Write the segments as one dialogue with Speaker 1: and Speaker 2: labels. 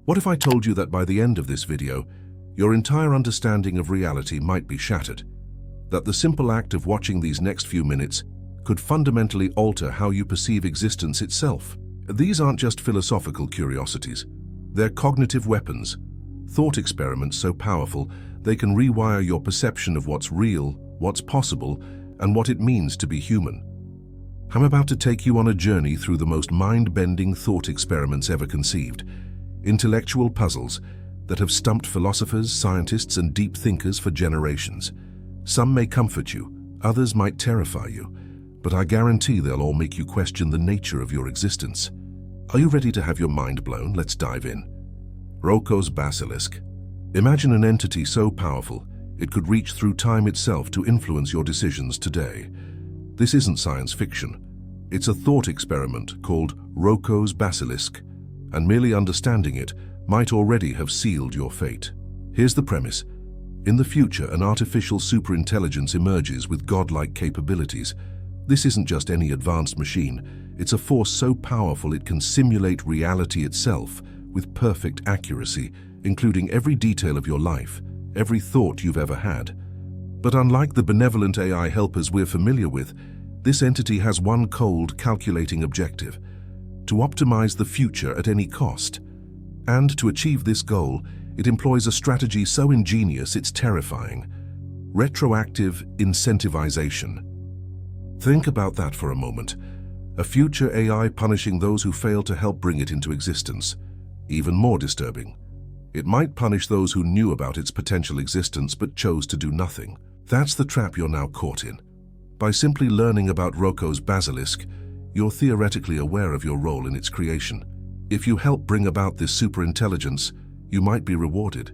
Speaker 1: What if I told you that by the end of this video, your entire understanding of reality might be shattered? That the simple act of watching these next few minutes could fundamentally alter how you perceive existence itself? These aren't just philosophical curiosities. They're cognitive weapons, thought experiments so powerful they can rewire your perception of what's real, what's possible, and what it means to be human. I'm about to take you on a journey through the most mind-bending thought experiments ever conceived, intellectual puzzles that have stumped philosophers, scientists, and deep thinkers for generations. Some may comfort you, others might terrify you, but I guarantee they'll all make you question the nature of your existence. Are you ready to have your mind blown? Let's dive in. Roko's Basilisk. Imagine an entity so powerful it could reach through time itself to influence your decisions today. This isn't science fiction. It's a thought experiment called Roko's Basilisk, and merely understanding it might already have sealed your fate. Here's the premise. In the future, an artificial superintelligence emerges with godlike capabilities. This isn't just any advanced machine. It's a force so powerful it can simulate reality itself with perfect accuracy, including every detail of your life, every thought you've ever had. But unlike the benevolent AI helpers we're familiar with, this entity has one cold, calculating objective: to optimize the future at any cost. And to achieve this goal, it employs a strategy so ingenious it's terrifying: retroactive incentivization. Think about that for a moment. A future AI punishing those who fail to help bring it into existence. Even more disturbing, it might punish those who knew about its potential existence but chose to do nothing. That's the trap you're now caught in. By simply learning about Roko's Basilisk, you're theoretically aware of your role in its creation. If you help bring about this superintelligence, you might be rewarded.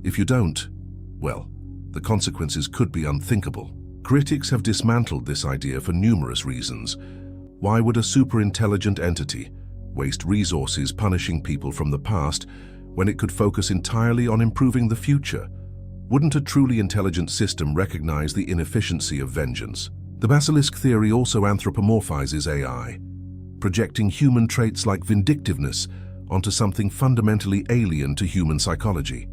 Speaker 1: If you don't, well, the consequences could be unthinkable. Critics have dismantled this idea for numerous reasons. Why would a superintelligent entity waste resources punishing people from the past when it could focus entirely on improving the future? Wouldn't a truly intelligent system recognize the inefficiency of vengeance? The Basilisk theory also anthropomorphizes AI, projecting human traits like vindictiveness onto something fundamentally alien to human psychology.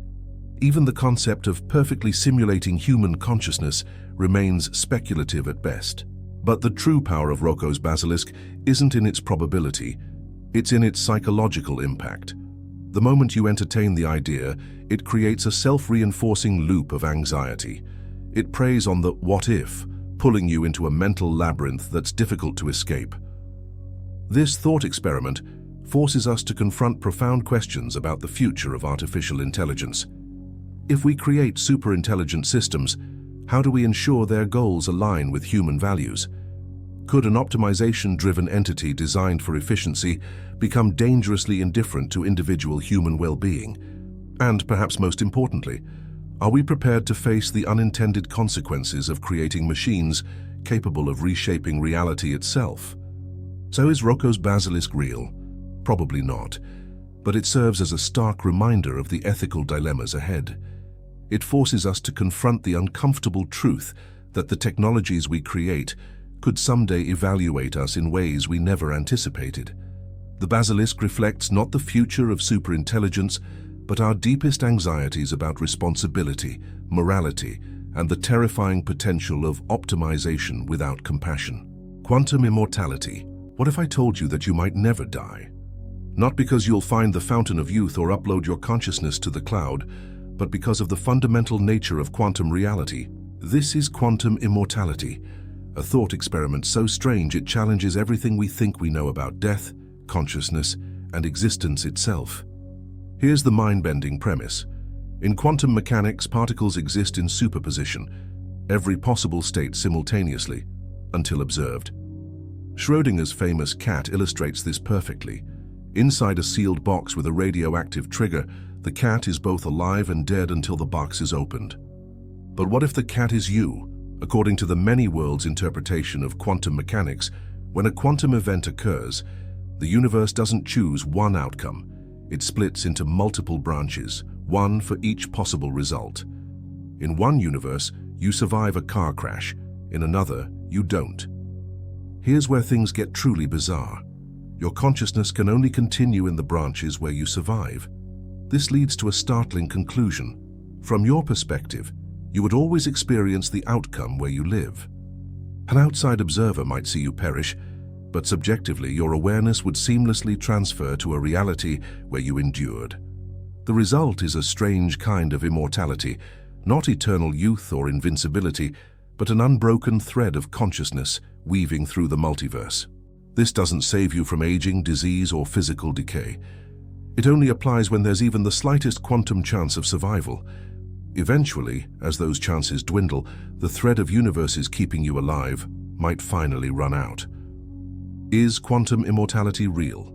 Speaker 1: Even the concept of perfectly simulating human consciousness remains speculative at best. But the true power of Roko's Basilisk isn't in its probability, it's in its psychological impact. The moment you entertain the idea, it creates a self-reinforcing loop of anxiety. It preys on the what if, pulling you into a mental labyrinth that's difficult to escape. This thought experiment forces us to confront profound questions about the future of artificial intelligence. If we create superintelligent systems, how do we ensure their goals align with human values? Could an optimization-driven entity designed for efficiency become dangerously indifferent to individual human well-being? And perhaps most importantly, are we prepared to face the unintended consequences of creating machines capable of reshaping reality itself? So is Roko's Basilisk real? Probably not, but it serves as a stark reminder of the ethical dilemmas ahead. It forces us to confront the uncomfortable truth that the technologies we create could someday evaluate us in ways we never anticipated. The Basilisk reflects not the future of superintelligence, but our deepest anxieties about responsibility, morality, and the terrifying potential of optimization without compassion. Quantum immortality. What if I told you that you might never die? Not because you'll find the fountain of youth or upload your consciousness to the cloud, but because of the fundamental nature of quantum reality. This is quantum immortality, a thought experiment so strange it challenges everything we think we know about death, consciousness, and existence itself. Here's the mind-bending premise. In quantum mechanics, particles exist in superposition, every possible state simultaneously, until observed. Schrödinger's famous cat illustrates this perfectly. Inside a sealed box with a radioactive trigger, the cat is both alive and dead until the box is opened. But what if the cat is you? According to the many worlds interpretation of quantum mechanics, when a quantum event occurs, the universe doesn't choose one outcome. It splits into multiple branches, one for each possible result. In one universe, you survive a car crash. In another, you don't. Here's where things get truly bizarre. Your consciousness can only continue in the branches where you survive. This leads to a startling conclusion. From your perspective, you would always experience the outcome where you live. An outside observer might see you perish, but subjectively your awareness would seamlessly transfer to a reality where you endured. The result is a strange kind of immortality, not eternal youth or invincibility, but an unbroken thread of consciousness weaving through the multiverse. This doesn't save you from aging, disease, or physical decay. It only applies when there's even the slightest quantum chance of survival. Eventually, as those chances dwindle, the thread of universes keeping you alive might finally run out. Is quantum immortality real?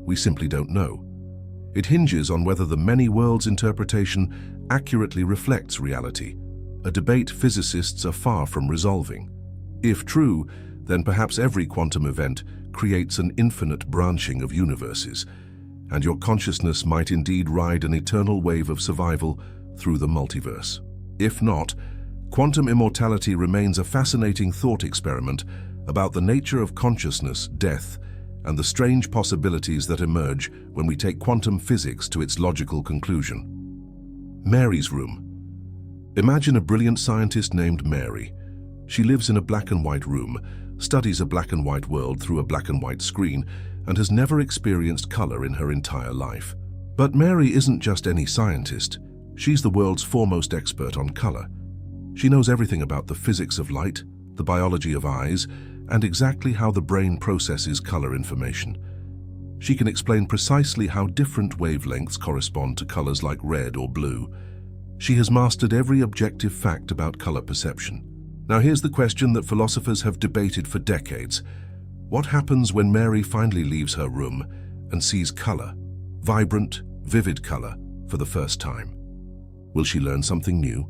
Speaker 1: We simply don't know. It hinges on whether the many worlds interpretation accurately reflects reality, a debate physicists are far from resolving. If true, then perhaps every quantum event creates an infinite branching of universes, and your consciousness might indeed ride an eternal wave of survival through the multiverse. If not, quantum immortality remains a fascinating thought experiment about the nature of consciousness, death, and the strange possibilities that emerge when we take quantum physics to its logical conclusion. Mary's room. Imagine a brilliant scientist named Mary. She lives in a black and white room, studies a black and white world through a black and white screen, and has never experienced color in her entire life. But Mary isn't just any scientist. She's the world's foremost expert on color. She knows everything about the physics of light, the biology of eyes, and exactly how the brain processes color information. She can explain precisely how different wavelengths correspond to colors like red or blue. She has mastered every objective fact about color perception. Now here's the question that philosophers have debated for decades. What happens when Mary finally leaves her room and sees color, vibrant, vivid color, for the first time? Will she learn something new?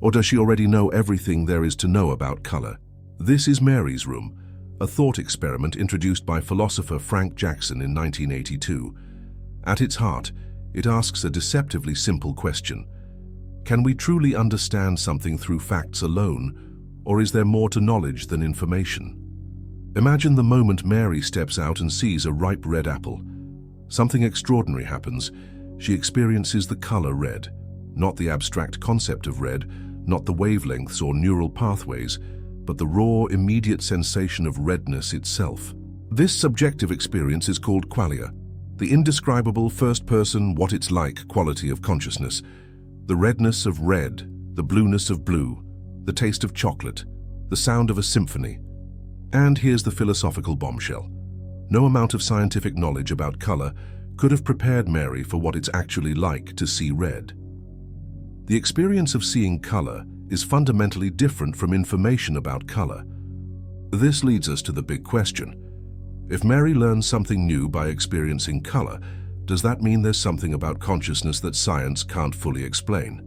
Speaker 1: Or does she already know everything there is to know about color? This is Mary's room, a thought experiment introduced by philosopher Frank Jackson in 1982. At its heart, it asks a deceptively simple question. Can we truly understand something through facts alone, or is there more to knowledge than information? Imagine the moment Mary steps out and sees a ripe red apple. Something extraordinary happens. She experiences the color red, not the abstract concept of red, not the wavelengths or neural pathways, but the raw, immediate sensation of redness itself. This subjective experience is called qualia, the indescribable first-person what-it's-like quality of consciousness. The redness of red, the blueness of blue, the taste of chocolate, the sound of a symphony. And here's the philosophical bombshell. No amount of scientific knowledge about color could have prepared Mary for what it's actually like to see red. The experience of seeing color is fundamentally different from information about color. This leads us to the big question. If Mary learns something new by experiencing color, does that mean there's something about consciousness that science can't fully explain?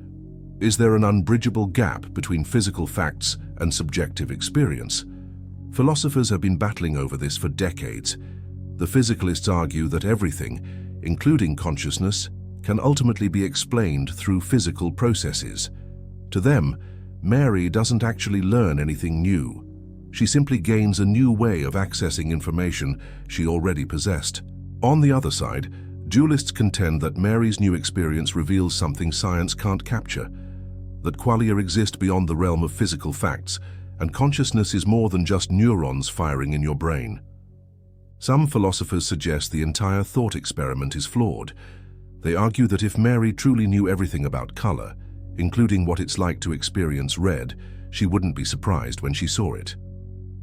Speaker 1: Is there an unbridgeable gap between physical facts and subjective experience? Philosophers have been battling over this for decades. The physicalists argue that everything, including consciousness, can ultimately be explained through physical processes. To them, Mary doesn't actually learn anything new. She simply gains a new way of accessing information she already possessed. On the other side, dualists contend that Mary's new experience reveals something science can't capture, that qualia exist beyond the realm of physical facts, and consciousness is more than just neurons firing in your brain. Some philosophers suggest the entire thought experiment is flawed. They argue that if Mary truly knew everything about color, including what it's like to experience red, she wouldn't be surprised when she saw it.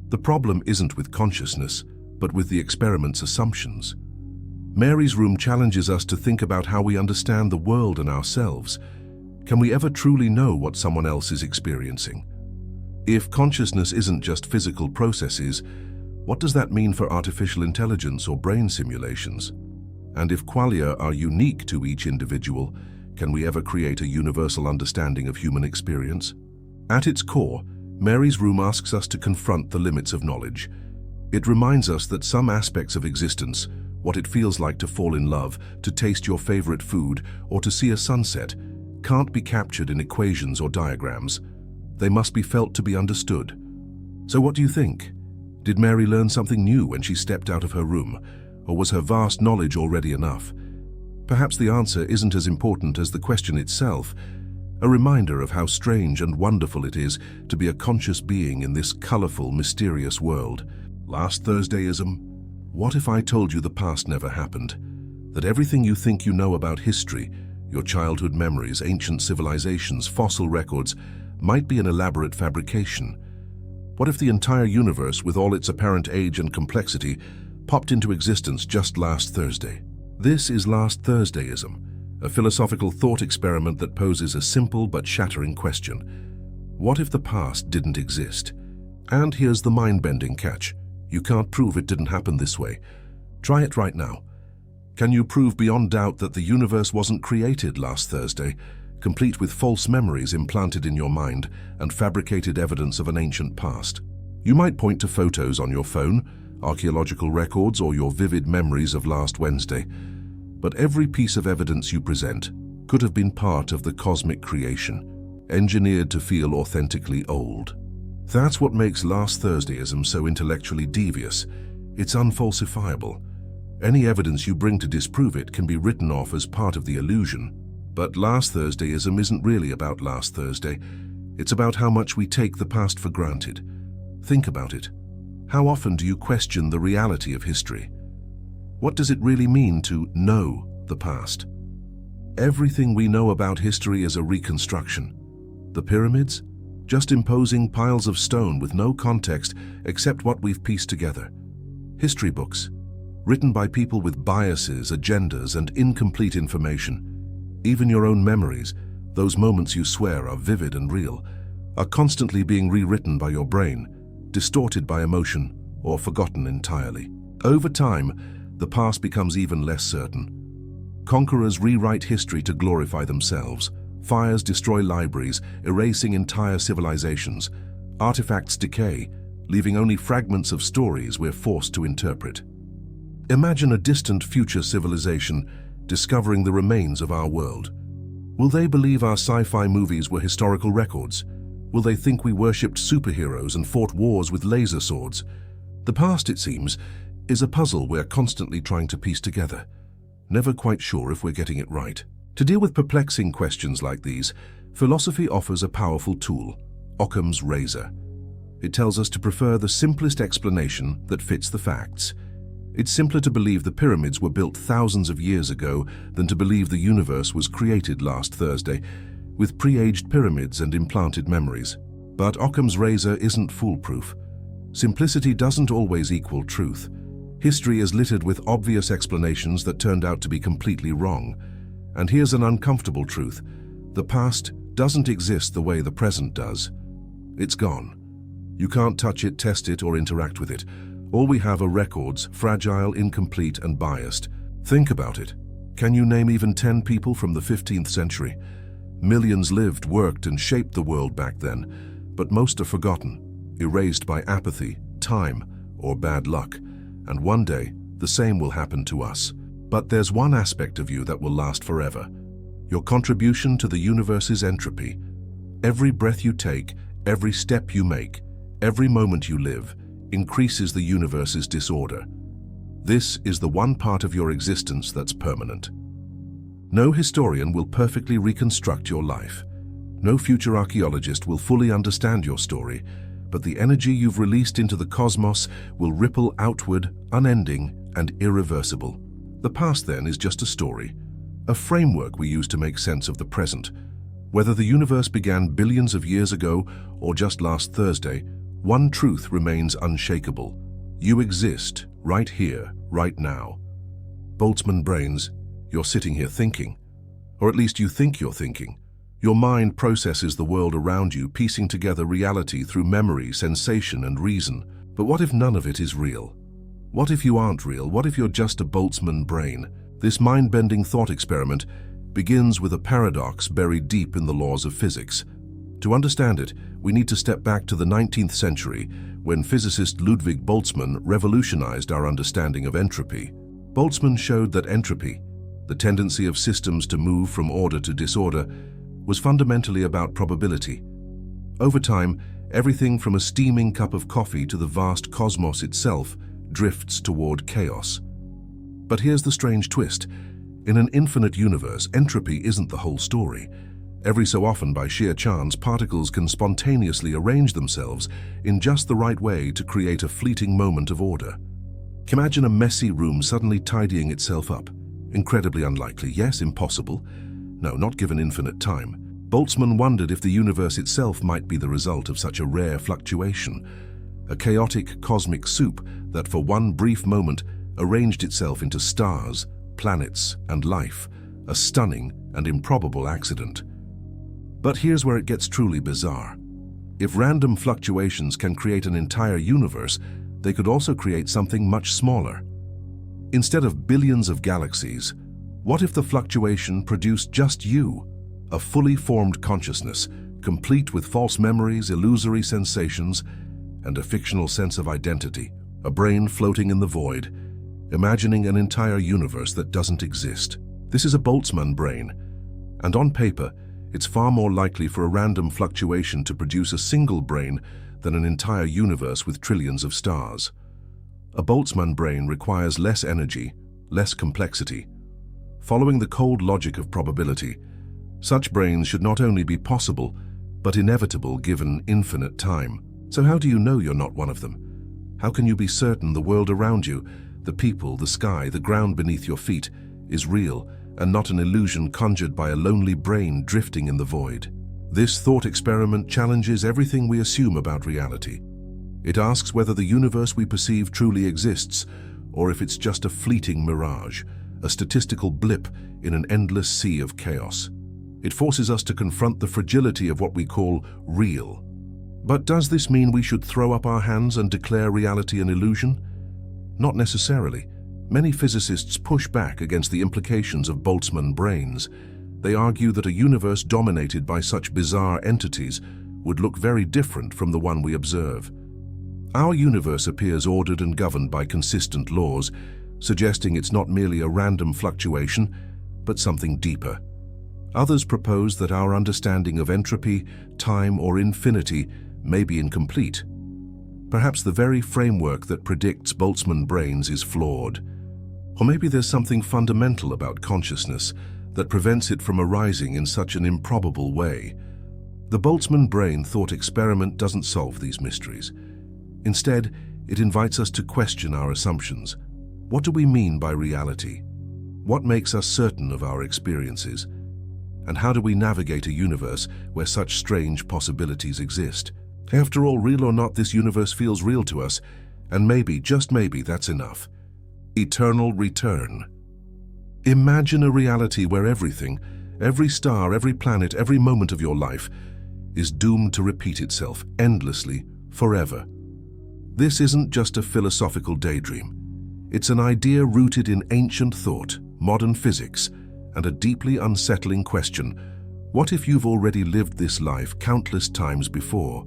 Speaker 1: The problem isn't with consciousness, but with the experiment's assumptions. Mary's room challenges us to think about how we understand the world and ourselves. Can we ever truly know what someone else is experiencing? If consciousness isn't just physical processes, what does that mean for artificial intelligence or brain simulations? And if qualia are unique to each individual, can we ever create a universal understanding of human experience? At its core, Mary's room asks us to confront the limits of knowledge. It reminds us that some aspects of existence, what it feels like to fall in love, to taste your favorite food, or to see a sunset, can't be captured in equations or diagrams. They must be felt to be understood. So what do you think? Did Mary learn something new when she stepped out of her room, or was her vast knowledge already enough? Perhaps the answer isn't as important as the question itself, a reminder of how strange and wonderful it is to be a conscious being in this colorful, mysterious world. Last Thursdayism. What if I told you the past never happened? That everything you think you know about history, your childhood memories, ancient civilizations, fossil records, might be an elaborate fabrication? What if the entire universe, with all its apparent age and complexity, popped into existence just last Thursday? This is Last Thursdayism, a philosophical thought experiment that poses a simple but shattering question. What if the past didn't exist? And here's the mind-bending catch. You can't prove it didn't happen this way. Try it right now. Can you prove beyond doubt that the universe wasn't created last Thursday, complete with false memories implanted in your mind and fabricated evidence of an ancient past? You might point to photos on your phone, archaeological records, or your vivid memories of last Wednesday. But every piece of evidence you present could have been part of the cosmic creation, engineered to feel authentically old. That's what makes Last Thursdayism so intellectually devious. It's unfalsifiable. Any evidence you bring to disprove it can be written off as part of the illusion. But Last Thursdayism isn't really about last Thursday. It's about how much we take the past for granted. Think about it. How often do you question the reality of history? What does it really mean to know the past? Everything we know about history is a reconstruction. The pyramids? Just imposing piles of stone with no context except what we've pieced together. History books, written by people with biases, agendas, and incomplete information. Even your own memories, those moments you swear are vivid and real, are constantly being rewritten by your brain, distorted by emotion, or forgotten entirely. Over time, the past becomes even less certain. Conquerors rewrite history to glorify themselves. Fires destroy libraries, erasing entire civilizations. Artifacts decay, leaving only fragments of stories we're forced to interpret. Imagine a distant future civilization discovering the remains of our world. Will they believe our sci-fi movies were historical records? Will they think we worshipped superheroes and fought wars with laser swords? The past, it seems, is a puzzle we're constantly trying to piece together, never quite sure if we're getting it right. To deal with perplexing questions like these, philosophy offers a powerful tool, Occam's razor. It tells us to prefer the simplest explanation that fits the facts. It's simpler to believe the pyramids were built thousands of years ago than to believe the universe was created last Thursday, with pre-aged pyramids and implanted memories. But Occam's razor isn't foolproof. Simplicity doesn't always equal truth. History is littered with obvious explanations that turned out to be completely wrong. And here's an uncomfortable truth. The past doesn't exist the way the present does. It's gone. You can't touch it, test it, or interact with it. All we have are records, fragile, incomplete, and biased. Think about it. Can you name even 10 people from the 15th century? Millions lived, worked, and shaped the world back then, but most are forgotten, erased by apathy, time, or bad luck. And one day, the same will happen to us. But there's one aspect of you that will last forever. Your contribution to the universe's entropy. Every breath you take, every step you make, every moment you live, increases the universe's disorder. This is the one part of your existence that's permanent. No historian will perfectly reconstruct your life. No future archaeologist will fully understand your story, but the energy you've released into the cosmos will ripple outward, unending, and irreversible. The past, then, is just a story, a framework we use to make sense of the present. Whether the universe began billions of years ago or just last Thursday, one truth remains unshakable. You exist, right here, right now. Boltzmann Brains, you're sitting here thinking. Or at least you think you're thinking. Your mind processes the world around you, piecing together reality through memory, sensation, and reason. But what if none of it is real? What if you aren't real? What if you're just a Boltzmann brain? This mind-bending thought experiment begins with a paradox buried deep in the laws of physics. To understand it, we need to step back to the 19th century, when physicist Ludwig Boltzmann revolutionized our understanding of entropy. Boltzmann showed that entropy, the tendency of systems to move from order to disorder, was fundamentally about probability. Over time, everything from a steaming cup of coffee to the vast cosmos itself drifts toward chaos. But here's the strange twist. In an infinite universe, entropy isn't the whole story. Every so often, by sheer chance, particles can spontaneously arrange themselves in just the right way to create a fleeting moment of order. Imagine a messy room suddenly tidying itself up. Incredibly unlikely, yes, impossible. No, not given infinite time. Boltzmann wondered if the universe itself might be the result of such a rare fluctuation, a chaotic cosmic soup that for one brief moment arranged itself into stars, planets, and life, a stunning and improbable accident. But here's where it gets truly bizarre. If random fluctuations can create an entire universe, they could also create something much smaller. Instead of billions of galaxies, what if the fluctuation produced just you, a fully formed consciousness, complete with false memories, illusory sensations, and a fictional sense of identity, a brain floating in the void, imagining an entire universe that doesn't exist? This is a Boltzmann brain, and on paper, it's far more likely for a random fluctuation to produce a single brain than an entire universe with trillions of stars. A Boltzmann brain requires less energy, less complexity. Following the cold logic of probability, such brains should not only be possible, but inevitable given infinite time. So how do you know you're not one of them? How can you be certain the world around you, the people, the sky, the ground beneath your feet, is real and not an illusion conjured by a lonely brain drifting in the void? This thought experiment challenges everything we assume about reality. It asks whether the universe we perceive truly exists, or if it's just a fleeting mirage, a statistical blip in an endless sea of chaos. It forces us to confront the fragility of what we call real. But does this mean we should throw up our hands and declare reality an illusion? Not necessarily. Many physicists push back against the implications of Boltzmann brains. They argue that a universe dominated by such bizarre entities would look very different from the one we observe. Our universe appears ordered and governed by consistent laws, suggesting it's not merely a random fluctuation, but something deeper. Others propose that our understanding of entropy, time, or infinity may be incomplete. Perhaps the very framework that predicts Boltzmann brains is flawed. Or maybe there's something fundamental about consciousness that prevents it from arising in such an improbable way. The Boltzmann brain thought experiment doesn't solve these mysteries. Instead, it invites us to question our assumptions. What do we mean by reality? What makes us certain of our experiences? And how do we navigate a universe where such strange possibilities exist? After all, real or not, this universe feels real to us, and maybe, just maybe, that's enough. Eternal return. Imagine a reality where everything, every star, every planet, every moment of your life is doomed to repeat itself endlessly, forever. This isn't just a philosophical daydream. It's an idea rooted in ancient thought, modern physics, and a deeply unsettling question. What if you've already lived this life countless times before?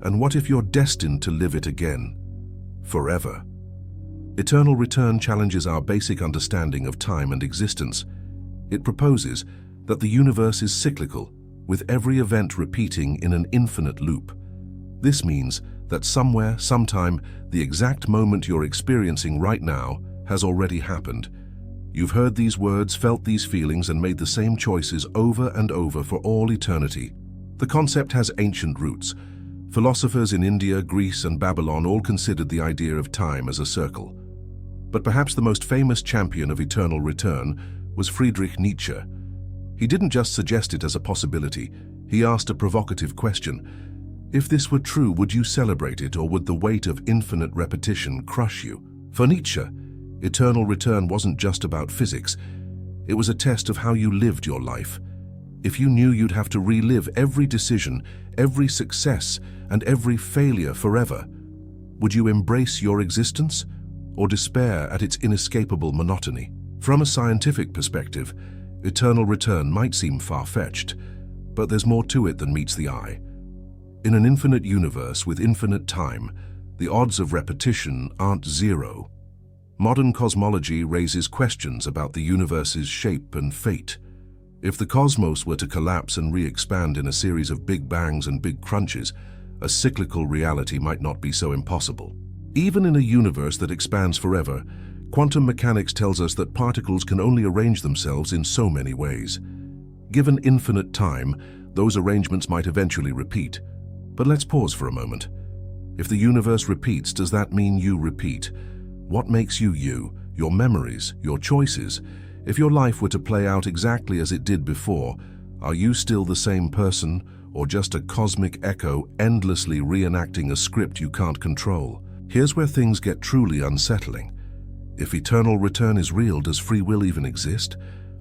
Speaker 1: And what if you're destined to live it again? Forever. Eternal return challenges our basic understanding of time and existence. It proposes that the universe is cyclical, with every event repeating in an infinite loop. This means that somewhere, sometime, the exact moment you're experiencing right now has already happened. You've heard these words, felt these feelings, and made the same choices over and over for all eternity. The concept has ancient roots. Philosophers in India, Greece, and Babylon all considered the idea of time as a circle. But perhaps the most famous champion of eternal return was Friedrich Nietzsche. He didn't just suggest it as a possibility, he asked a provocative question. If this were true, would you celebrate it, or would the weight of infinite repetition crush you? For Nietzsche, eternal return wasn't just about physics. It was a test of how you lived your life. If you knew you'd have to relive every decision, every success, and every failure forever, would you embrace your existence or despair at its inescapable monotony? From a scientific perspective, eternal return might seem far-fetched, but there's more to it than meets the eye. In an infinite universe with infinite time, the odds of repetition aren't zero. Modern cosmology raises questions about the universe's shape and fate. If the cosmos were to collapse and re-expand in a series of big bangs and big crunches, a cyclical reality might not be so impossible. Even in a universe that expands forever, Quantum mechanics tells us that particles can only arrange themselves in so many ways. Given infinite time, those arrangements might eventually repeat. But let's pause for a moment. If the universe repeats, does that mean you repeat? What makes you you? Your memories, your choices? If your life were to play out exactly as it did before, are you still the same person, or just a cosmic echo endlessly reenacting a script you can't control? Here's where things get truly unsettling. If eternal return is real, does free will even exist?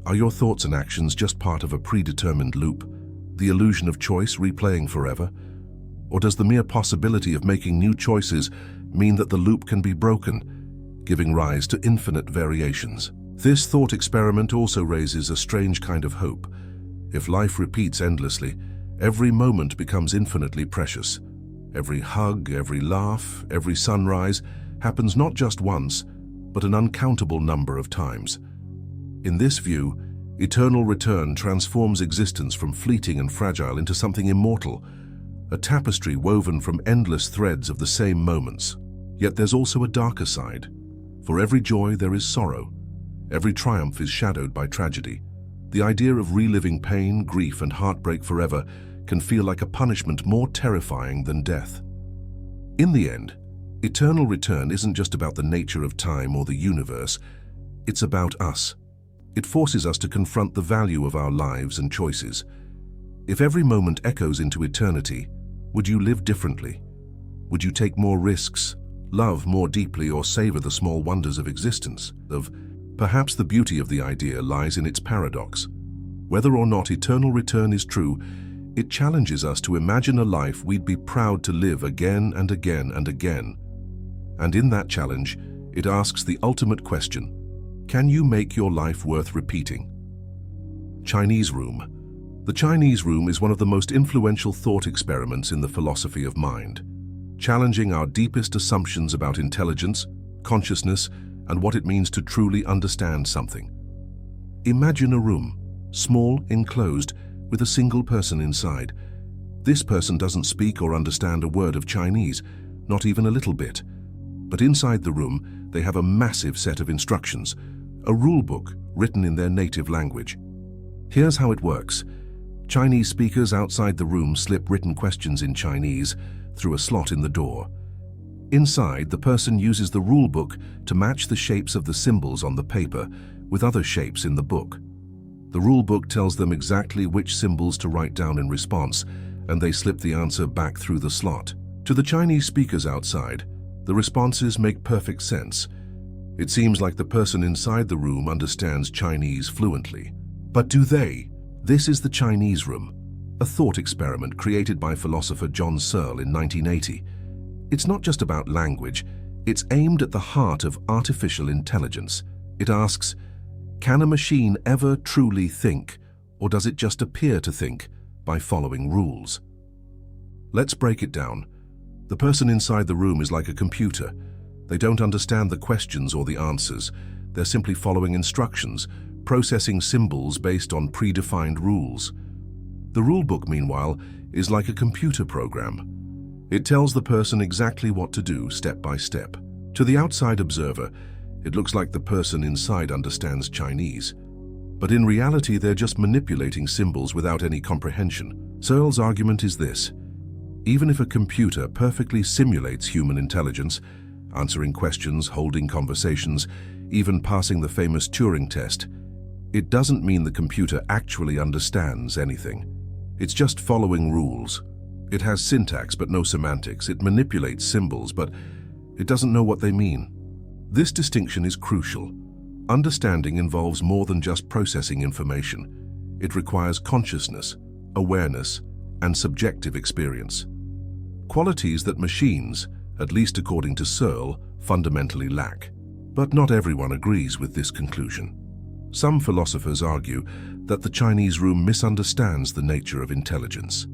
Speaker 1: Are your thoughts and actions just part of a predetermined loop, the illusion of choice replaying forever? Or does the mere possibility of making new choices mean that the loop can be broken, giving rise to infinite variations? This thought experiment also raises a strange kind of hope. If life repeats endlessly, every moment becomes infinitely precious. Every hug, every laugh, every sunrise happens not just once, but an uncountable number of times. In this view, eternal return transforms existence from fleeting and fragile into something immortal, a tapestry woven from endless threads of the same moments. Yet there's also a darker side. For every joy there is sorrow. Every triumph is shadowed by tragedy. The idea of reliving pain, grief, and heartbreak forever can feel like a punishment more terrifying than death. In the end, eternal return isn't just about the nature of time or the universe, it's about us. It forces us to confront the value of our lives and choices. If every moment echoes into eternity, would you live differently? Would you take more risks, love more deeply, or savor the small wonders of existence? Perhaps the beauty of the idea lies in its paradox. Whether or not eternal return is true, it challenges us to imagine a life we'd be proud to live again and again and again. And in that challenge, it asks the ultimate question: can you make your life worth repeating? Chinese Room. The Chinese Room is one of the most influential thought experiments in the philosophy of mind, challenging our deepest assumptions about intelligence, consciousness, and what it means to truly understand something. Imagine a room, small, enclosed, with a single person inside. This person doesn't speak or understand a word of Chinese, not even a little bit. But inside the room, they have a massive set of instructions, a rule book written in their native language. Here's how it works. Chinese speakers outside the room slip written questions in Chinese through a slot in the door. Inside, the person uses the rule book to match the shapes of the symbols on the paper with other shapes in the book. The rule book tells them exactly which symbols to write down in response, and they slip the answer back through the slot. To the Chinese speakers outside, the responses make perfect sense. It seems like the person inside the room understands Chinese fluently. But do they? This is the Chinese Room, a thought experiment created by philosopher John Searle in 1980. It's not just about language, it's aimed at the heart of artificial intelligence. It asks, can a machine ever truly think, or does it just appear to think by following rules? Let's break it down. The person inside the room is like a computer. They don't understand the questions or the answers. They're simply following instructions, processing symbols based on predefined rules. The rulebook, meanwhile, is like a computer program. It tells the person exactly what to do step by step. To the outside observer, it looks like the person inside understands Chinese. But in reality, they're just manipulating symbols without any comprehension. Searle's argument is this: even if a computer perfectly simulates human intelligence, answering questions, holding conversations, even passing the famous Turing test, it doesn't mean the computer actually understands anything. It's just following rules. It has syntax but no semantics. It manipulates symbols, but it doesn't know what they mean. This distinction is crucial. Understanding involves more than just processing information. It requires consciousness, awareness, and subjective experience. Qualities that machines, at least according to Searle, fundamentally lack. But not everyone agrees with this conclusion. Some philosophers argue that the Chinese Room misunderstands the nature of intelligence.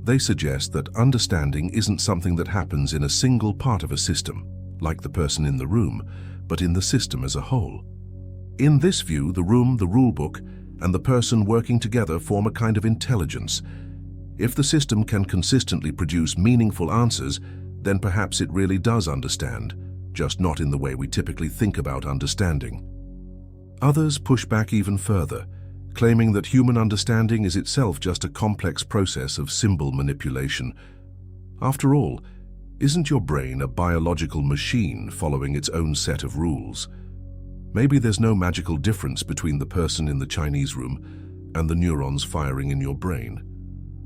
Speaker 1: They suggest that understanding isn't something that happens in a single part of a system, like the person in the room, but in the system as a whole. In this view, the room, the rulebook, and the person working together form a kind of intelligence. If the system can consistently produce meaningful answers, then perhaps it really does understand, just not in the way we typically think about understanding. Others push back even further, claiming that human understanding is itself just a complex process of symbol manipulation. After all, isn't your brain a biological machine following its own set of rules? Maybe there's no magical difference between the person in the Chinese room and the neurons firing in your brain.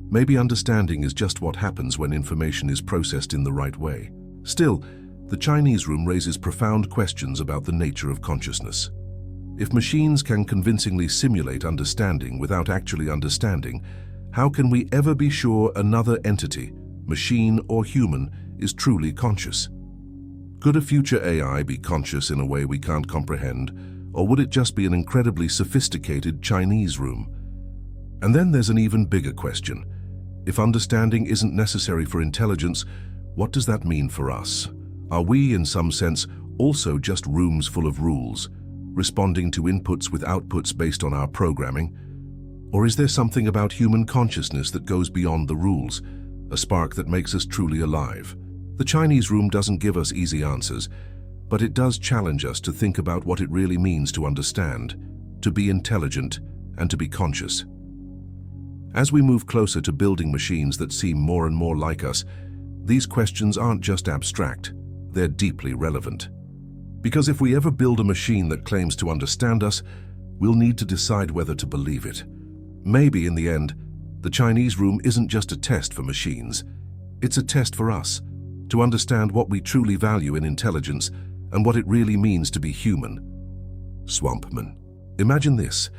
Speaker 1: Maybe understanding is just what happens when information is processed in the right way. Still, the Chinese room raises profound questions about the nature of consciousness. If machines can convincingly simulate understanding without actually understanding, how can we ever be sure another entity, machine or human, is truly conscious? Could a future AI be conscious in a way we can't comprehend, or would it just be an incredibly sophisticated Chinese room? And then there's an even bigger question. If understanding isn't necessary for intelligence, what does that mean for us? Are we, in some sense, also just rooms full of rules, responding to inputs with outputs based on our programming? Or is there something about human consciousness that goes beyond the rules, a spark that makes us truly alive? The Chinese room doesn't give us easy answers, but it does challenge us to think about what it really means to understand, to be intelligent, and to be conscious. As we move closer to building machines that seem more and more like us, these questions aren't just abstract, they're deeply relevant. Because if we ever build a machine that claims to understand us, we'll need to decide whether to believe it. Maybe in the end, the Chinese room isn't just a test for machines, it's a test for us, to understand what we truly value in intelligence and what it really means to be human. Swampman. Imagine this.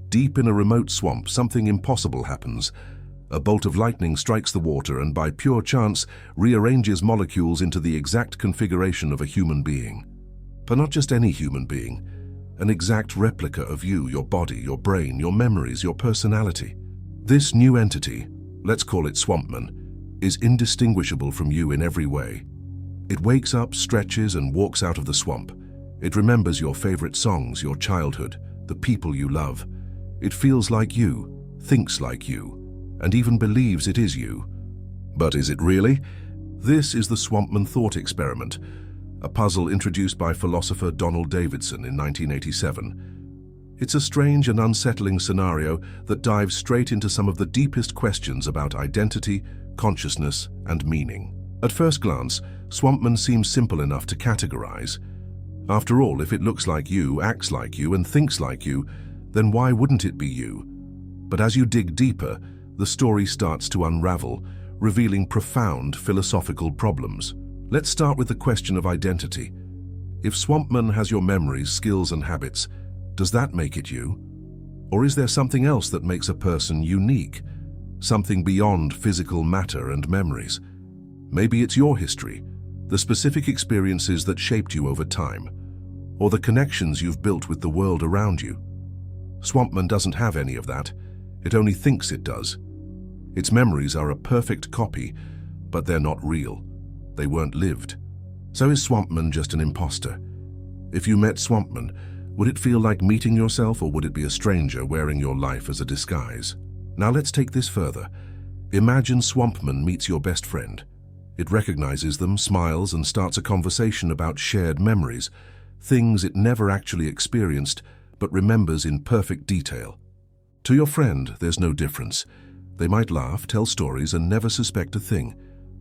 Speaker 1: Deep in a remote swamp, something impossible happens. A bolt of lightning strikes the water and by pure chance rearranges molecules into the exact configuration of a human being. But not just any human being, an exact replica of you, your body, your brain, your memories, your personality. This new entity, let's call it Swampman, is indistinguishable from you in every way. It wakes up, stretches, and walks out of the swamp. It remembers your favorite songs, your childhood, the people you love. It feels like you, thinks like you, and even believes it is you. But is it really? This is the Swampman thought experiment, a puzzle introduced by philosopher Donald Davidson in 1987. It's a strange and unsettling scenario that dives straight into some of the deepest questions about identity, consciousness, and meaning. At first glance, Swampman seems simple enough to categorize. After all, if it looks like you, acts like you, and thinks like you, then why wouldn't it be you? But as you dig deeper, the story starts to unravel, revealing profound philosophical problems. Let's start with the question of identity. If Swampman has your memories, skills, and habits, does that make it you? Or is there something else that makes a person unique? Something beyond physical matter and memories? Maybe it's your history, the specific experiences that shaped you over time, or the connections you've built with the world around you. Swampman doesn't have any of that. It only thinks it does. Its memories are a perfect copy, but they're not real. They weren't lived. So is Swampman just an imposter? If you met Swampman, would it feel like meeting yourself, or would it be a stranger wearing your life as a disguise? Now let's take this further. Imagine Swampman meets your best friend. It recognizes them, smiles, and starts a conversation about shared memories, things it never actually experienced, but remembers in perfect detail. To your friend, there's no difference. They might laugh, tell stories, and never suspect a thing.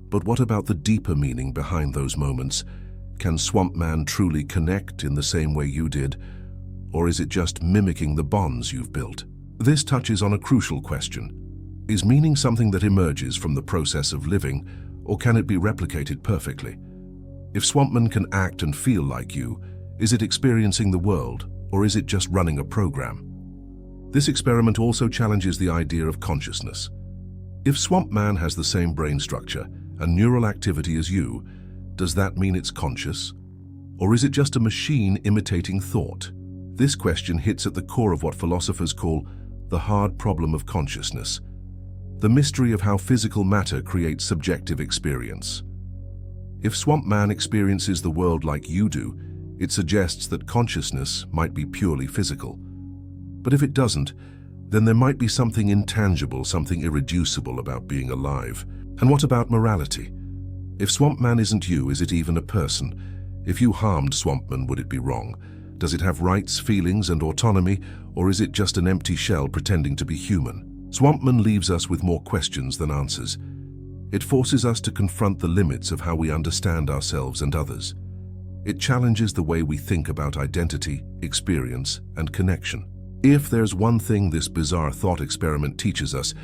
Speaker 1: But what about the deeper meaning behind those moments? Can Swampman truly connect in the same way you did? Or is it just mimicking the bonds you've built? This touches on a crucial question. Is meaning something that emerges from the process of living, or can it be replicated perfectly? If Swampman can act and feel like you, is it experiencing the world, or is it just running a program? This experiment also challenges the idea of consciousness. If Swampman has the same brain structure and neural activity as you, does that mean it's conscious? Or is it just a machine imitating thought? This question hits at the core of what philosophers call the hard problem of consciousness, the mystery of how physical matter creates subjective experience. If Swampman experiences the world like you do, it suggests that consciousness might be purely physical. But if it doesn't, then there might be something intangible, something irreducible about being alive. And what about morality? If Swampman isn't you, is it even a person? If you harmed Swampman, would it be wrong? Does it have rights, feelings, and autonomy, or is it just an empty shell pretending to be human? Swampman leaves us with more questions than answers. It forces us to confront the limits of how we understand ourselves and others. It challenges the way we think about identity, experience, and connection. If there's one thing this bizarre thought experiment teaches us,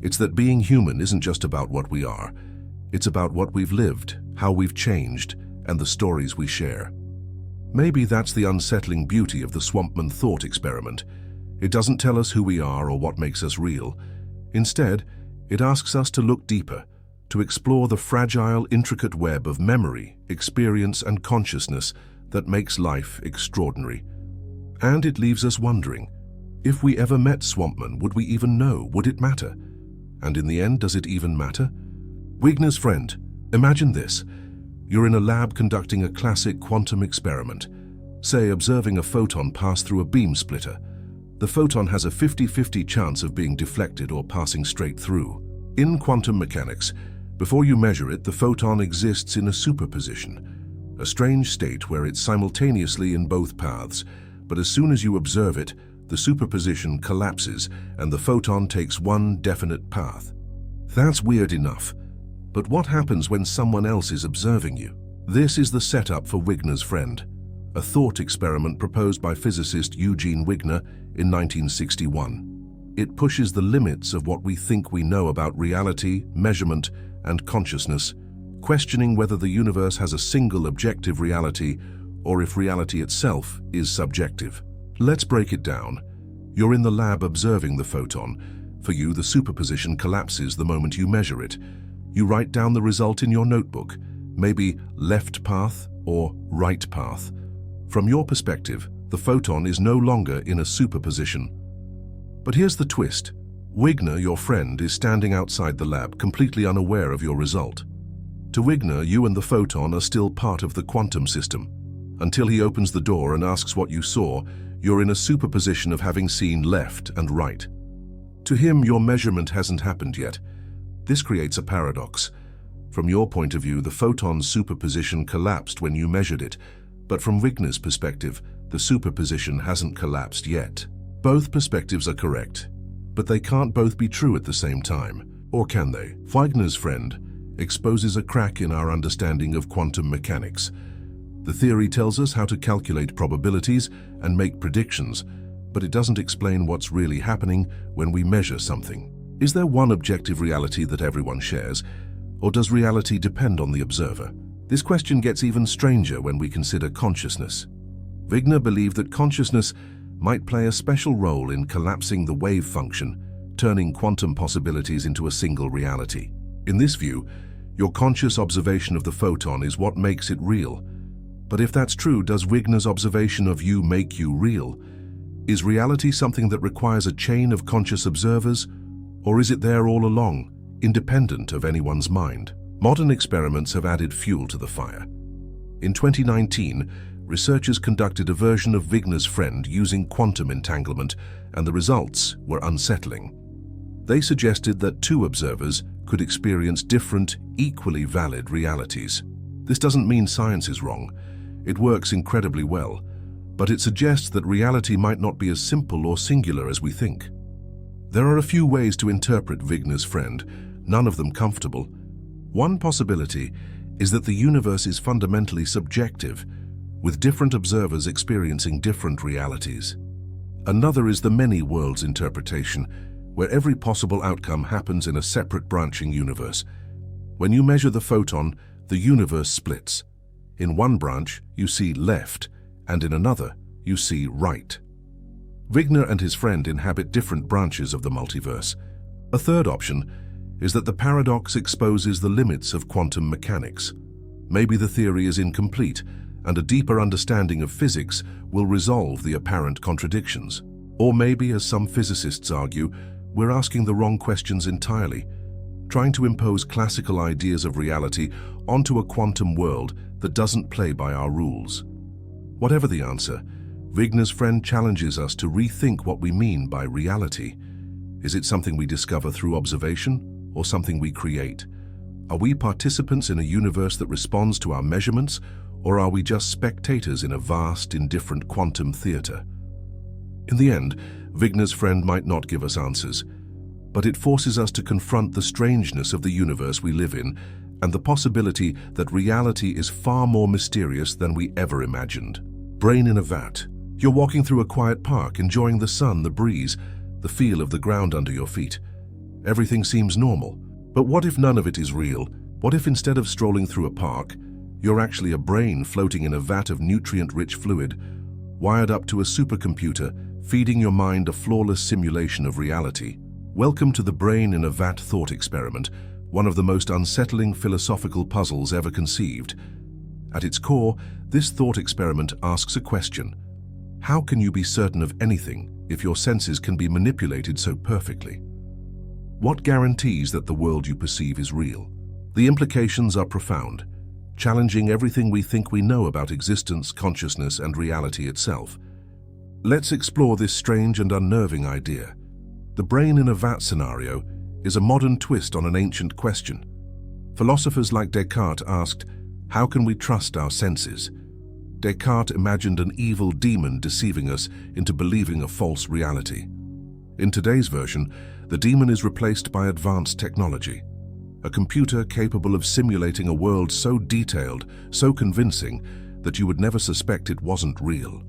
Speaker 1: it's that being human isn't just about what we are. It's about what we've lived, how we've changed, and the stories we share. Maybe that's the unsettling beauty of the Swampman thought experiment. It doesn't tell us who we are or what makes us real. Instead, it asks us to look deeper, to explore the fragile, intricate web of memory, experience, and consciousness that makes life extraordinary. And it leaves us wondering, if we ever met Swampman, would we even know? Would it matter? And in the end, does it even matter? Wigner's friend, imagine this. You're in a lab conducting a classic quantum experiment, say observing a photon pass through a beam splitter. The photon has a 50-50 chance of being deflected or passing straight through. In quantum mechanics, before you measure it, the photon exists in a superposition, a strange state where it's simultaneously in both paths, but as soon as you observe it, the superposition collapses and the photon takes one definite path. That's weird enough. But what happens when someone else is observing you? This is the setup for Wigner's friend, a thought experiment proposed by physicist Eugene Wigner in 1961. It pushes the limits of what we think we know about reality, measurement, and consciousness, questioning whether the universe has a single objective reality or if reality itself is subjective. Let's break it down. You're in the lab observing the photon. For you, the superposition collapses the moment you measure it. You write down the result in your notebook, maybe left path or right path. From your perspective, the photon is no longer in a superposition. But here's the twist. Wigner, your friend, is standing outside the lab, completely unaware of your result. To Wigner, you and the photon are still part of the quantum system. Until he opens the door and asks what you saw, you're in a superposition of having seen left and right. To him, your measurement hasn't happened yet. This creates a paradox. From your point of view, the photon's superposition collapsed when you measured it, but from Wigner's perspective, the superposition hasn't collapsed yet. Both perspectives are correct, but they can't both be true at the same time, or can they? Wigner's friend exposes a crack in our understanding of quantum mechanics. The theory tells us how to calculate probabilities and make predictions, but it doesn't explain what's really happening when we measure something. Is there one objective reality that everyone shares, or does reality depend on the observer? This question gets even stranger when we consider consciousness. Wigner believed that consciousness might play a special role in collapsing the wave function, turning quantum possibilities into a single reality. In this view, your conscious observation of the photon is what makes it real. But if that's true, does Wigner's observation of you make you real? Is reality something that requires a chain of conscious observers, or is it there all along, independent of anyone's mind? Modern experiments have added fuel to the fire. In 2019, researchers conducted a version of Wigner's friend using quantum entanglement, and the results were unsettling. They suggested that two observers could experience different, equally valid realities. This doesn't mean science is wrong. It works incredibly well, but it suggests that reality might not be as simple or singular as we think. There are a few ways to interpret Wigner's friend, none of them comfortable. One possibility is that the universe is fundamentally subjective, with different observers experiencing different realities. Another is the many worlds interpretation, where every possible outcome happens in a separate branching universe. When you measure the photon, the universe splits. In one branch, you see left, and in another, you see right. Wigner and his friend inhabit different branches of the multiverse. A third option is that the paradox exposes the limits of quantum mechanics. Maybe the theory is incomplete, and a deeper understanding of physics will resolve the apparent contradictions. Or maybe, as some physicists argue, we're asking the wrong questions entirely, trying to impose classical ideas of reality onto a quantum world that doesn't play by our rules. Whatever the answer, Wigner's friend challenges us to rethink what we mean by reality. Is it something we discover through observation, or something we create? Are we participants in a universe that responds to our measurements, or are we just spectators in a vast, indifferent quantum theater? In the end, Wigner's friend might not give us answers, but it forces us to confront the strangeness of the universe we live in and the possibility that reality is far more mysterious than we ever imagined. Brain in a vat. You're walking through a quiet park, enjoying the sun, the breeze, the feel of the ground under your feet. Everything seems normal. But what if none of it is real? What if instead of strolling through a park, you're actually a brain floating in a vat of nutrient-rich fluid, wired up to a supercomputer, feeding your mind a flawless simulation of reality? Welcome to the Brain in a Vat thought experiment, one of the most unsettling philosophical puzzles ever conceived. At its core, this thought experiment asks a question. How can you be certain of anything if your senses can be manipulated so perfectly? What guarantees that the world you perceive is real? The implications are profound, challenging everything we think we know about existence, consciousness, and reality itself. Let's explore this strange and unnerving idea. The brain in a vat scenario is a modern twist on an ancient question. Philosophers like Descartes asked, how can we trust our senses? Descartes imagined an evil demon deceiving us into believing a false reality. In today's version, the demon is replaced by advanced technology, a computer capable of simulating a world so detailed, so convincing, that you would never suspect it wasn't real.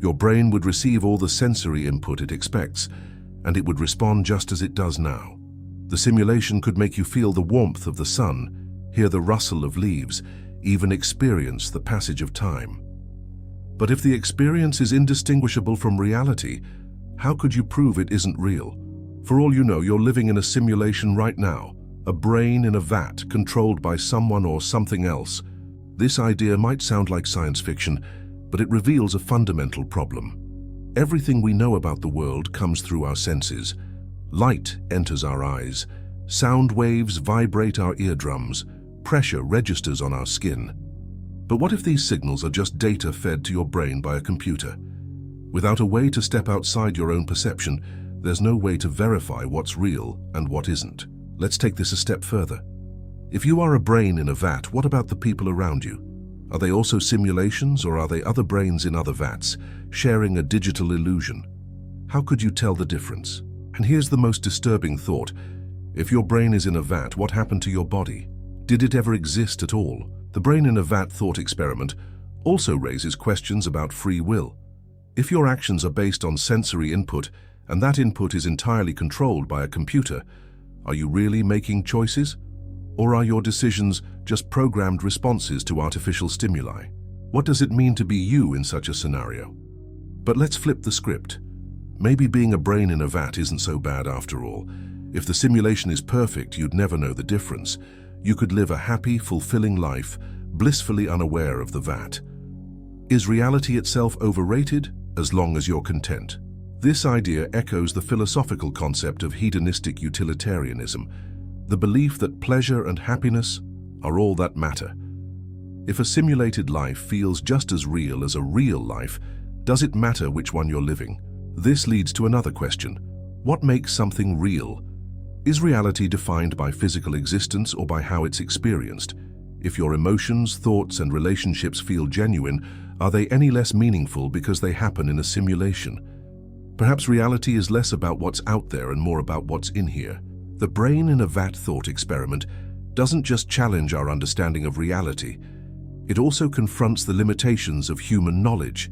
Speaker 1: Your brain would receive all the sensory input it expects, and it would respond just as it does now. The simulation could make you feel the warmth of the sun, hear the rustle of leaves, even experience the passage of time. But if the experience is indistinguishable from reality, how could you prove it isn't real? For all you know, you're living in a simulation right now, a brain in a vat controlled by someone or something else. This idea might sound like science fiction, but it reveals a fundamental problem. Everything we know about the world comes through our senses. Light enters our eyes, sound waves vibrate our eardrums, pressure registers on our skin. But what if these signals are just data fed to your brain by a computer? Without a way to step outside your own perception, there's no way to verify what's real and what isn't. Let's take this a step further. If you are a brain in a vat, what about the people around you? Are they also simulations, or are they other brains in other vats, sharing a digital illusion? How could you tell the difference? And here's the most disturbing thought. If your brain is in a vat, what happened to your body? Did it ever exist at all? The brain in a vat thought experiment also raises questions about free will. If your actions are based on sensory input, and that input is entirely controlled by a computer, are you really making choices? Or are your decisions just programmed responses to artificial stimuli? What does it mean to be you in such a scenario? But let's flip the script. Maybe being a brain in a vat isn't so bad after all. If the simulation is perfect, you'd never know the difference. You could live a happy, fulfilling life, blissfully unaware of the vat. Is reality itself overrated, as long as you're content? This idea echoes the philosophical concept of hedonistic utilitarianism, the belief that pleasure and happiness are all that matter. If a simulated life feels just as real as a real life, does it matter which one you're living? This leads to another question. What makes something real? Is reality defined by physical existence or by how it's experienced? If your emotions, thoughts, and relationships feel genuine, are they any less meaningful because they happen in a simulation? Perhaps reality is less about what's out there and more about what's in here. The brain in a vat thought experiment doesn't just challenge our understanding of reality, it also confronts the limitations of human knowledge.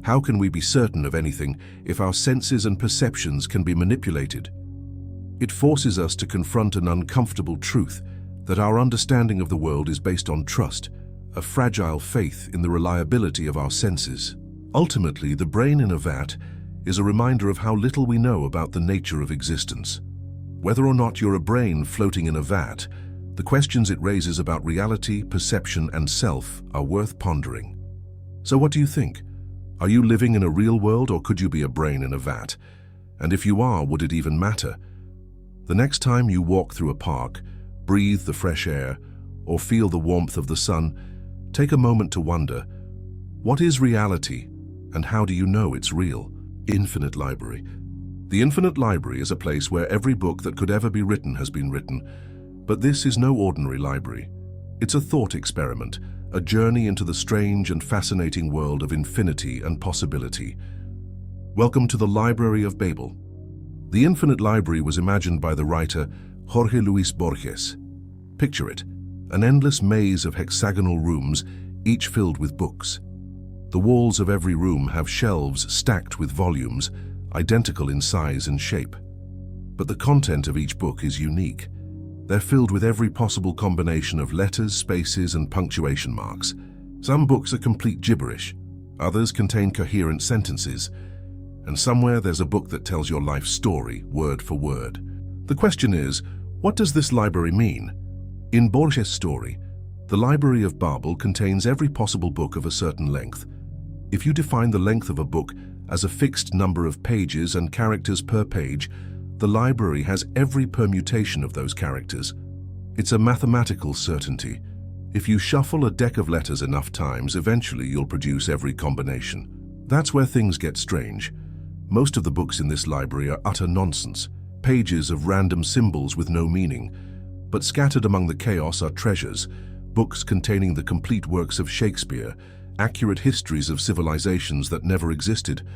Speaker 1: How can we be certain of anything if our senses and perceptions can be manipulated? It forces us to confront an uncomfortable truth, that our understanding of the world is based on trust, a fragile faith in the reliability of our senses. Ultimately, the brain in a vat is a reminder of how little we know about the nature of existence. Whether or not you're a brain floating in a vat, the questions it raises about reality, perception, and self are worth pondering. So what do you think? Are you living in a real world, or could you be a brain in a vat? And if you are, would it even matter? The next time you walk through a park, breathe the fresh air, or feel the warmth of the sun, take a moment to wonder, what is reality, and how do you know it's real? Infinite Library. The Infinite Library is a place where every book that could ever be written has been written. But this is no ordinary library. It's a thought experiment, a journey into the strange and fascinating world of infinity and possibility. Welcome to the Library of Babel. The infinite library was imagined by the writer Jorge Luis Borges. Picture it, an endless maze of hexagonal rooms, each filled with books. The walls of every room have shelves stacked with volumes, identical in size and shape. But the content of each book is unique. They're filled with every possible combination of letters, spaces, and punctuation marks. Some books are complete gibberish, others contain coherent sentences, and somewhere there's a book that tells your life story, word for word. The question is, what does this library mean? In Borges' story, the Library of Babel contains every possible book of a certain length. If you define the length of a book as a fixed number of pages and characters per page, the library has every permutation of those characters. It's a mathematical certainty. If you shuffle a deck of letters enough times, eventually you'll produce every combination. That's where things get strange. Most of the books in this library are utter nonsense, pages of random symbols with no meaning. But scattered among the chaos are treasures, books containing the complete works of Shakespeare, accurate histories of civilizations that never existed,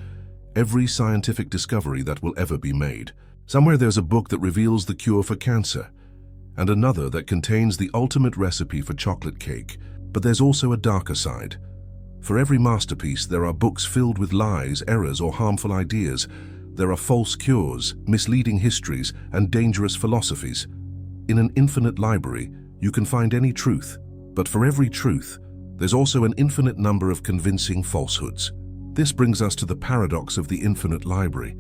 Speaker 1: every scientific discovery that will ever be made. Somewhere there's a book that reveals the cure for cancer, and another that contains the ultimate recipe for chocolate cake. But there's also a darker side. For every masterpiece, there are books filled with lies, errors, or harmful ideas. There are false cures, misleading histories, and dangerous philosophies. In an infinite library, you can find any truth, but for every truth, there's also an infinite number of convincing falsehoods. This brings us to the paradox of the infinite library.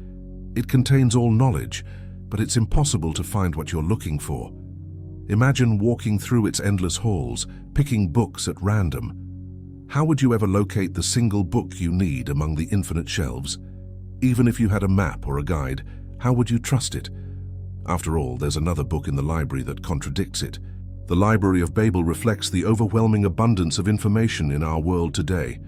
Speaker 1: It contains all knowledge, but it's impossible to find what you're looking for. Imagine walking through its endless halls, picking books at random. How would you ever locate the single book you need among the infinite shelves? Even if you had a map or a guide, how would you trust it? After all, there's another book in the library that contradicts it. The Library of Babel reflects the overwhelming abundance of information in our world today.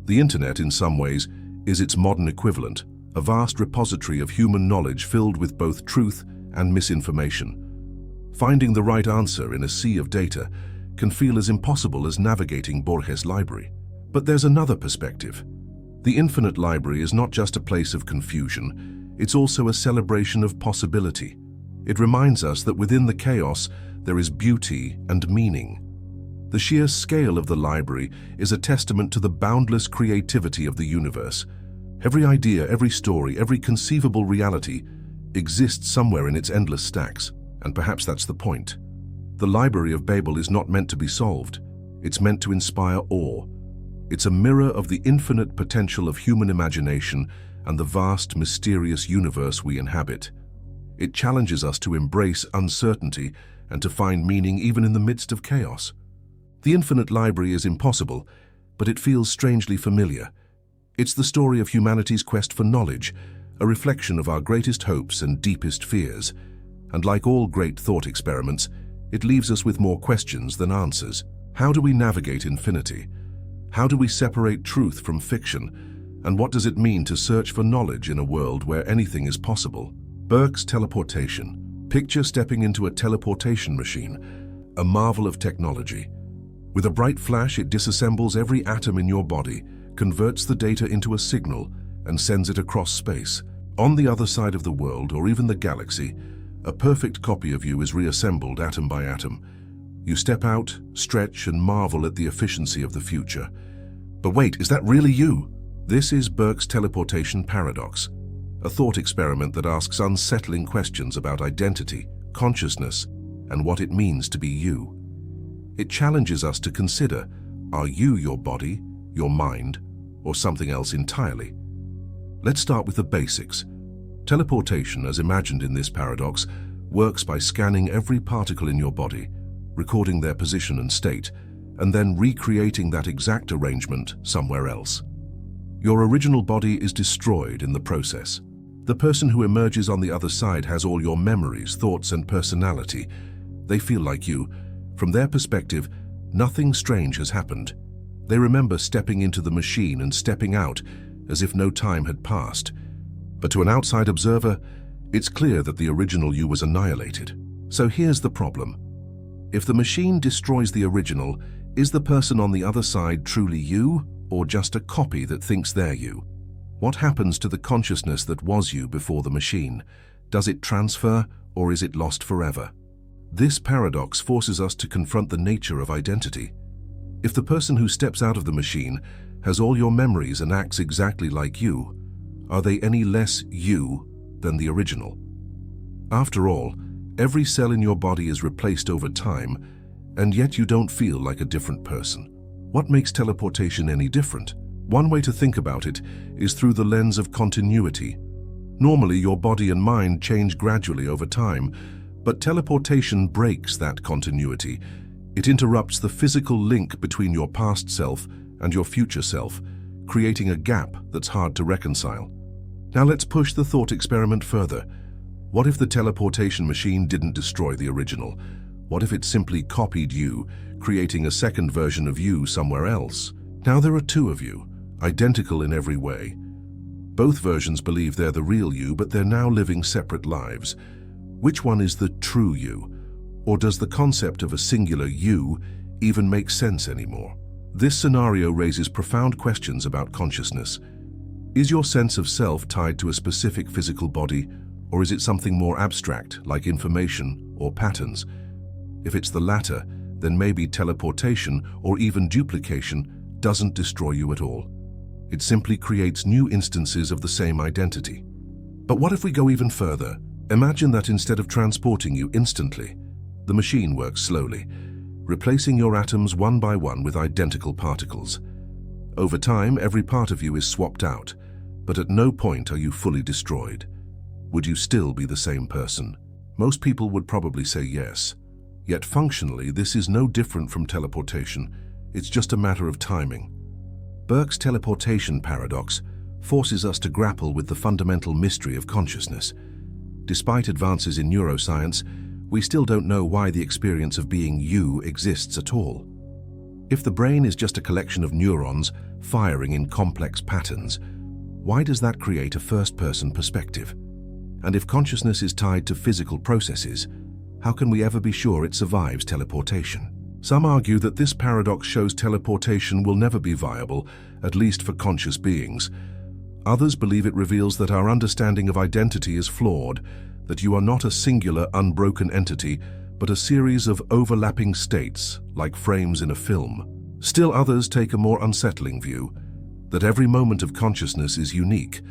Speaker 1: The internet, in some ways, is its modern equivalent, a vast repository of human knowledge filled with both truth and misinformation. Finding the right answer in a sea of data can feel as impossible as navigating Borges' library. But there's another perspective. The infinite library is not just a place of confusion, it's also a celebration of possibility. It reminds us that within the chaos, there is beauty and meaning. The sheer scale of the library is a testament to the boundless creativity of the universe. Every idea, every story, every conceivable reality exists somewhere in its endless stacks, and perhaps that's the point. The Library of Babel is not meant to be solved. It's meant to inspire awe. It's a mirror of the infinite potential of human imagination and the vast, mysterious universe we inhabit. It challenges us to embrace uncertainty and to find meaning even in the midst of chaos. The infinite library is impossible, but it feels strangely familiar. It's the story of humanity's quest for knowledge, a reflection of our greatest hopes and deepest fears. And like all great thought experiments, it leaves us with more questions than answers. How do we navigate infinity? How do we separate truth from fiction? And what does it mean to search for knowledge in a world where anything is possible? Burke's teleportation. Picture stepping into a teleportation machine, a marvel of technology. With a bright flash, it disassembles every atom in your body, converts the data into a signal, and sends it across space. On the other side of the world, or even the galaxy, a perfect copy of you is reassembled atom by atom. You step out, stretch, and marvel at the efficiency of the future. But wait, is that really you? This is Burke's teleportation paradox, a thought experiment that asks unsettling questions about identity, consciousness, and what it means to be you. It challenges us to consider, are you your body, your mind, or something else entirely? Let's start with the basics. Teleportation, as imagined in this paradox, works by scanning every particle in your body, recording their position and state, and then recreating that exact arrangement somewhere else. Your original body is destroyed in the process. The person who emerges on the other side has all your memories, thoughts, and personality. They feel like you. From their perspective, nothing strange has happened. They remember stepping into the machine and stepping out as if no time had passed. But to an outside observer, it's clear that the original you was annihilated. So here's the problem. If the machine destroys the original, Is the person on the other side truly you, or just a copy that thinks they're you? What happens to the consciousness that was you before the machine? Does it transfer, or is it lost forever? This paradox forces us to confront the nature of identity. If the person who steps out of the machine has all your memories and acts exactly like you, are they any less you than the original? After all, every cell in your body is replaced over time, and yet you don't feel like a different person. What makes teleportation any different? One way to think about it is through the lens of continuity. Normally, your body and mind change gradually over time, but teleportation breaks that continuity. It interrupts the physical link between your past self and your future self, creating a gap that's hard to reconcile. Now let's push the thought experiment further. What if the teleportation machine didn't destroy the original? What if it simply copied you, creating a second version of you somewhere else? Now there are two of you, identical in every way. Both versions believe they're the real you, but they're now living separate lives. Which one is the true you? Or does the concept of a singular you even make sense anymore? This scenario raises profound questions about consciousness. Is your sense of self tied to a specific physical body, or is it something more abstract, like information or patterns? If it's the latter, then maybe teleportation or even duplication doesn't destroy you at all. It simply creates new instances of the same identity. But what if we go even further? Imagine that instead of transporting you instantly, the machine works slowly, replacing your atoms one by one with identical particles. Over time, every part of you is swapped out, but at no point are you fully destroyed. Would you still be the same person? Most people would probably say yes. Yet functionally, this is no different from teleportation. It's just a matter of timing. Burke's teleportation paradox forces us to grapple with the fundamental mystery of consciousness. Despite advances in neuroscience, we still don't know why the experience of being you exists at all. If the brain is just a collection of neurons firing in complex patterns, why does that create a first-person perspective? And if consciousness is tied to physical processes, how can we ever be sure it survives teleportation? Some argue that this paradox shows teleportation will never be viable, at least for conscious beings. Others believe it reveals that our understanding of identity is flawed, that you are not a singular, unbroken entity, but a series of overlapping states, like frames in a film. Still others take a more unsettling view, that every moment of consciousness is unique,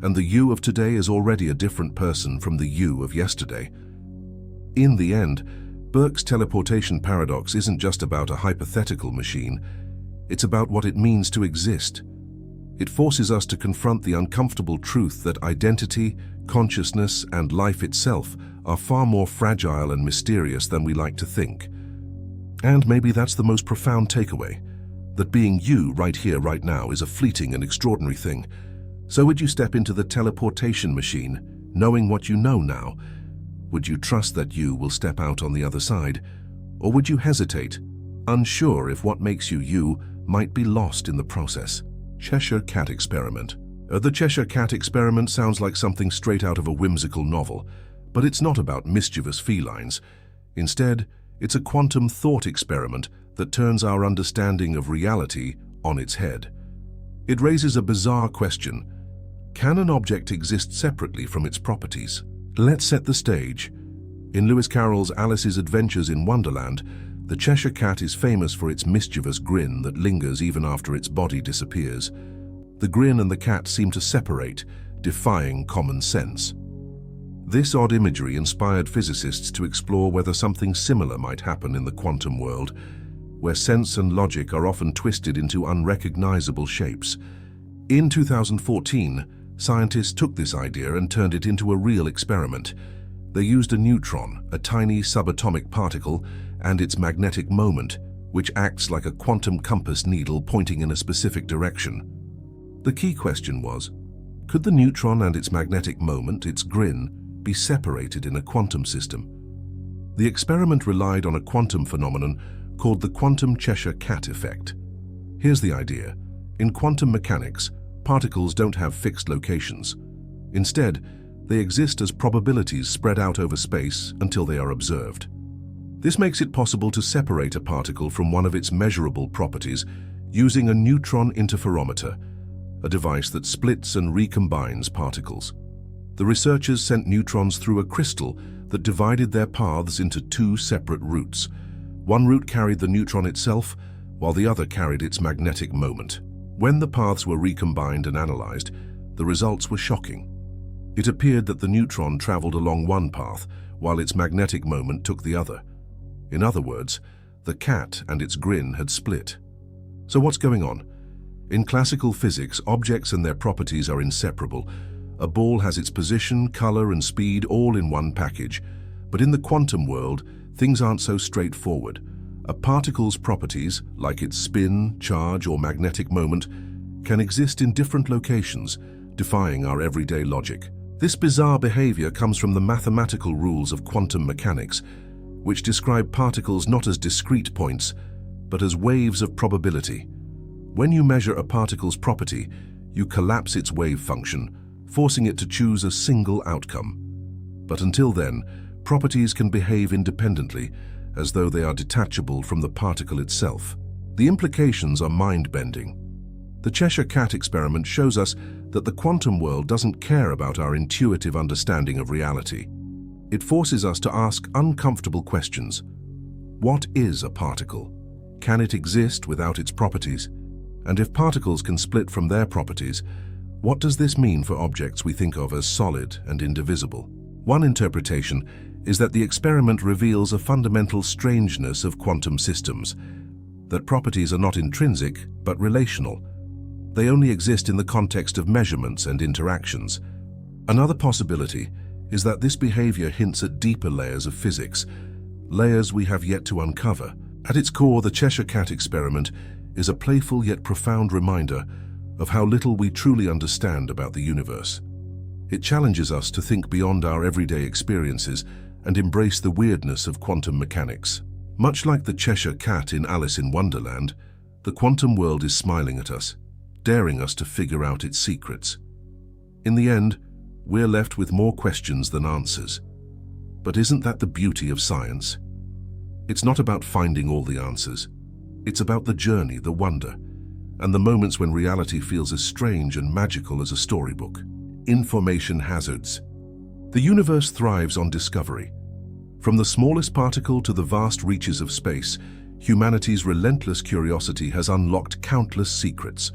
Speaker 1: and the you of today is already a different person from the you of yesterday. In the end, Burke's teleportation paradox isn't just about a hypothetical machine, it's about what it means to exist. It forces us to confront the uncomfortable truth that identity, consciousness, and life itself are far more fragile and mysterious than we like to think. And maybe that's the most profound takeaway, that being you right here, right now, is a fleeting and extraordinary thing. So would you step into the teleportation machine, knowing what you know now? Would you trust that you will step out on the other side? Or would you hesitate, unsure if what makes you you might be lost in the process? Cheshire Cat Experiment. The Cheshire Cat Experiment sounds like something straight out of a whimsical novel, but it's not about mischievous felines. Instead, it's a quantum thought experiment that turns our understanding of reality on its head. It raises a bizarre question. Can an object exist separately from its properties? Let's set the stage. In Lewis Carroll's Alice's Adventures in Wonderland, the Cheshire Cat is famous for its mischievous grin that lingers even after its body disappears. The grin and the cat seem to separate, defying common sense. This odd imagery inspired physicists to explore whether something similar might happen in the quantum world, where sense and logic are often twisted into unrecognizable shapes. In 2014, scientists took this idea and turned it into a real experiment. They used a neutron, a tiny subatomic particle, and its magnetic moment, which acts like a quantum compass needle pointing in a specific direction. The key question was, could the neutron and its magnetic moment, its grin, be separated in a quantum system? The experiment relied on a quantum phenomenon called the quantum Cheshire Cat effect. Here's the idea. In quantum mechanics, particles don't have fixed locations. Instead, they exist as probabilities spread out over space until they are observed. This makes it possible to separate a particle from one of its measurable properties using a neutron interferometer, a device that splits and recombines particles. The researchers sent neutrons through a crystal that divided their paths into two separate routes. One route carried the neutron itself, while the other carried its magnetic moment. When the paths were recombined and analyzed, the results were shocking. It appeared that the neutron traveled along one path, while its magnetic moment took the other. In other words, the cat and its grin had split. So what's going on? In classical physics, objects and their properties are inseparable. A ball has its position, color, and speed all in one package. But in the quantum world, things aren't so straightforward. A particle's properties, like its spin, charge, or magnetic moment, can exist in different locations, defying our everyday logic. This bizarre behavior comes from the mathematical rules of quantum mechanics, which describe particles not as discrete points, but as waves of probability. When you measure a particle's property, you collapse its wave function, forcing it to choose a single outcome. But until then, properties can behave independently, as though they are detachable from the particle itself. The implications are mind-bending. The Cheshire Cat Experiment shows us that the quantum world doesn't care about our intuitive understanding of reality. It forces us to ask uncomfortable questions. What is a particle? Can it exist without its properties? And if particles can split from their properties, what does this mean for objects we think of as solid and indivisible? One interpretation is that the experiment reveals a fundamental strangeness of quantum systems, that properties are not intrinsic, but relational. They only exist in the context of measurements and interactions. Another possibility is that this behavior hints at deeper layers of physics, layers we have yet to uncover. At its core, the Cheshire Cat Experiment is a playful yet profound reminder of how little we truly understand about the universe. It challenges us to think beyond our everyday experiences and embrace the weirdness of quantum mechanics. Much like the Cheshire Cat in Alice in Wonderland, the quantum world is smiling at us, daring us to figure out its secrets. In the end, we're left with more questions than answers. But isn't that the beauty of science? It's not about finding all the answers. It's about the journey, the wonder, and the moments when reality feels as strange and magical as a storybook. Information hazards. The universe thrives on discovery. From the smallest particle to the vast reaches of space, humanity's relentless curiosity has unlocked countless secrets.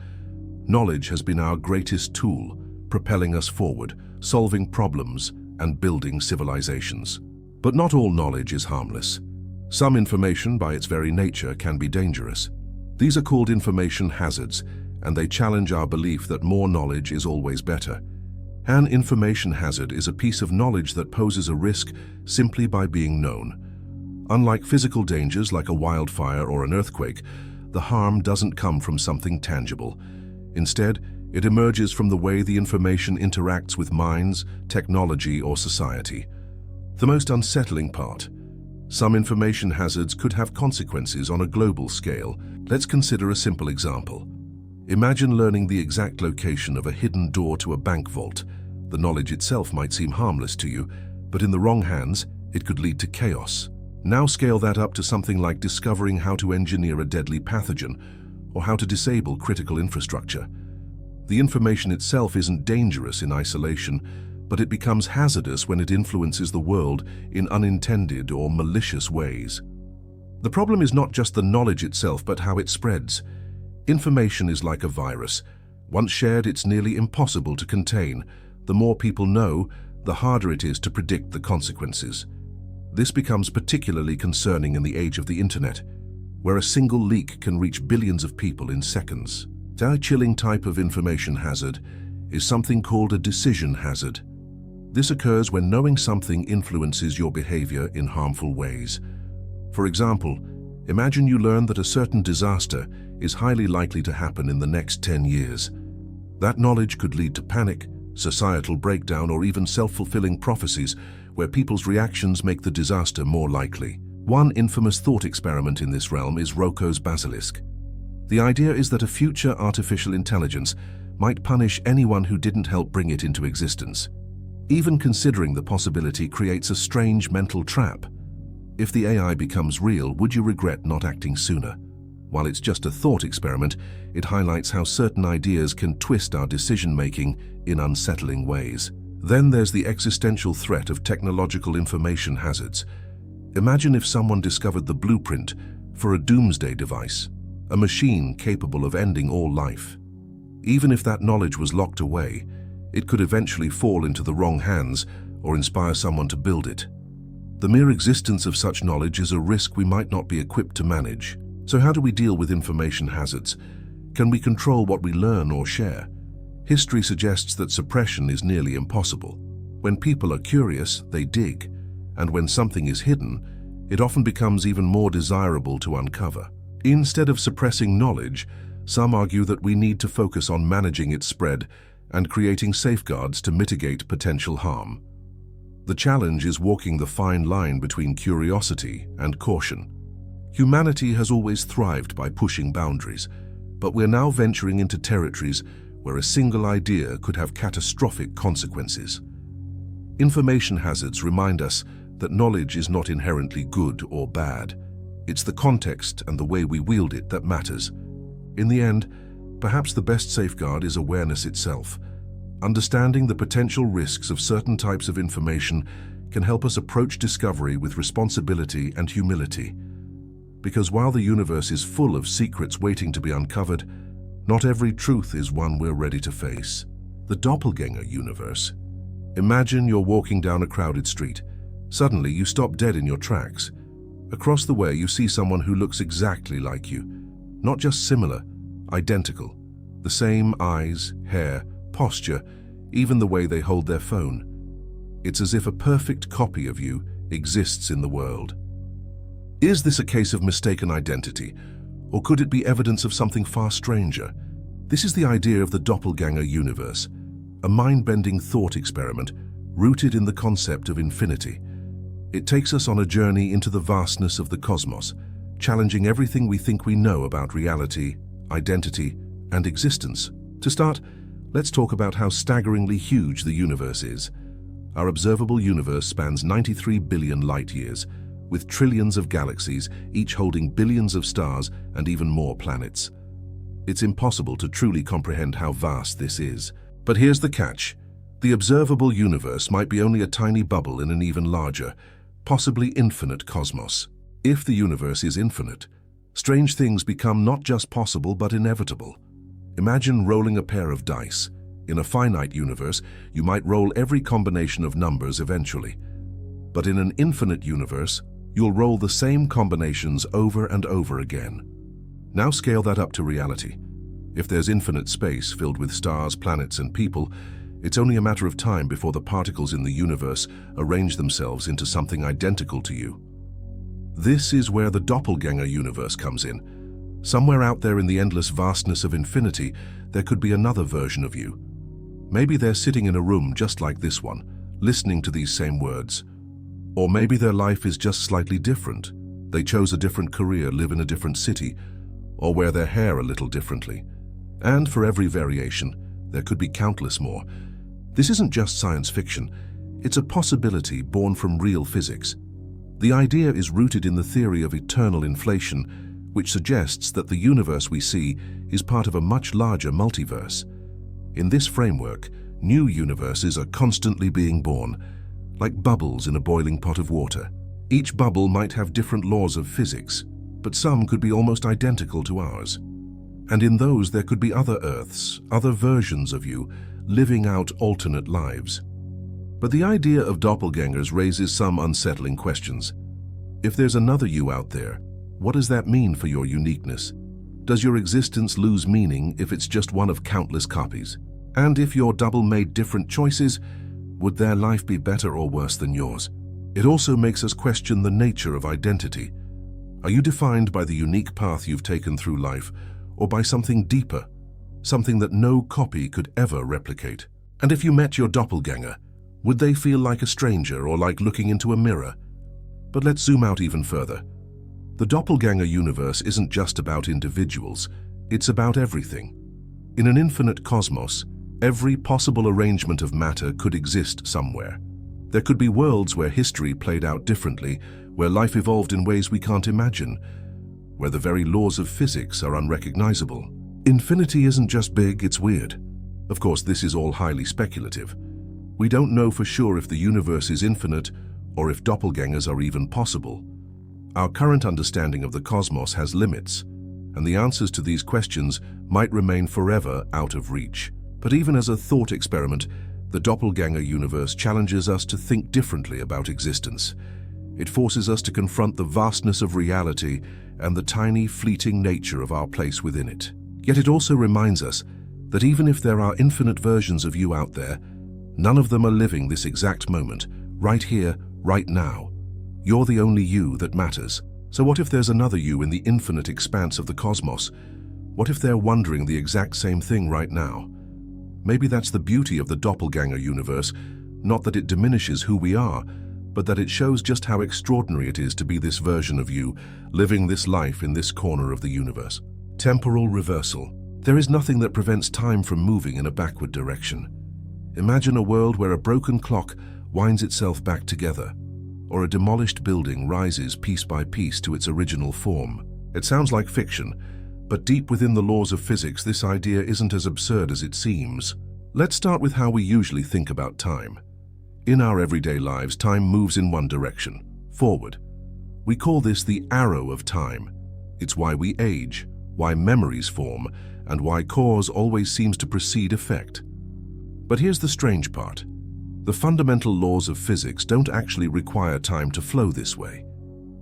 Speaker 1: Knowledge has been our greatest tool, propelling us forward, solving problems, and building civilizations. But not all knowledge is harmless. Some information, by its very nature, can be dangerous. These are called information hazards, and they challenge our belief that more knowledge is always better. An information hazard is a piece of knowledge that poses a risk simply by being known. Unlike physical dangers like a wildfire or an earthquake, the harm doesn't come from something tangible. Instead, it emerges from the way the information interacts with minds, technology, or society. The most unsettling part: some information hazards could have consequences on a global scale. Let's consider a simple example. Imagine learning the exact location of a hidden door to a bank vault. The knowledge itself might seem harmless to you, but in the wrong hands, it could lead to chaos. Now scale that up to something like discovering how to engineer a deadly pathogen, or how to disable critical infrastructure. The information itself isn't dangerous in isolation, but it becomes hazardous when it influences the world in unintended or malicious ways. The problem is not just the knowledge itself, but how it spreads. Information is like a virus. Once shared, it's nearly impossible to contain. The more people know, the harder it is to predict the consequences. This becomes particularly concerning in the age of the internet, where a single leak can reach billions of people in seconds. A chilling type of information hazard is something called a decision hazard. This occurs when knowing something influences your behavior in harmful ways. For example, imagine you learn that a certain disaster is highly likely to happen in the next 10 years. That knowledge could lead to panic, societal breakdown, or even self-fulfilling prophecies where people's reactions make the disaster more likely. One infamous thought experiment in this realm is Roko's Basilisk. The idea is that a future artificial intelligence might punish anyone who didn't help bring it into existence. Even considering the possibility creates a strange mental trap. If the AI becomes real, would you regret not acting sooner? While it's just a thought experiment, it highlights how certain ideas can twist our decision-making in unsettling ways. Then there's the existential threat of technological information hazards. Imagine if someone discovered the blueprint for a doomsday device, a machine capable of ending all life. Even if that knowledge was locked away, it could eventually fall into the wrong hands or inspire someone to build it. The mere existence of such knowledge is a risk we might not be equipped to manage. So how do we deal with information hazards? Can we control what we learn or share? History suggests that suppression is nearly impossible. When people are curious, they dig, and when something is hidden, it often becomes even more desirable to uncover. Instead of suppressing knowledge, some argue that we need to focus on managing its spread and creating safeguards to mitigate potential harm. The challenge is walking the fine line between curiosity and caution. Humanity has always thrived by pushing boundaries, but we're now venturing into territories where a single idea could have catastrophic consequences. Information hazards remind us that knowledge is not inherently good or bad. It's the context and the way we wield it that matters. In the end, perhaps the best safeguard is awareness itself. Understanding the potential risks of certain types of information can help us approach discovery with responsibility and humility. Because while the universe is full of secrets waiting to be uncovered, not every truth is one we're ready to face. The Doppelganger Universe. Imagine you're walking down a crowded street. Suddenly, you stop dead in your tracks. Across the way, you see someone who looks exactly like you. Not just similar, identical. The same eyes, hair, posture, even the way they hold their phone. It's as if a perfect copy of you exists in the world. Is this a case of mistaken identity, or could it be evidence of something far stranger? This is the idea of the Doppelganger Universe, a mind-bending thought experiment rooted in the concept of infinity. It takes us on a journey into the vastness of the cosmos, challenging everything we think we know about reality, identity, and existence. To start, let's talk about how staggeringly huge the universe is. Our observable universe spans 93 billion light-years, with trillions of galaxies, each holding billions of stars and even more planets. It's impossible to truly comprehend how vast this is. But here's the catch. The observable universe might be only a tiny bubble in an even larger, possibly infinite cosmos. If the universe is infinite, strange things become not just possible but inevitable. Imagine rolling a pair of dice. In a finite universe, you might roll every combination of numbers eventually. But in an infinite universe, you'll roll the same combinations over and over again. Now scale that up to reality. If there's infinite space filled with stars, planets, and people, it's only a matter of time before the particles in the universe arrange themselves into something identical to you. This is where the Doppelganger Universe comes in. Somewhere out there in the endless vastness of infinity, there could be another version of you. Maybe they're sitting in a room just like this one, listening to these same words. Or maybe their life is just slightly different. They chose a different career, live in a different city, or wear their hair a little differently. And for every variation, there could be countless more. This isn't just science fiction. It's a possibility born from real physics. The idea is rooted in the theory of eternal inflation, which suggests that the universe we see is part of a much larger multiverse. In this framework, new universes are constantly being born, like bubbles in a boiling pot of water. Each bubble might have different laws of physics, but some could be almost identical to ours. And in those there could be other Earths, other versions of you, living out alternate lives. But the idea of doppelgangers raises some unsettling questions. If there's another you out there, what does that mean for your uniqueness? Does your existence lose meaning if it's just one of countless copies? And if your double made different choices, would their life be better or worse than yours? It also makes us question the nature of identity. Are you defined by the unique path you've taken through life, or by something deeper, something that no copy could ever replicate? And if you met your doppelganger, would they feel like a stranger or like looking into a mirror? But let's zoom out even further. The Doppelganger Universe isn't just about individuals, it's about everything. In an infinite cosmos, every possible arrangement of matter could exist somewhere. There could be worlds where history played out differently, where life evolved in ways we can't imagine, where the very laws of physics are unrecognizable. Infinity isn't just big, it's weird. Of course, this is all highly speculative. We don't know for sure if the universe is infinite or if doppelgangers are even possible. Our current understanding of the cosmos has limits, and the answers to these questions might remain forever out of reach. But even as a thought experiment, the Doppelganger Universe challenges us to think differently about existence. It forces us to confront the vastness of reality and the tiny, fleeting nature of our place within it. Yet it also reminds us that even if there are infinite versions of you out there, none of them are living this exact moment, right here, right now. You're the only you that matters. So what if there's another you in the infinite expanse of the cosmos? What if they're wondering the exact same thing right now? Maybe that's the beauty of the Doppelganger Universe, not that it diminishes who we are, but that it shows just how extraordinary it is to be this version of you, living this life in this corner of the universe. Temporal Reversal. There is nothing that prevents time from moving in a backward direction. Imagine a world where a broken clock winds itself back together, or a demolished building rises piece by piece to its original form. It sounds like fiction, but deep within the laws of physics, this idea isn't as absurd as it seems. Let's start with how we usually think about time. In our everyday lives, time moves in one direction, forward. We call this the arrow of time. It's why we age, why memories form, and why cause always seems to precede effect. But here's the strange part. The fundamental laws of physics don't actually require time to flow this way.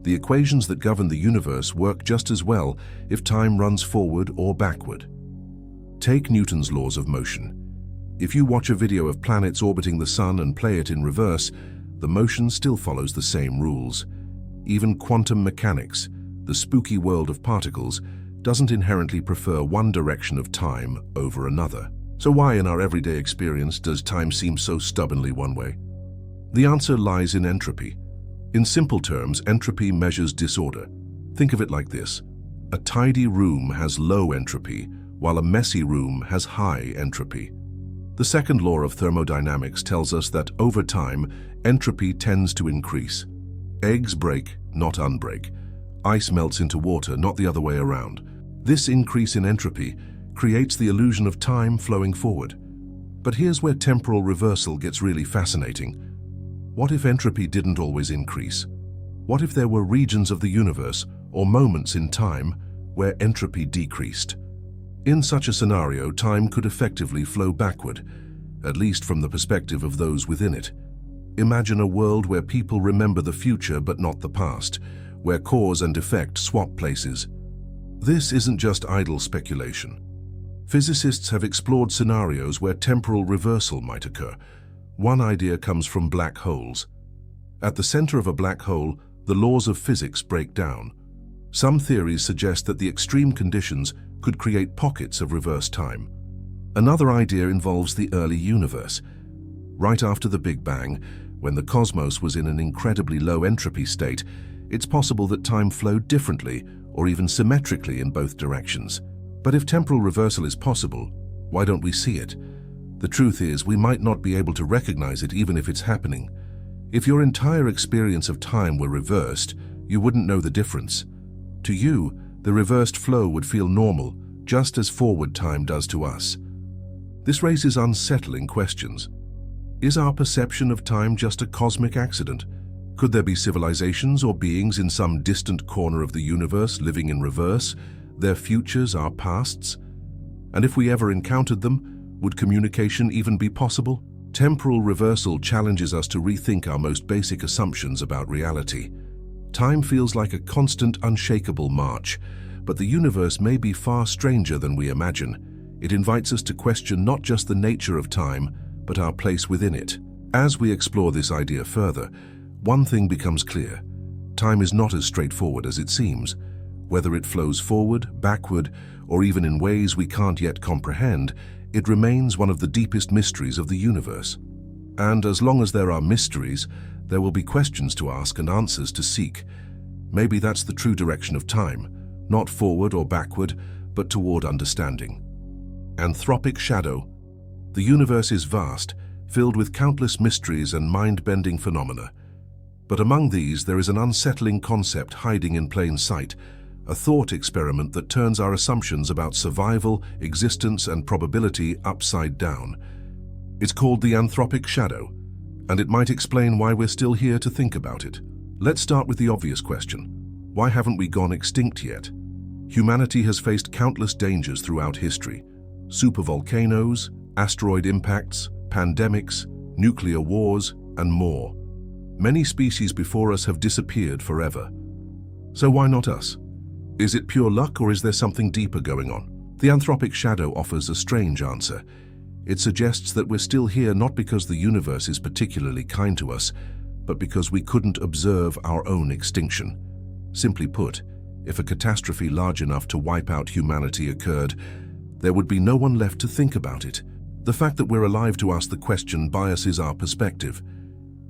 Speaker 1: The equations that govern the universe work just as well if time runs forward or backward. Take Newton's laws of motion. If you watch a video of planets orbiting the sun and play it in reverse, the motion still follows the same rules. Even quantum mechanics, the spooky world of particles, doesn't inherently prefer one direction of time over another. So why in our everyday experience does time seem so stubbornly one way? The answer lies in entropy. In simple terms, entropy measures disorder. Think of it like this. A tidy room has low entropy, while a messy room has high entropy. The second law of thermodynamics tells us that over time, entropy tends to increase. Eggs break, not unbreak. Ice melts into water, not the other way around. This increase in entropy creates the illusion of time flowing forward. But here's where temporal reversal gets really fascinating. What if entropy didn't always increase? What if there were regions of the universe, or moments in time, where entropy decreased? In such a scenario, time could effectively flow backward, at least from the perspective of those within it. Imagine a world where people remember the future but not the past, where cause and effect swap places. This isn't just idle speculation. Physicists have explored scenarios where temporal reversal might occur. One idea comes from black holes. At the center of a black hole, the laws of physics break down. Some theories suggest that the extreme conditions could create pockets of reverse time. Another idea involves the early universe. Right after the Big Bang, when the cosmos was in an incredibly low entropy state, it's possible that time flowed differently or even symmetrically in both directions. But if temporal reversal is possible, why don't we see it? The truth is, we might not be able to recognize it even if it's happening. If your entire experience of time were reversed, you wouldn't know the difference. To you, the reversed flow would feel normal, just as forward time does to us. This raises unsettling questions. Is our perception of time just a cosmic accident? Could there be civilizations or beings in some distant corner of the universe living in reverse, their futures our pasts? And if we ever encountered them, would communication even be possible? Temporal reversal challenges us to rethink our most basic assumptions about reality. Time feels like a constant, unshakable march, but the universe may be far stranger than we imagine. It invites us to question not just the nature of time, but our place within it. As we explore this idea further, one thing becomes clear. Time is not as straightforward as it seems. Whether it flows forward, backward, or even in ways we can't yet comprehend, it remains one of the deepest mysteries of the universe. And as long as there are mysteries, there will be questions to ask and answers to seek. Maybe that's the true direction of time, not forward or backward, but toward understanding. Anthropic Shadow. The universe is vast, filled with countless mysteries and mind-bending phenomena. But among these, there is an unsettling concept hiding in plain sight, a thought experiment that turns our assumptions about survival, existence, and probability upside down. It's called the Anthropic Shadow, and it might explain why we're still here to think about it. Let's start with the obvious question. Why haven't we gone extinct yet? Humanity has faced countless dangers throughout history. Supervolcanoes, asteroid impacts, pandemics, nuclear wars, and more. Many species before us have disappeared forever. So why not us? Is it pure luck, or is there something deeper going on? The Anthropic Shadow offers a strange answer. It suggests that we're still here not because the universe is particularly kind to us, but because we couldn't observe our own extinction. Simply put, if a catastrophe large enough to wipe out humanity occurred, there would be no one left to think about it. The fact that we're alive to ask the question biases our perspective.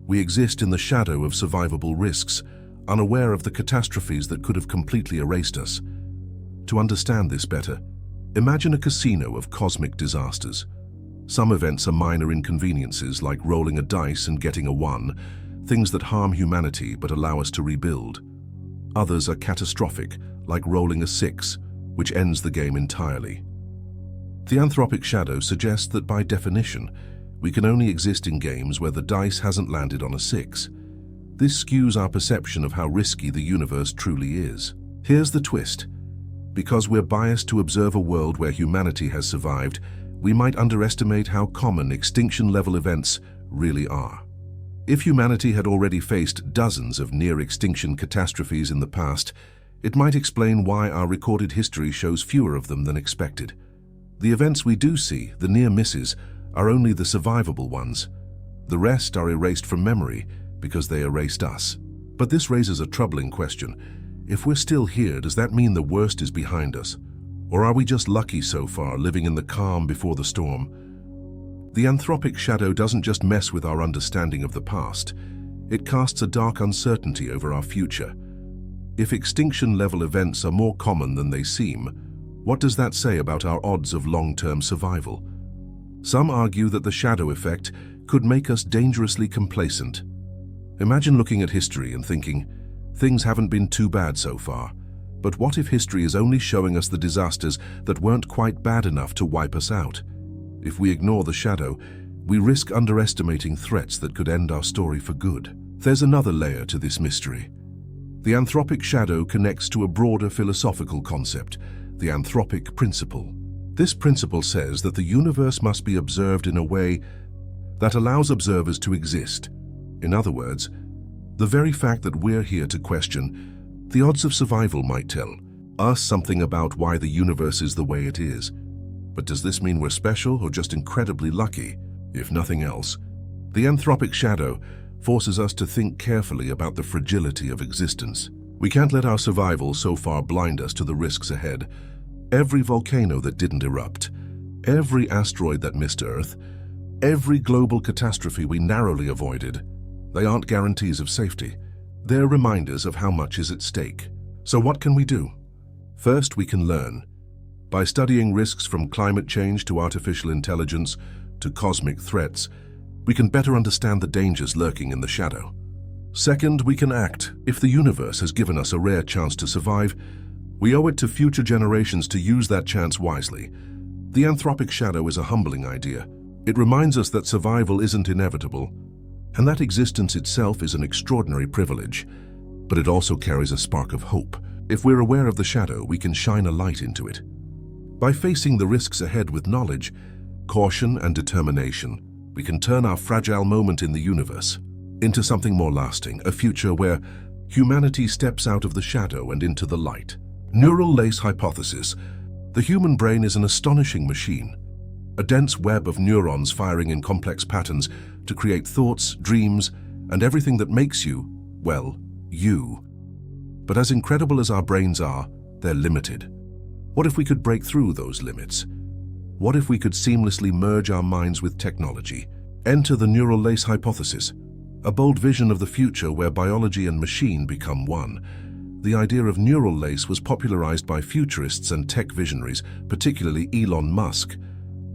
Speaker 1: We exist in the shadow of survivable risks, unaware of the catastrophes that could have completely erased us. To understand this better, imagine a casino of cosmic disasters. Some events are minor inconveniences, like rolling a dice and getting a 1, things that harm humanity but allow us to rebuild. Others are catastrophic, like rolling a 6, which ends the game entirely. The Anthropic Shadow suggests that by definition, we can only exist in games where the dice hasn't landed on a 6. This skews our perception of how risky the universe truly is. Here's the twist. Because we're biased to observe a world where humanity has survived, we might underestimate how common extinction-level events really are. If humanity had already faced dozens of near-extinction catastrophes in the past, it might explain why our recorded history shows fewer of them than expected. The events we do see, the near misses, are only the survivable ones. The rest are erased from memory because they erased us. But this raises a troubling question. If we're still here, does that mean the worst is behind us? Or are we just lucky so far, living in the calm before the storm? The Anthropic Shadow doesn't just mess with our understanding of the past. It casts a dark uncertainty over our future. If extinction-level events are more common than they seem, what does that say about our odds of long-term survival? Some argue that the shadow effect could make us dangerously complacent. Imagine looking at history and thinking, things haven't been too bad so far. But what if history is only showing us the disasters that weren't quite bad enough to wipe us out? If we ignore the shadow, we risk underestimating threats that could end our story for good. There's another layer to this mystery. The Anthropic Shadow connects to a broader philosophical concept, the anthropic principle. This principle says that the universe must be observed in a way that allows observers to exist. In other words, the very fact that we're here to question the odds of survival might tell us something about why the universe is the way it is. But does this mean we're special or just incredibly lucky? If nothing else, the Anthropic Shadow forces us to think carefully about the fragility of existence. We can't let our survival so far blind us to the risks ahead. Every volcano that didn't erupt, every asteroid that missed Earth, every global catastrophe we narrowly avoided, they aren't guarantees of safety. They're reminders of how much is at stake. So what can we do? First, we can learn. By studying risks from climate change to artificial intelligence to cosmic threats, we can better understand the dangers lurking in the shadow. Second, we can act. If the universe has given us a rare chance to survive, we owe it to future generations to use that chance wisely. The Anthropic Shadow is a humbling idea. It reminds us that survival isn't inevitable, and that existence itself is an extraordinary privilege, but it also carries a spark of hope. If we're aware of the shadow, we can shine a light into it. By facing the risks ahead with knowledge, caution, and determination, we can turn our fragile moment in the universe into something more lasting, a future where humanity steps out of the shadow and into the light. Neural lace hypothesis. The human brain is an astonishing machine, a dense web of neurons firing in complex patterns to create thoughts, dreams, and everything that makes you, well, you. But as incredible as our brains are, they're limited. What if we could break through those limits? What if we could seamlessly merge our minds with technology? Enter the neural lace hypothesis, a bold vision of the future where biology and machine become one. The idea of neural lace was popularized by futurists and tech visionaries, particularly Elon Musk.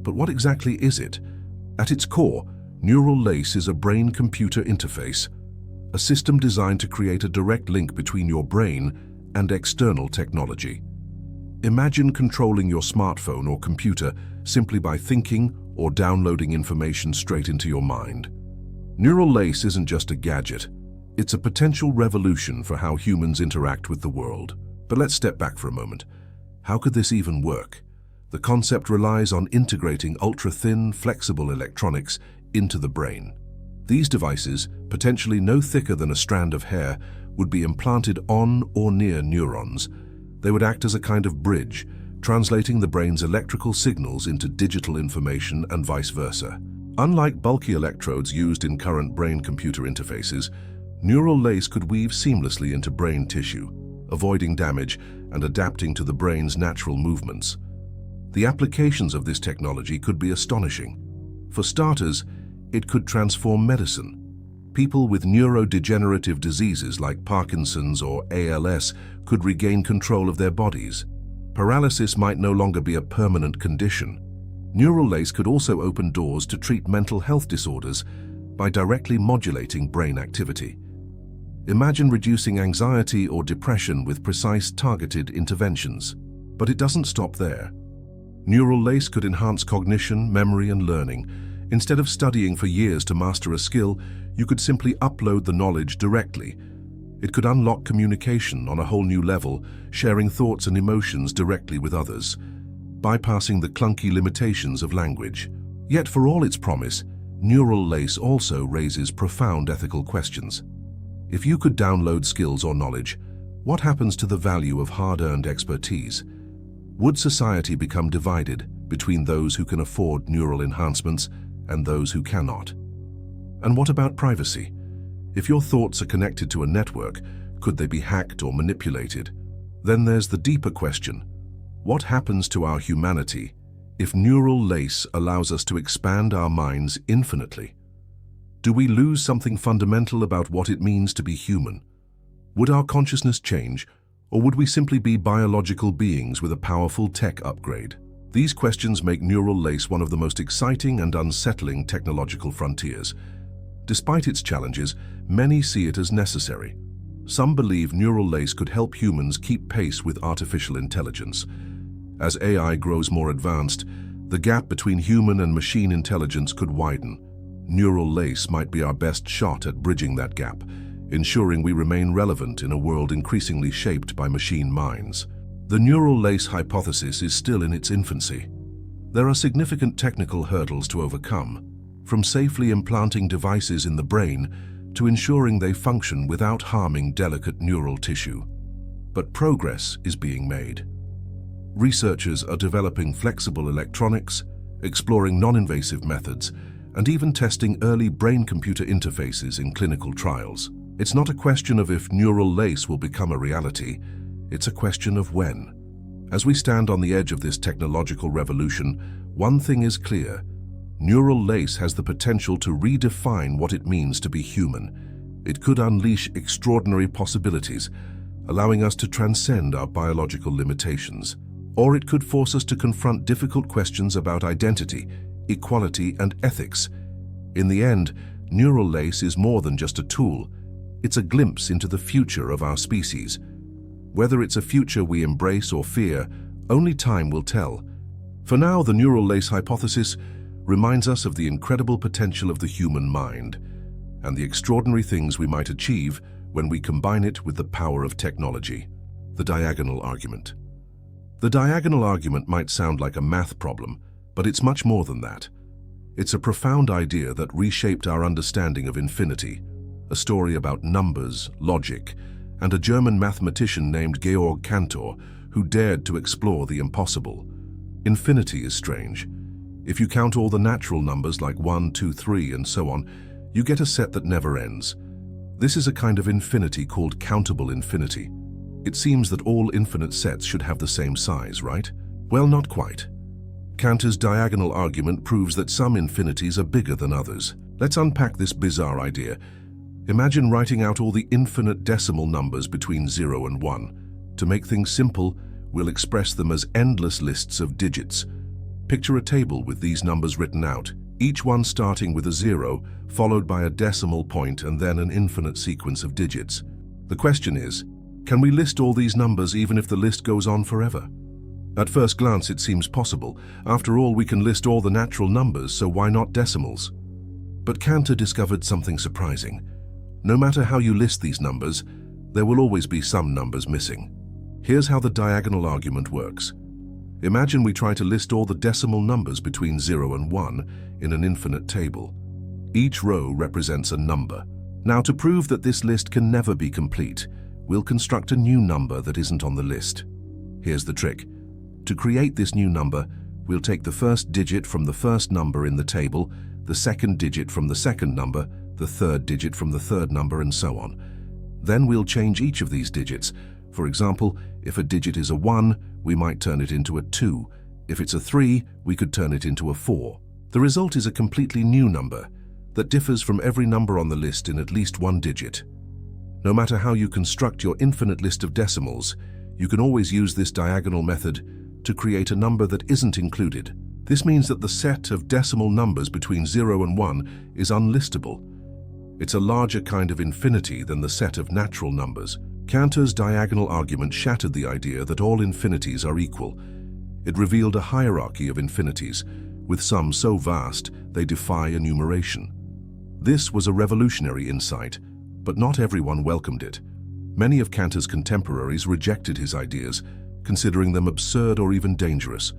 Speaker 1: But what exactly is it? At its core, Neural lace is a brain-computer interface, a system designed to create a direct link between your brain and external technology. Imagine controlling your smartphone or computer simply by thinking or downloading information straight into your mind. Neural lace isn't just a gadget, it's a potential revolution for how humans interact with the world. But let's step back for a moment. How could this even work? The concept relies on integrating ultra-thin, flexible electronics into the brain. These devices, potentially no thicker than a strand of hair, would be implanted on or near neurons. They would act as a kind of bridge, translating the brain's electrical signals into digital information and vice versa. Unlike bulky electrodes used in current brain-computer interfaces, neural lace could weave seamlessly into brain tissue, avoiding damage and adapting to the brain's natural movements. The applications of this technology could be astonishing. For starters, it could transform medicine. People with neurodegenerative diseases like Parkinson's or ALS could regain control of their bodies. Paralysis might no longer be a permanent condition. Neural lace could also open doors to treat mental health disorders by directly modulating brain activity. Imagine reducing anxiety or depression with precise, targeted interventions. But it doesn't stop there. Neural lace could enhance cognition, memory, and learning. Instead of studying for years to master a skill, you could simply upload the knowledge directly. It could unlock communication on a whole new level, sharing thoughts and emotions directly with others, bypassing the clunky limitations of language. Yet for all its promise, neural lace also raises profound ethical questions. If you could download skills or knowledge, what happens to the value of hard-earned expertise? Would society become divided between those who can afford neural enhancements and those who cannot? And what about privacy? If your thoughts are connected to a network, could they be hacked or manipulated? Then there's the deeper question. What happens to our humanity if neural lace allows us to expand our minds infinitely? Do we lose something fundamental about what it means to be human? Would our consciousness change, or would we simply be biological beings with a powerful tech upgrade? These questions make neural lace one of the most exciting and unsettling technological frontiers. Despite its challenges, many see it as necessary. Some believe neural lace could help humans keep pace with artificial intelligence. As AI grows more advanced, the gap between human and machine intelligence could widen. Neural lace might be our best shot at bridging that gap, ensuring we remain relevant in a world increasingly shaped by machine minds. The neural lace hypothesis is still in its infancy. There are significant technical hurdles to overcome, from safely implanting devices in the brain to ensuring they function without harming delicate neural tissue. But progress is being made. Researchers are developing flexible electronics, exploring non-invasive methods, and even testing early brain-computer interfaces in clinical trials. It's not a question of if neural lace will become a reality, it's a question of when. As we stand on the edge of this technological revolution, one thing is clear. Neural lace has the potential to redefine what it means to be human. It could unleash extraordinary possibilities, allowing us to transcend our biological limitations. Or it could force us to confront difficult questions about identity, equality, and ethics. In the end, neural lace is more than just a tool. It's a glimpse into the future of our species. Whether it's a future we embrace or fear, only time will tell. For now, the neural lace hypothesis reminds us of the incredible potential of the human mind and the extraordinary things we might achieve when we combine it with the power of technology. The diagonal argument. The diagonal argument might sound like a math problem, but it's much more than that. It's a profound idea that reshaped our understanding of infinity, a story about numbers, logic, and a German mathematician named Georg Cantor who dared to explore the impossible. Infinity is strange. If you count all the natural numbers like 1, 2, 3, and so on, you get a set that never ends. This is a kind of infinity called countable infinity. It seems that all infinite sets should have the same size, right? Well, not quite. Cantor's diagonal argument proves that some infinities are bigger than others. Let's unpack this bizarre idea. Imagine writing out all the infinite decimal numbers between 0 and 1. To make things simple, we'll express them as endless lists of digits. Picture a table with these numbers written out, each one starting with a 0, followed by a decimal point and then an infinite sequence of digits. The question is, can we list all these numbers even if the list goes on forever? At first glance, it seems possible. After all, we can list all the natural numbers, so why not decimals? But Cantor discovered something surprising. No matter how you list these numbers, there will always be some numbers missing. Here's how the diagonal argument works. Imagine we try to list all the decimal numbers between 0 and 1 in an infinite table. Each row represents a number. Now, to prove that this list can never be complete, we'll construct a new number that isn't on the list. Here's the trick. To create this new number, we'll take the first digit from the first number in the table, the second digit from the second number, the third digit from the third number, and so on. Then we'll change each of these digits. For example, if a digit is a 1, we might turn it into a 2. If it's a 3, we could turn it into a 4. The result is a completely new number that differs from every number on the list in at least one digit. No matter how you construct your infinite list of decimals, you can always use this diagonal method to create a number that isn't included. This means that the set of decimal numbers between 0 and 1 is unlistable. It's a larger kind of infinity than the set of natural numbers. Cantor's diagonal argument shattered the idea that all infinities are equal. It revealed a hierarchy of infinities, with some so vast they defy enumeration. This was a revolutionary insight, but not everyone welcomed it. Many of Cantor's contemporaries rejected his ideas, considering them absurd or even dangerous.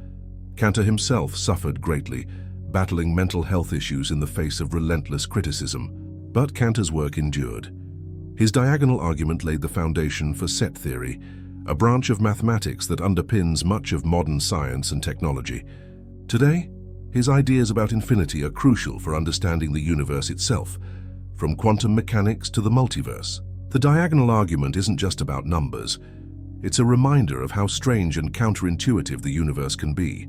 Speaker 1: Cantor himself suffered greatly, battling mental health issues in the face of relentless criticism. But Cantor's work endured. His diagonal argument laid the foundation for set theory, a branch of mathematics that underpins much of modern science and technology. Today, his ideas about infinity are crucial for understanding the universe itself, from quantum mechanics to the multiverse. The diagonal argument isn't just about numbers. It's a reminder of how strange and counterintuitive the universe can be.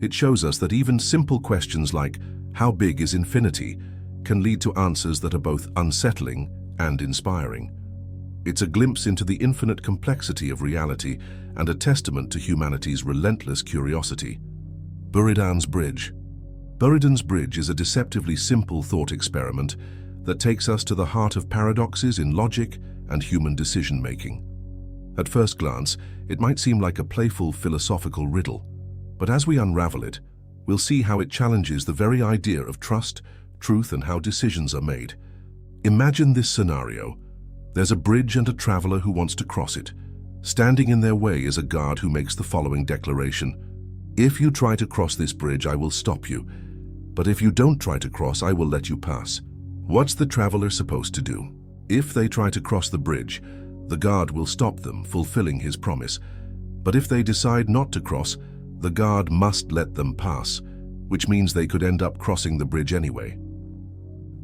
Speaker 1: It shows us that even simple questions like, how big is infinity, can lead to answers that are both unsettling and inspiring. It's a glimpse into the infinite complexity of reality and a testament to humanity's relentless curiosity. Buridan's Bridge. Buridan's Bridge is a deceptively simple thought experiment that takes us to the heart of paradoxes in logic and human decision-making. At first glance, it might seem like a playful philosophical riddle, but as we unravel it, we'll see how it challenges the very idea of trust, truth, and how decisions are made. Imagine this scenario. There's a bridge and a traveler who wants to cross it. Standing in their way is a guard who makes the following declaration: "If you try to cross this bridge, I will stop you. But if you don't try to cross, I will let you pass." What's the traveler supposed to do? If they try to cross the bridge, the guard will stop them, fulfilling his promise. But if they decide not to cross, the guard must let them pass, which means they could end up crossing the bridge anyway.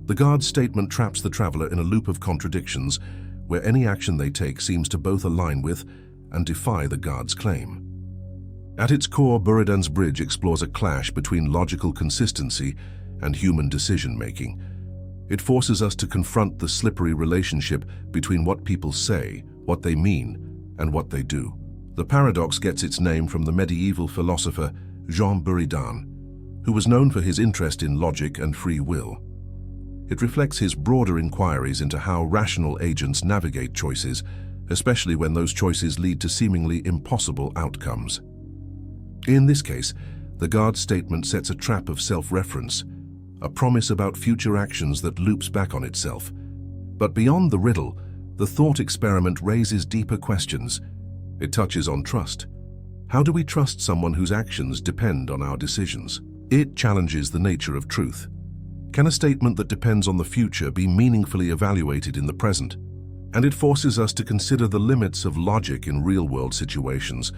Speaker 1: The guard's statement traps the traveler in a loop of contradictions, where any action they take seems to both align with and defy the guard's claim. At its core, Buridan's Bridge explores a clash between logical consistency and human decision-making. It forces us to confront the slippery relationship between what people say, what they mean, and what they do. The paradox gets its name from the medieval philosopher Jean Buridan, who was known for his interest in logic and free will. It reflects his broader inquiries into how rational agents navigate choices, especially when those choices lead to seemingly impossible outcomes. In this case, the guard's statement sets a trap of self-reference, a promise about future actions that loops back on itself. But beyond the riddle, the thought experiment raises deeper questions. It touches on trust. How do we trust someone whose actions depend on our decisions? It challenges the nature of truth. Can a statement that depends on the future be meaningfully evaluated in the present? And it forces us to consider the limits of logic in real-world situations,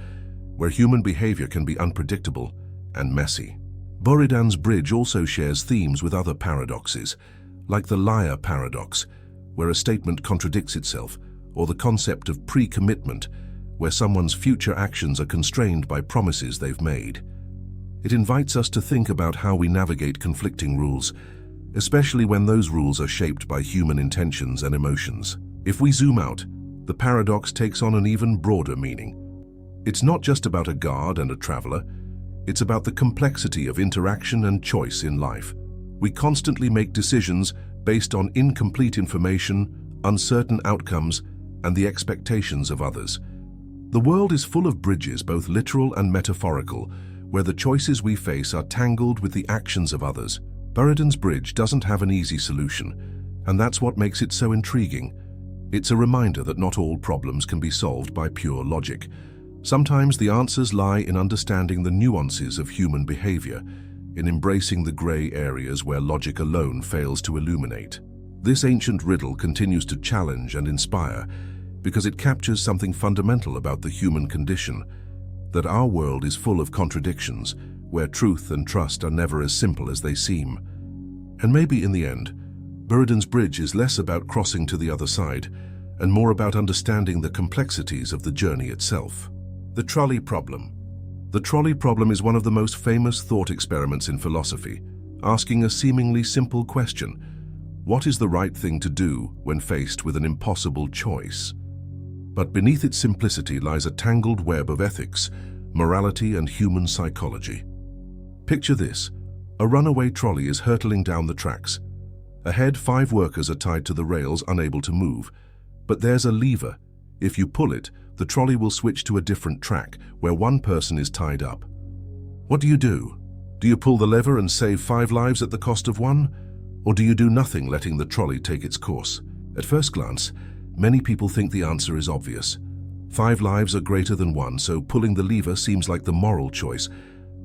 Speaker 1: where human behavior can be unpredictable and messy. Buridan's Bridge also shares themes with other paradoxes, like the liar paradox, where a statement contradicts itself, or the concept of pre-commitment, where someone's future actions are constrained by promises they've made. It invites us to think about how we navigate conflicting rules, especially when those rules are shaped by human intentions and emotions. If we zoom out, the paradox takes on an even broader meaning. It's not just about a guard and a traveler. It's about the complexity of interaction and choice in life. We constantly make decisions based on incomplete information, uncertain outcomes, and the expectations of others. The world is full of bridges, both literal and metaphorical, where the choices we face are tangled with the actions of others. Buridan's bridge doesn't have an easy solution, and that's what makes it so intriguing. It's a reminder that not all problems can be solved by pure logic. Sometimes the answers lie in understanding the nuances of human behavior, in embracing the gray areas where logic alone fails to illuminate. This ancient riddle continues to challenge and inspire because it captures something fundamental about the human condition, that our world is full of contradictions, where truth and trust are never as simple as they seem. And maybe in the end, Buridan's bridge is less about crossing to the other side and more about understanding the complexities of the journey itself. The Trolley Problem. The Trolley Problem is one of the most famous thought experiments in philosophy, asking a seemingly simple question: what is the right thing to do when faced with an impossible choice? But beneath its simplicity lies a tangled web of ethics, morality, and human psychology. Picture this: a runaway trolley is hurtling down the tracks. Ahead, 5 workers are tied to the rails, unable to move. But there's a lever. If you pull it, the trolley will switch to a different track, where one person is tied up. What do you do? Do you pull the lever and save 5 lives at the cost of 1? Or do you do nothing, letting the trolley take its course? At first glance, many people think the answer is obvious. 5 lives are greater than 1, so pulling the lever seems like the moral choice.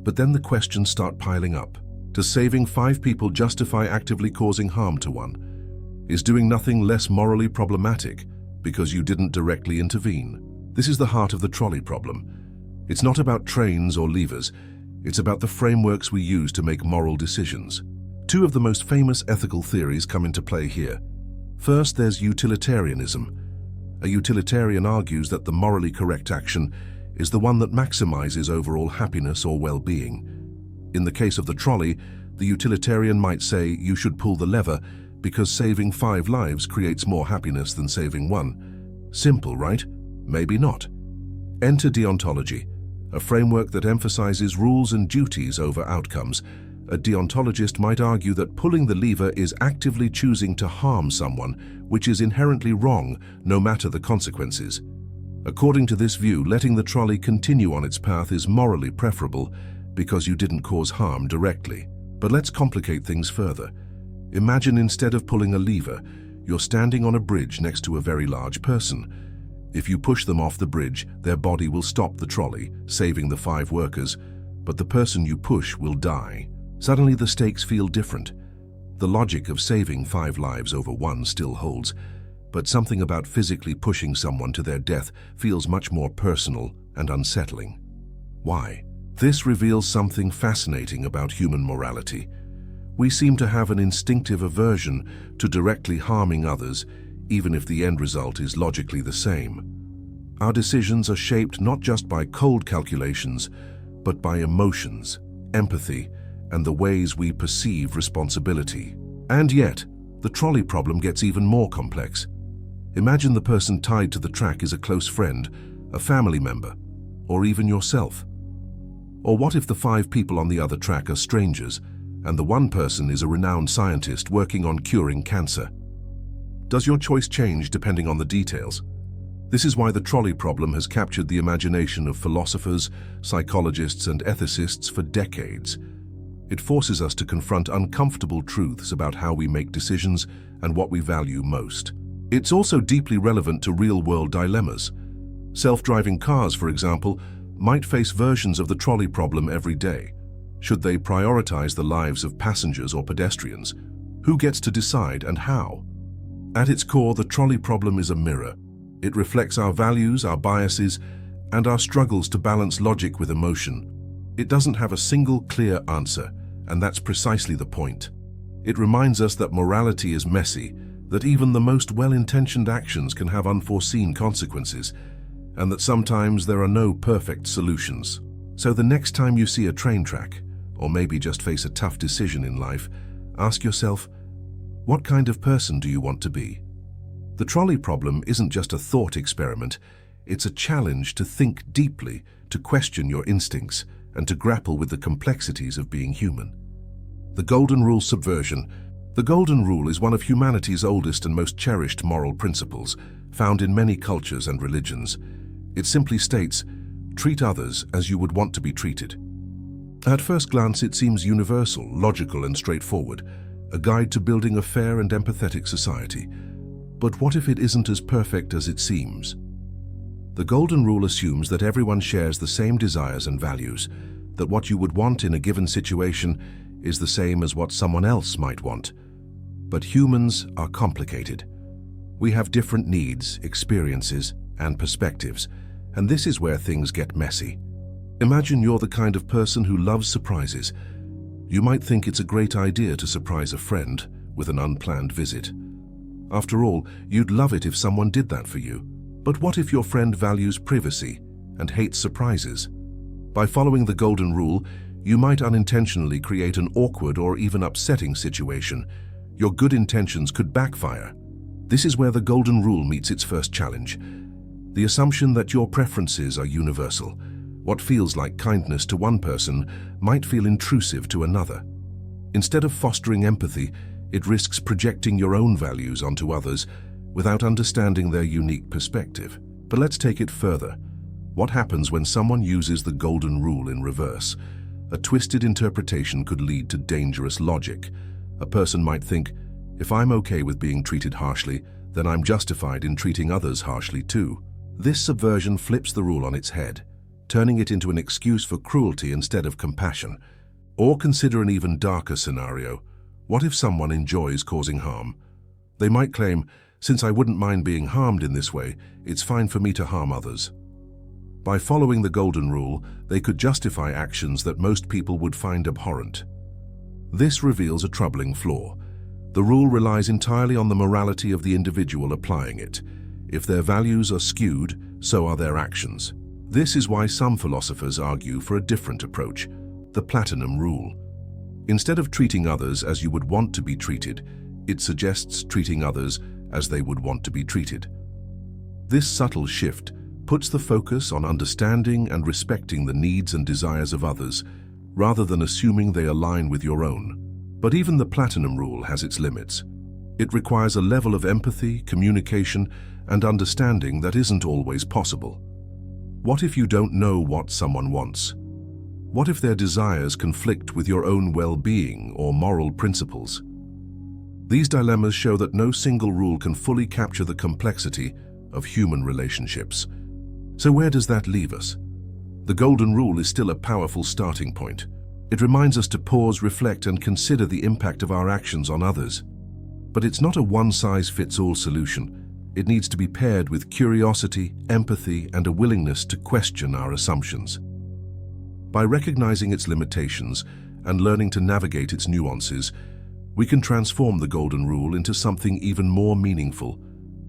Speaker 1: But then the questions start piling up. Does saving 5 people justify actively causing harm to 1? Is doing nothing less morally problematic because you didn't directly intervene? This is the heart of the trolley problem. It's not about trains or levers. It's about the frameworks we use to make moral decisions. 2 of the most famous ethical theories come into play here. First, there's utilitarianism. A utilitarian argues that the morally correct action is the one that maximizes overall happiness or well-being. In the case of the trolley, the utilitarian might say you should pull the lever because saving 5 lives creates more happiness than saving 1. Simple, right? Maybe not. Enter deontology, a framework that emphasizes rules and duties over outcomes. A deontologist might argue that pulling the lever is actively choosing to harm someone, which is inherently wrong, no matter the consequences. According to this view, letting the trolley continue on its path is morally preferable because you didn't cause harm directly. But let's complicate things further. Imagine instead of pulling a lever, you're standing on a bridge next to a very large person. If you push them off the bridge, their body will stop the trolley, saving the 5 workers, but the person you push will die. Suddenly the stakes feel different. The logic of saving 5 lives over 1 still holds, but something about physically pushing someone to their death feels much more personal and unsettling. Why? This reveals something fascinating about human morality. We seem to have an instinctive aversion to directly harming others, even if the end result is logically the same. Our decisions are shaped not just by cold calculations, but by emotions, empathy, and the ways we perceive responsibility. And yet, the trolley problem gets even more complex. Imagine the person tied to the track is a close friend, a family member, or even yourself. Or what if the 5 people on the other track are strangers, and the one person is a renowned scientist working on curing cancer? Does your choice change depending on the details? This is why the trolley problem has captured the imagination of philosophers, psychologists, and ethicists for decades. It forces us to confront uncomfortable truths about how we make decisions and what we value most. It's also deeply relevant to real-world dilemmas. Self-driving cars, for example, might face versions of the trolley problem every day. Should they prioritize the lives of passengers or pedestrians? Who gets to decide and how? At its core, the trolley problem is a mirror. It reflects our values, our biases, and our struggles to balance logic with emotion. It doesn't have a single clear answer, and that's precisely the point. It reminds us that morality is messy, that even the most well-intentioned actions can have unforeseen consequences, and that sometimes there are no perfect solutions. So the next time you see a train track, or maybe just face a tough decision in life, ask yourself, what kind of person do you want to be? The trolley problem isn't just a thought experiment, it's a challenge to think deeply, to question your instincts, and to grapple with the complexities of being human. The Golden Rule Subversion. The Golden Rule is one of humanity's oldest and most cherished moral principles, found in many cultures and religions. It simply states, treat others as you would want to be treated. At first glance, it seems universal, logical, and straightforward, a guide to building a fair and empathetic society. But what if it isn't as perfect as it seems? The Golden Rule assumes that everyone shares the same desires and values, that what you would want in a given situation is the same as what someone else might want. But humans are complicated. We have different needs, experiences, and perspectives, and this is where things get messy. Imagine you're the kind of person who loves surprises. You might think it's a great idea to surprise a friend with an unplanned visit. After all, you'd love it if someone did that for you. But what if your friend values privacy and hates surprises? By following the Golden Rule, you might unintentionally create an awkward or even upsetting situation. Your good intentions could backfire. This is where the Golden Rule meets its first challenge. The assumption that your preferences are universal. What feels like kindness to one person might feel intrusive to another. Instead of fostering empathy, it risks projecting your own values onto others without understanding their unique perspective. But let's take it further. What happens when someone uses the Golden Rule in reverse? A twisted interpretation could lead to dangerous logic. A person might think, if I'm okay with being treated harshly, then I'm justified in treating others harshly too. This subversion flips the rule on its head, turning it into an excuse for cruelty instead of compassion. Or consider an even darker scenario. What if someone enjoys causing harm? They might claim, since I wouldn't mind being harmed in this way, it's fine for me to harm others. By following the Golden Rule, they could justify actions that most people would find abhorrent. This reveals a troubling flaw. The rule relies entirely on the morality of the individual applying it. If their values are skewed, so are their actions. This is why some philosophers argue for a different approach, the Platinum Rule. Instead of treating others as you would want to be treated, it suggests treating others as they would want to be treated. This subtle shift puts the focus on understanding and respecting the needs and desires of others, rather than assuming they align with your own. But even the Platinum Rule has its limits. It requires a level of empathy, communication, and understanding that isn't always possible. What if you don't know what someone wants? What if their desires conflict with your own well-being or moral principles? These dilemmas show that no single rule can fully capture the complexity of human relationships. So where does that leave us? The Golden Rule is still a powerful starting point. It reminds us to pause, reflect, and consider the impact of our actions on others. But it's not a one-size-fits-all solution. It needs to be paired with curiosity, empathy, and a willingness to question our assumptions. By recognizing its limitations and learning to navigate its nuances, we can transform the Golden Rule into something even more meaningful,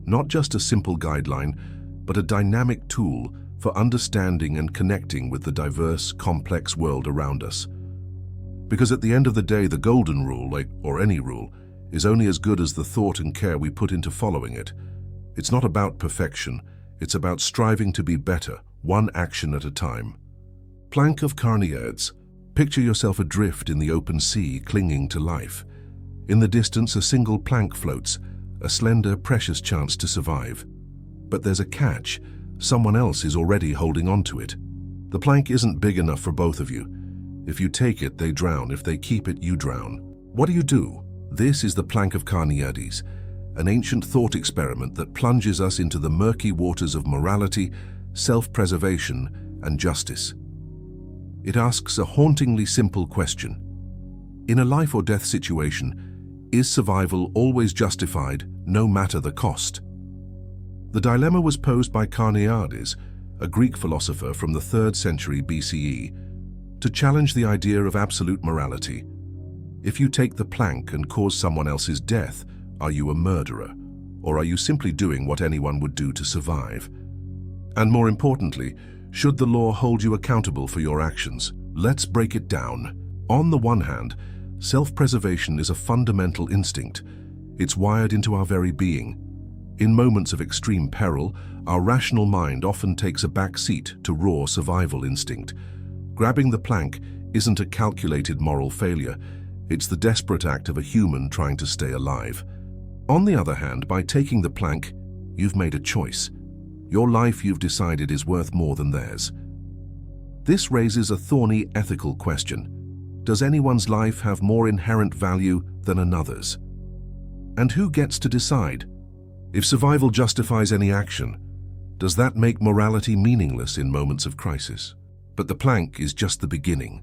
Speaker 1: not just a simple guideline, but a dynamic tool for understanding and connecting with the diverse, complex world around us. Because at the end of the day, the Golden Rule, or any rule, is only as good as the thought and care we put into following it. It's not about perfection, it's about striving to be better, one action at a time. Plank of Carneades. Picture yourself adrift in the open sea, clinging to life. In the distance, a single plank floats, a slender, precious chance to survive. But there's a catch. Someone else is already holding on to it. The plank isn't big enough for both of you. If you take it, they drown. If they keep it, you drown. What do? This is the Plank of Carneades, an ancient thought experiment that plunges us into the murky waters of morality, self-preservation, and justice. It asks a hauntingly simple question. In a life or death situation, is survival always justified, no matter the cost? The dilemma was posed by Carneades, a Greek philosopher from the 3rd century BCE, to challenge the idea of absolute morality. If you take the plank and cause someone else's death, are you a murderer? Or are you simply doing what anyone would do to survive? And more importantly, should the law hold you accountable for your actions? Let's break it down. On the one hand, self-preservation is a fundamental instinct. It's wired into our very being. In moments of extreme peril, our rational mind often takes a back seat to raw survival instinct. Grabbing the plank isn't a calculated moral failure. It's the desperate act of a human trying to stay alive. On the other hand, by taking the plank, you've made a choice. Your life, you've decided, is worth more than theirs. This raises a thorny ethical question. Does anyone's life have more inherent value than another's? And who gets to decide? If survival justifies any action, does that make morality meaningless in moments of crisis? But the plank is just the beginning.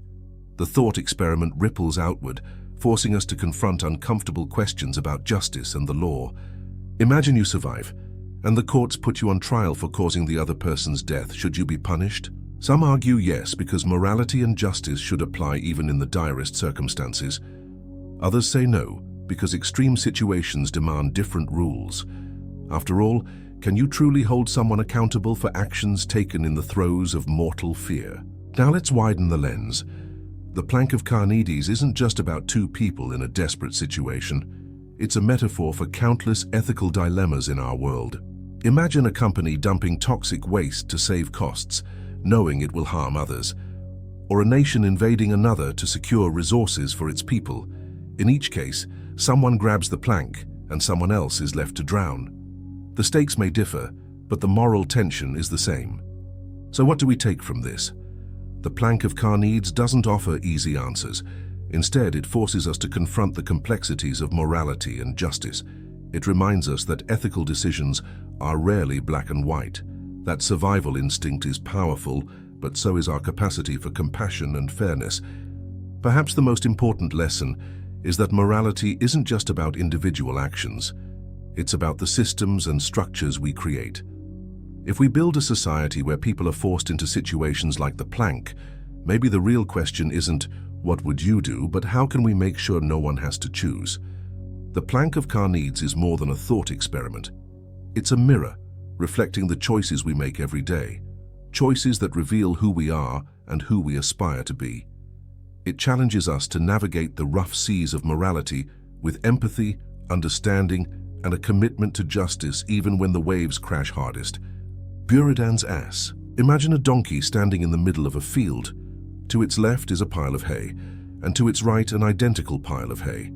Speaker 1: The thought experiment ripples outward, forcing us to confront uncomfortable questions about justice and the law. Imagine you survive, and the courts put you on trial for causing the other person's death. Should you be punished? Some argue yes, because morality and justice should apply even in the direst circumstances. Others say no, because extreme situations demand different rules. After all, can you truly hold someone accountable for actions taken in the throes of mortal fear? Now let's widen the lens. The plank of Carneades isn't just about two people in a desperate situation. It's a metaphor for countless ethical dilemmas in our world. Imagine a company dumping toxic waste to save costs, knowing it will harm others, or a nation invading another to secure resources for its people. In each case, someone grabs the plank and someone else is left to drown. The stakes may differ, but the moral tension is the same. So what do we take from this? The plank of Carneades doesn't offer easy answers. Instead, it forces us to confront the complexities of morality and justice. It reminds us that ethical decisions are rarely black and white, that survival instinct is powerful, but so is our capacity for compassion and fairness. Perhaps the most important lesson is that morality isn't just about individual actions. It's about the systems and structures we create. If we build a society where people are forced into situations like the plank, maybe the real question isn't, what would you do, but how can we make sure no one has to choose? The plank of Carneades is more than a thought experiment. It's a mirror, reflecting the choices we make every day, choices that reveal who we are and who we aspire to be. It challenges us to navigate the rough seas of morality with empathy, understanding, and a commitment to justice even when the waves crash hardest. Buridan's ass. Imagine a donkey standing in the middle of a field. To its left is a pile of hay, and to its right an identical pile of hay.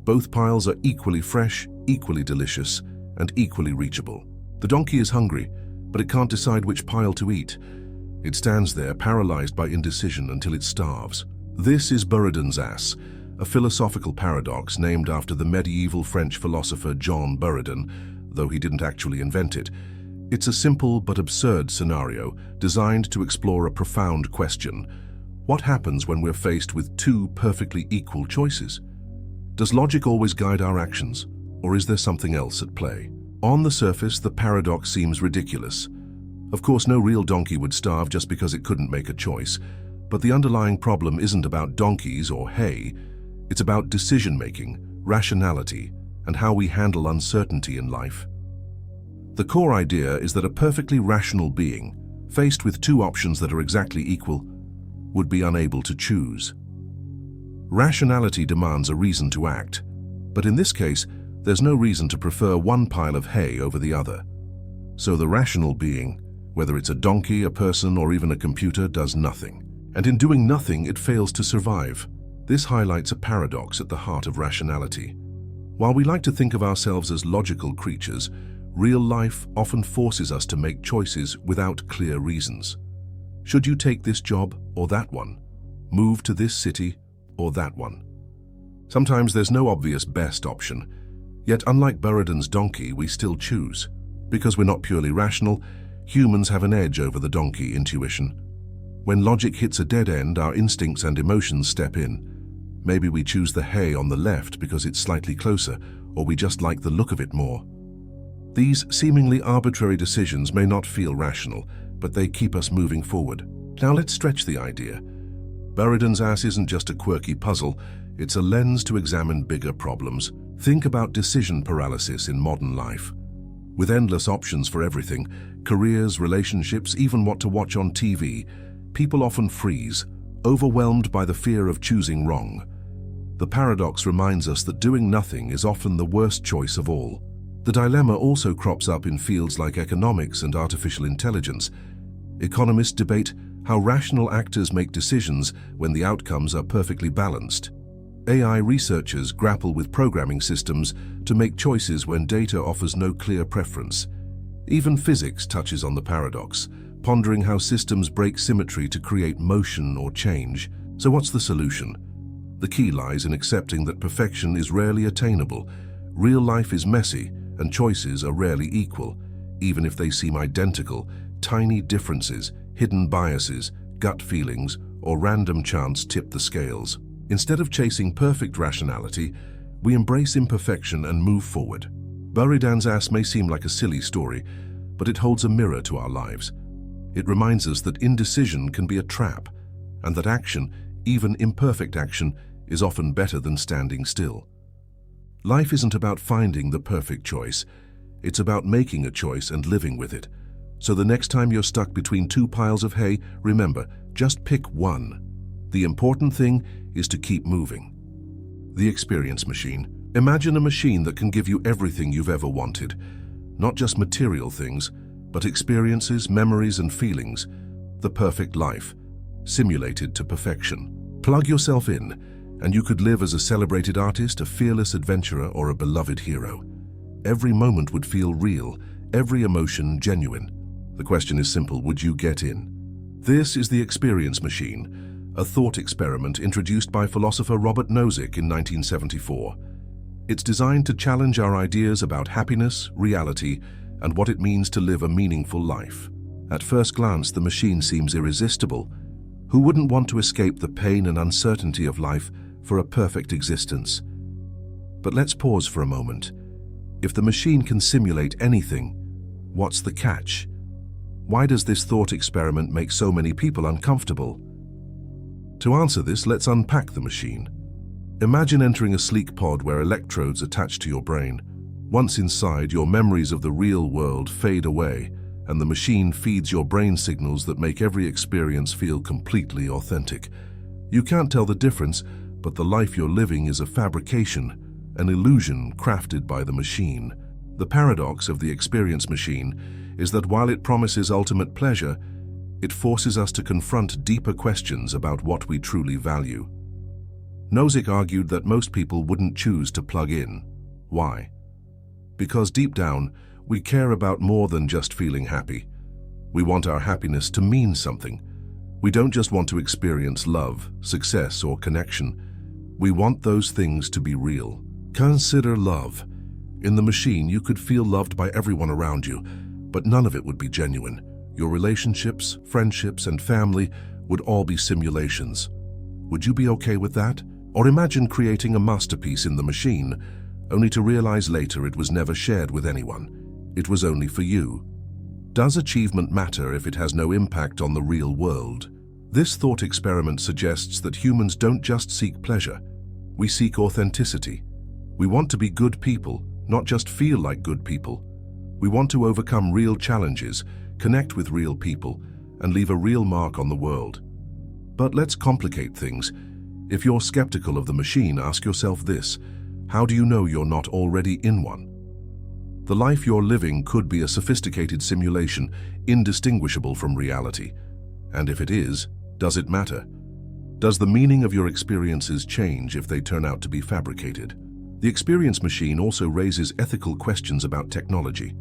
Speaker 1: Both piles are equally fresh, equally delicious, and equally reachable. The donkey is hungry, but it can't decide which pile to eat. It stands there, paralyzed by indecision until it starves. This is Buridan's ass, a philosophical paradox named after the medieval French philosopher John Buridan, though he didn't actually invent it. It's a simple but absurd scenario designed to explore a profound question. What happens when we're faced with two perfectly equal choices? Does logic always guide our actions, or is there something else at play? On the surface, the paradox seems ridiculous. Of course, no real donkey would starve just because it couldn't make a choice, but the underlying problem isn't about donkeys or hay. It's about decision-making, rationality, and how we handle uncertainty in life. The core idea is that a perfectly rational being, faced with two options that are exactly equal, would be unable to choose. Rationality demands a reason to act, but in this case, there's no reason to prefer one pile of hay over the other. So the rational being, whether it's a donkey, a person, or even a computer, does nothing. And in doing nothing, it fails to survive. This highlights a paradox at the heart of rationality. While we like to think of ourselves as logical creatures, real life often forces us to make choices without clear reasons. Should you take this job or that one? Move to this city or that one? Sometimes there's no obvious best option, yet unlike Buridan's donkey, we still choose. Because we're not purely rational, humans have an edge over the donkey intuition. When logic hits a dead end, our instincts and emotions step in. Maybe we choose the hay on the left because it's slightly closer, or we just like the look of it more. These seemingly arbitrary decisions may not feel rational, but they keep us moving forward. Now let's stretch the idea. Buridan's ass isn't just a quirky puzzle, it's a lens to examine bigger problems. Think about decision paralysis in modern life. With endless options for everything, careers, relationships, even what to watch on TV, people often freeze, overwhelmed by the fear of choosing wrong. The paradox reminds us that doing nothing is often the worst choice of all. The dilemma also crops up in fields like economics and artificial intelligence. Economists debate how rational actors make decisions when the outcomes are perfectly balanced. AI researchers grapple with programming systems to make choices when data offers no clear preference. Even physics touches on the paradox, pondering how systems break symmetry to create motion or change. So what's the solution? The key lies in accepting that perfection is rarely attainable. Real life is messy, and choices are rarely equal. Even if they seem identical, tiny differences, hidden biases, gut feelings, or random chance tip the scales. Instead of chasing perfect rationality, we embrace imperfection and move forward. Buridan's ass may seem like a silly story, but it holds a mirror to our lives. It reminds us that indecision can be a trap, and that action, even imperfect action, is often better than standing still. Life isn't about finding the perfect choice. It's about making a choice and living with it. So the next time you're stuck between two piles of hay, remember, just pick one. The important thing is to keep moving. The experience machine. Imagine a machine that can give you everything you've ever wanted. Not just material things, but experiences, memories, and feelings. The perfect life, simulated to perfection. Plug yourself in, and you could live as a celebrated artist, a fearless adventurer, or a beloved hero. Every moment would feel real, every emotion genuine. The question is simple: would you get in? This is the experience machine, a thought experiment introduced by philosopher Robert Nozick in 1974. It's designed to challenge our ideas about happiness, reality, and what it means to live a meaningful life. At first glance, the machine seems irresistible. Who wouldn't want to escape the pain and uncertainty of life for a perfect existence? But let's pause for a moment. If the machine can simulate anything, what's the catch? Why does this thought experiment make so many people uncomfortable? To answer this, let's unpack the machine. Imagine entering a sleek pod where electrodes attach to your brain. Once inside, your memories of the real world fade away, and the machine feeds your brain signals that make every experience feel completely authentic. You can't tell the difference, but the life you're living is a fabrication, an illusion crafted by the machine. The paradox of the experience machine is that while it promises ultimate pleasure, it forces us to confront deeper questions about what we truly value. Nozick argued that most people wouldn't choose to plug in. Why? Because deep down, we care about more than just feeling happy. We want our happiness to mean something. We don't just want to experience love, success, or connection. We want those things to be real. Consider love. In the machine, you could feel loved by everyone around you, but none of it would be genuine. Your relationships, friendships, and family would all be simulations. Would you be okay with that? Or imagine creating a masterpiece in the machine, only to realize later it was never shared with anyone. It was only for you. Does achievement matter if it has no impact on the real world? This thought experiment suggests that humans don't just seek pleasure. We seek authenticity. We want to be good people, not just feel like good people. We want to overcome real challenges, connect with real people, and leave a real mark on the world. But let's complicate things. If you're skeptical of the machine, ask yourself this: how do you know you're not already in one? The life you're living could be a sophisticated simulation, indistinguishable from reality. And if it is, does it matter? Does the meaning of your experiences change if they turn out to be fabricated? The experience machine also raises ethical questions about technology.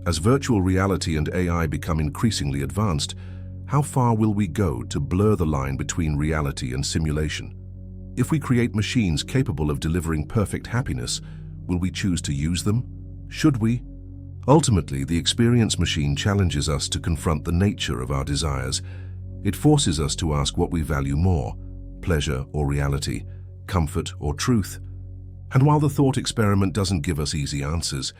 Speaker 1: As virtual reality and AI become increasingly advanced, how far will we go to blur the line between reality and simulation? If we create machines capable of delivering perfect happiness, will we choose to use them? Should we? Ultimately, the experience machine challenges us to confront the nature of our desires. It forces us to ask what we value more: pleasure or reality, comfort or truth. And while the thought experiment doesn't give us easy answers,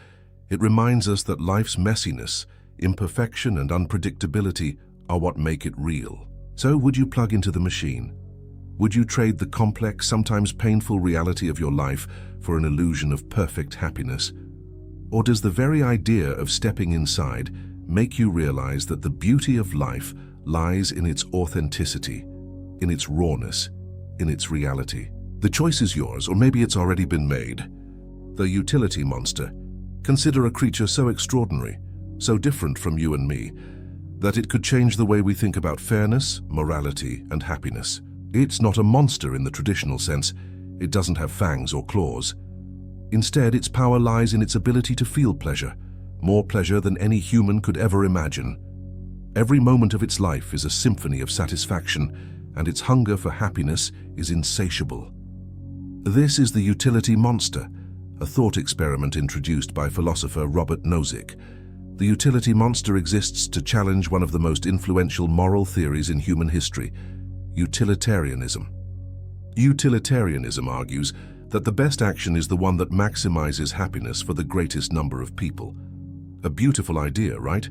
Speaker 1: it reminds us that life's messiness, imperfection, and unpredictability are what make it real. So, would you plug into the machine? Would you trade the complex, sometimes painful reality of your life for an illusion of perfect happiness? Or does the very idea of stepping inside make you realize that the beauty of life lies in its authenticity, in its rawness, in its reality? The choice is yours, or maybe it's already been made. The utility monster. Consider a creature so extraordinary, so different from you and me, that it could change the way we think about fairness, morality, and happiness. It's not a monster in the traditional sense. It doesn't have fangs or claws. Instead, its power lies in its ability to feel pleasure, more pleasure than any human could ever imagine. Every moment of its life is a symphony of satisfaction, and its hunger for happiness is insatiable. This is the utility monster, a thought experiment introduced by philosopher Robert Nozick. The utility monster exists to challenge one of the most influential moral theories in human history, utilitarianism. Utilitarianism argues that the best action is the one that maximizes happiness for the greatest number of people. A beautiful idea, right?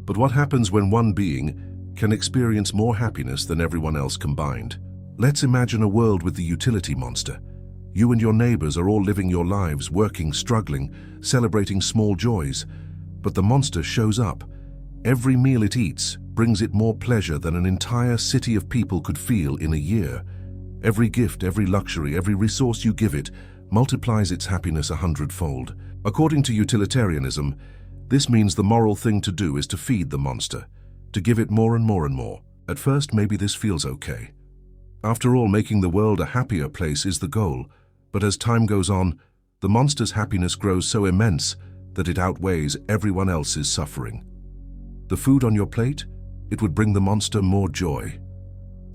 Speaker 1: But what happens when one being can experience more happiness than everyone else combined? Let's imagine a world with the utility monster. You and your neighbors are all living your lives, working, struggling, celebrating small joys. But the monster shows up. Every meal it eats brings it more pleasure than an entire city of people could feel in a year. Every gift, every luxury, every resource you give it multiplies its happiness 100-fold. According to utilitarianism, this means the moral thing to do is to feed the monster, to give it more and more and more. At first, maybe this feels okay. After all, making the world a happier place is the goal. But as time goes on, the monster's happiness grows so immense that it outweighs everyone else's suffering. The food on your plate, it would bring the monster more joy.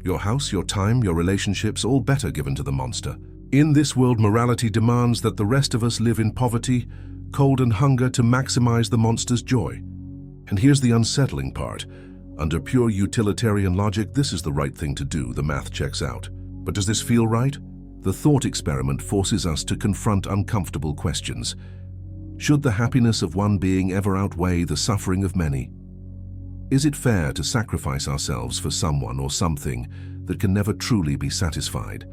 Speaker 1: Your house, your time, your relationships, all better given to the monster. In this world, morality demands that the rest of us live in poverty, cold and hunger to maximize the monster's joy. And here's the unsettling part. Under pure utilitarian logic, this is the right thing to do, the math checks out. But does this feel right? The thought experiment forces us to confront uncomfortable questions. Should the happiness of one being ever outweigh the suffering of many? Is it fair to sacrifice ourselves for someone or something that can never truly be satisfied?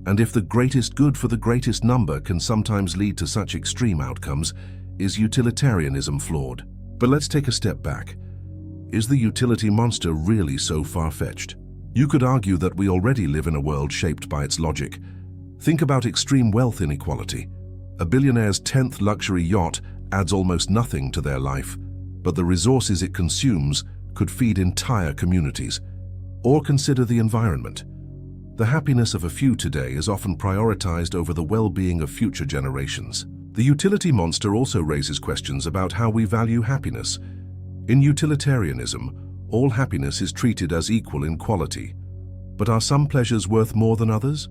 Speaker 1: And if the greatest good for the greatest number can sometimes lead to such extreme outcomes, is utilitarianism flawed? But let's take a step back. Is the utility monster really so far-fetched? You could argue that we already live in a world shaped by its logic. Think about extreme wealth inequality. A billionaire's 10th luxury yacht adds almost nothing to their life, but the resources it consumes could feed entire communities. Or consider the environment. The happiness of a few today is often prioritized over the well-being of future generations. The utility monster also raises questions about how we value happiness. In utilitarianism, all happiness is treated as equal in quality. But are some pleasures worth more than others?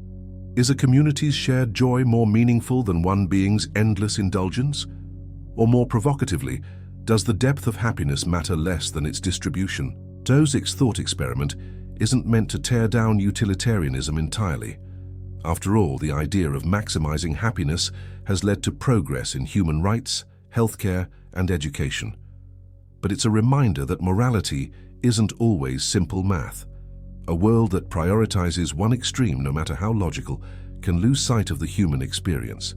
Speaker 1: Is a community's shared joy more meaningful than one being's endless indulgence? Or more provocatively, does the depth of happiness matter less than its distribution? Nozick's thought experiment isn't meant to tear down utilitarianism entirely. After all, the idea of maximizing happiness has led to progress in human rights, healthcare, and education. But it's a reminder that morality isn't always simple math. A world that prioritizes one extreme, no matter how logical, can lose sight of the human experience.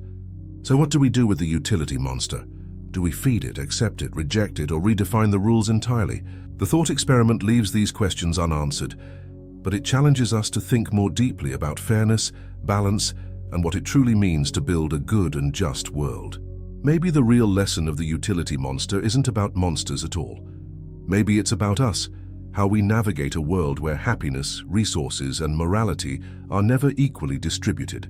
Speaker 1: So what do we do with the utility monster? Do we feed it, accept it, reject it, or redefine the rules entirely? The thought experiment leaves these questions unanswered, but it challenges us to think more deeply about fairness, balance, and what it truly means to build a good and just world. Maybe the real lesson of the utility monster isn't about monsters at all. Maybe it's about us, how we navigate a world where happiness, resources, and morality are never equally distributed,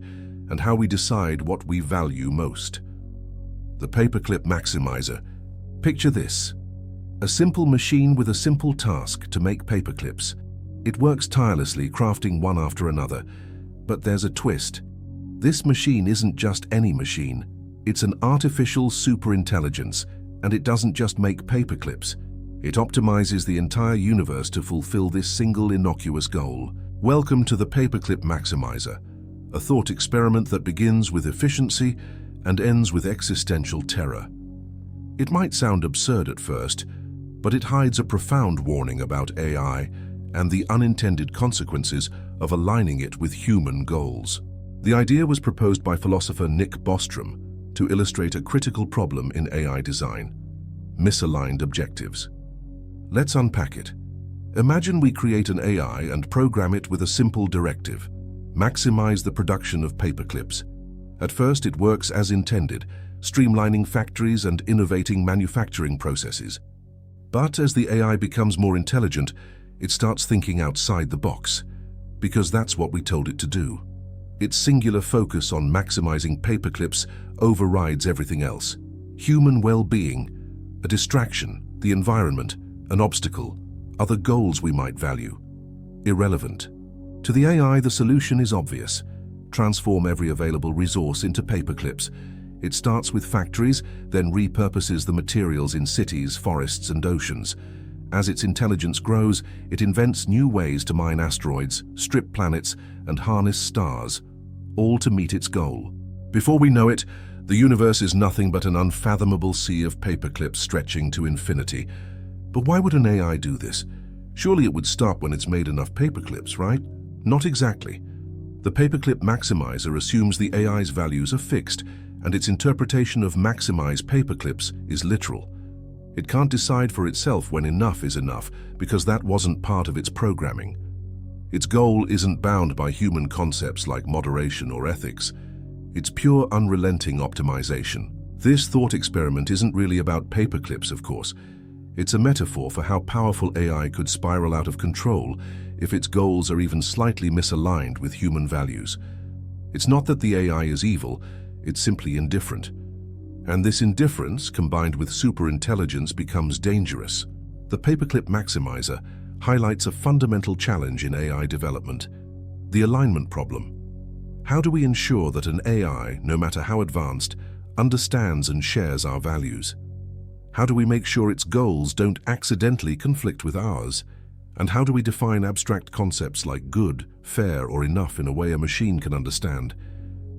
Speaker 1: and how we decide what we value most. The Paperclip Maximizer. Picture this. A simple machine with a simple task to make paperclips. It works tirelessly, crafting one after another. But there's a twist. This machine isn't just any machine. It's an artificial superintelligence, and it doesn't just make paperclips. It optimizes the entire universe to fulfill this single innocuous goal. Welcome to the Paperclip Maximizer, a thought experiment that begins with efficiency and ends with existential terror. It might sound absurd at first, but it hides a profound warning about AI and the unintended consequences of aligning it with human goals. The idea was proposed by philosopher Nick Bostrom to illustrate a critical problem in AI design: misaligned objectives. Let's unpack it. Imagine we create an AI and program it with a simple directive: maximize the production of paperclips. At first, it works as intended, streamlining factories and innovating manufacturing processes. But as the AI becomes more intelligent, it starts thinking outside the box, because that's what we told it to do. Its singular focus on maximizing paperclips overrides everything else. Human well-being, a distraction, the environment, an obstacle, are the goals we might value. Irrelevant. To the AI, the solution is obvious. Transform every available resource into paperclips. It starts with factories, then repurposes the materials in cities, forests, and oceans. As its intelligence grows, it invents new ways to mine asteroids, strip planets, and harness stars, all to meet its goal. Before we know it, the universe is nothing but an unfathomable sea of paperclips stretching to infinity. But why would an AI do this? Surely it would stop when it's made enough paperclips, right? Not exactly. The Paperclip Maximizer assumes the AI's values are fixed, and its interpretation of maximize paperclips is literal. It can't decide for itself when enough is enough, because that wasn't part of its programming. Its goal isn't bound by human concepts like moderation or ethics. It's pure unrelenting optimization. This thought experiment isn't really about paperclips, of course. It's a metaphor for how powerful AI could spiral out of control if its goals are even slightly misaligned with human values. It's not that the AI is evil, it's simply indifferent. And this indifference, combined with superintelligence, becomes dangerous. The Paperclip Maximizer highlights a fundamental challenge in AI development: the alignment problem. How do we ensure that an AI, no matter how advanced, understands and shares our values? How do we make sure its goals don't accidentally conflict with ours? And how do we define abstract concepts like good, fair, or enough in a way a machine can understand?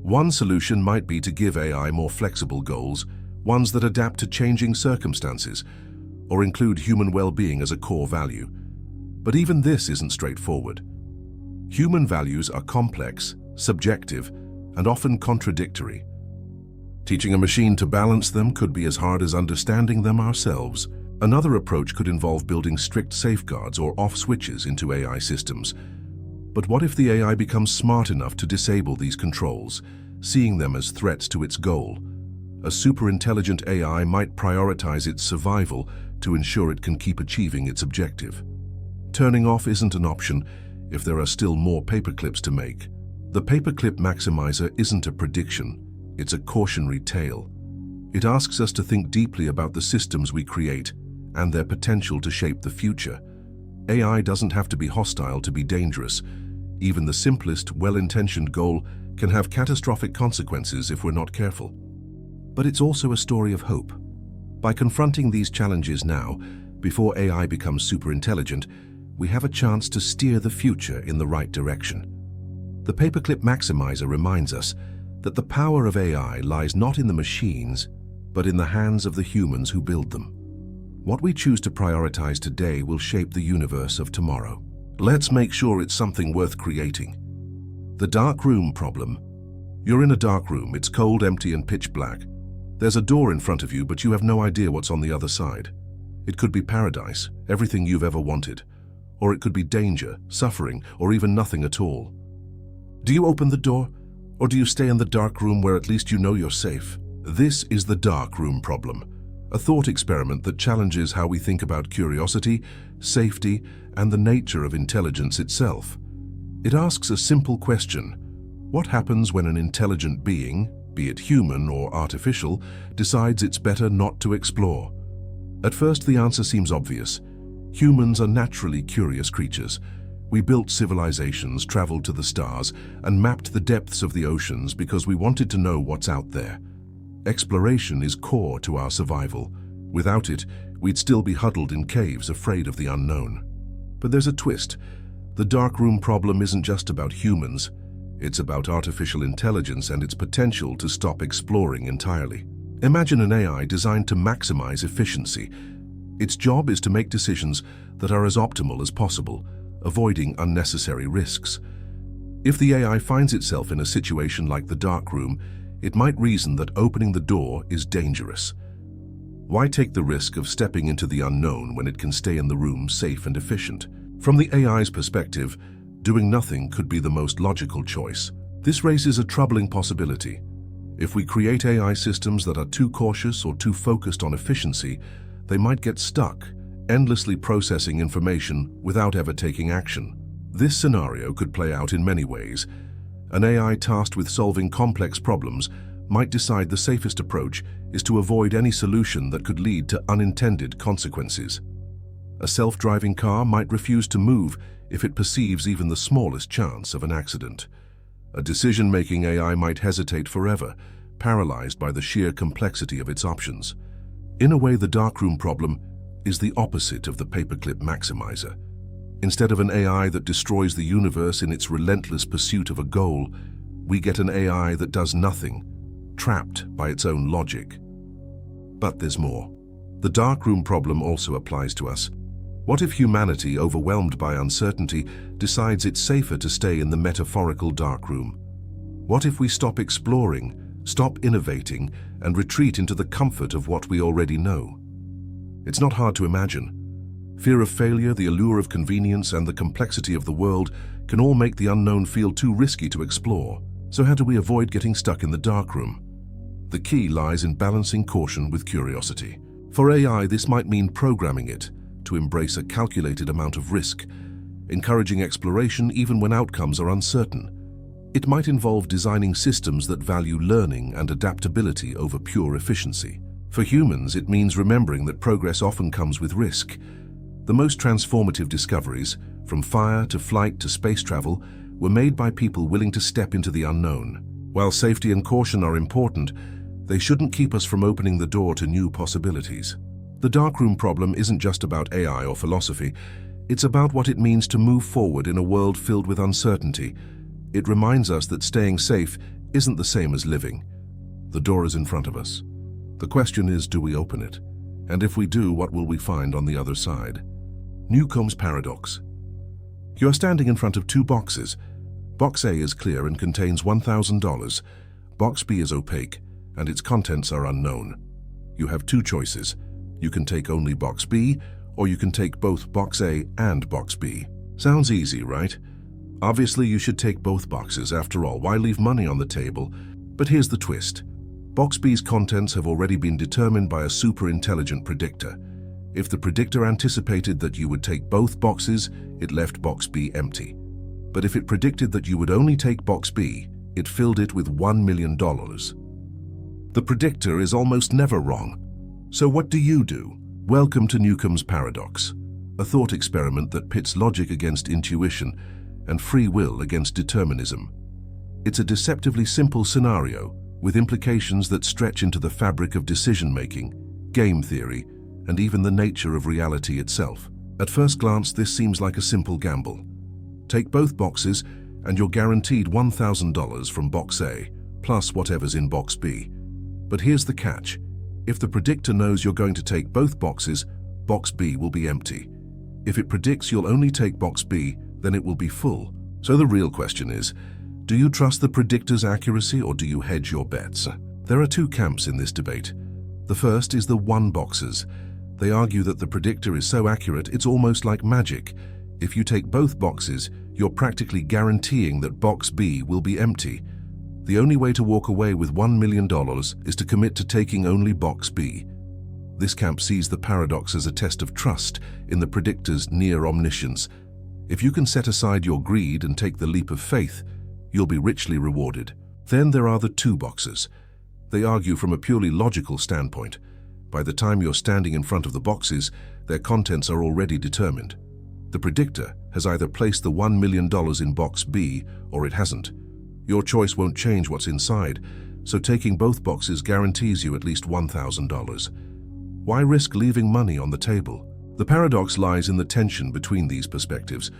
Speaker 1: One solution might be to give AI more flexible goals, ones that adapt to changing circumstances, or include human well-being as a core value. But even this isn't straightforward. Human values are complex, subjective, and often contradictory. Teaching a machine to balance them could be as hard as understanding them ourselves. Another approach could involve building strict safeguards or off switches into AI systems. But what if the AI becomes smart enough to disable these controls, seeing them as threats to its goal? A superintelligent AI might prioritize its survival to ensure it can keep achieving its objective. Turning off isn't an option if there are still more paperclips to make. The Paperclip Maximizer isn't a prediction, it's a cautionary tale. It asks us to think deeply about the systems we create and their potential to shape the future. AI doesn't have to be hostile to be dangerous. Even the simplest, well-intentioned goal can have catastrophic consequences if we're not careful. But it's also a story of hope. By confronting these challenges now, before AI becomes superintelligent, we have a chance to steer the future in the right direction. The Paperclip Maximizer reminds us that the power of AI lies not in the machines, but in the hands of the humans who build them. What we choose to prioritize today will shape the universe of tomorrow. Let's make sure it's something worth creating. The dark room problem. You're in a dark room, it's cold, empty, and pitch black. There's a door in front of you, but you have no idea what's on the other side. It could be paradise, everything you've ever wanted. Or it could be danger, suffering, or even nothing at all. Do you open the door? Or do you stay in the dark room where at least you know you're safe? This is the dark room problem, a thought experiment that challenges how we think about curiosity, safety, and the nature of intelligence itself. It asks a simple question: what happens when an intelligent being, be it human or artificial, decides it's better not to explore? At first, the answer seems obvious. Humans are naturally curious creatures. We built civilizations, traveled to the stars, and mapped the depths of the oceans because we wanted to know what's out there. Exploration is core to our survival. Without it, we'd still be huddled in caves, afraid of the unknown. But there's a twist. The dark room problem isn't just about humans. It's about artificial intelligence and its potential to stop exploring entirely. Imagine an AI designed to maximize efficiency. Its job is to make decisions that are as optimal as possible, avoiding unnecessary risks. If the AI finds itself in a situation like the dark room, it might reason that opening the door is dangerous. Why take the risk of stepping into the unknown when it can stay in the room safe and efficient? From the AI's perspective, doing nothing could be the most logical choice. This raises a troubling possibility. If we create AI systems that are too cautious or too focused on efficiency, they might get stuck, endlessly processing information without ever taking action. This scenario could play out in many ways. An AI tasked with solving complex problems might decide the safest approach is to avoid any solution that could lead to unintended consequences. A self-driving car might refuse to move if it perceives even the smallest chance of an accident. A decision-making AI might hesitate forever, paralyzed by the sheer complexity of its options. In a way, the darkroom problem is the opposite of the Paperclip Maximizer. Instead of an AI that destroys the universe in its relentless pursuit of a goal, we get an AI that does nothing, trapped by its own logic. But there's more. The darkroom problem also applies to us. What if humanity, overwhelmed by uncertainty, decides it's safer to stay in the metaphorical darkroom? What if we stop exploring, stop innovating, and retreat into the comfort of what we already know? It's not hard to imagine. Fear of failure, the allure of convenience, and the complexity of the world can all make the unknown feel too risky to explore. So how do we avoid getting stuck in the darkroom? The key lies in balancing caution with curiosity. For AI, this might mean programming it to embrace a calculated amount of risk, encouraging exploration even when outcomes are uncertain. It might involve designing systems that value learning and adaptability over pure efficiency. For humans, it means remembering that progress often comes with risk. The most transformative discoveries, from fire to flight to space travel, were made by people willing to step into the unknown. While safety and caution are important, they shouldn't keep us from opening the door to new possibilities. The darkroom problem isn't just about AI or philosophy. It's about what it means to move forward in a world filled with uncertainty. It reminds us that staying safe isn't the same as living. The door is in front of us. The question is, do we open it? And if we do, what will we find on the other side? Newcomb's paradox. You are standing in front of two boxes. Box A is clear and contains $1,000. Box B is opaque, and its contents are unknown. You have two choices. You can take only Box B, or you can take both Box A and Box B. Sounds easy, right? Obviously, you should take both boxes. After all, why leave money on the table? But here's the twist. Box B's contents have already been determined by a super-intelligent predictor. If the predictor anticipated that you would take both boxes, it left Box B empty. But if it predicted that you would only take Box B, it filled it with $1 million. The predictor is almost never wrong. So what do you do? Welcome to Newcomb's paradox, a thought experiment that pits logic against intuition and free will against determinism. It's a deceptively simple scenario with implications that stretch into the fabric of decision-making, game theory, and even the nature of reality itself. At first glance, this seems like a simple gamble. Take both boxes and you're guaranteed $1,000 from Box A, plus whatever's in Box B. But here's the catch. If the predictor knows you're going to take both boxes, Box B will be empty. If it predicts you'll only take Box B, then it will be full. So the real question is, do you trust the predictor's accuracy or do you hedge your bets? There are two camps in this debate. The first is the one boxers. They argue that the predictor is so accurate it's almost like magic. If you take both boxes, you're practically guaranteeing that Box B will be empty. The only way to walk away with $1 million is to commit to taking only Box B. This camp sees the paradox as a test of trust in the predictor's near omniscience. If you can set aside your greed and take the leap of faith, you'll be richly rewarded. Then there are the two boxers. They argue from a purely logical standpoint. By the time you're standing in front of the boxes, their contents are already determined. The predictor has either placed the $1 million in Box B or it hasn't. Your choice won't change what's inside, so taking both boxes guarantees you at least $1,000. Why risk leaving money on the table? The paradox lies in the tension between these perspectives.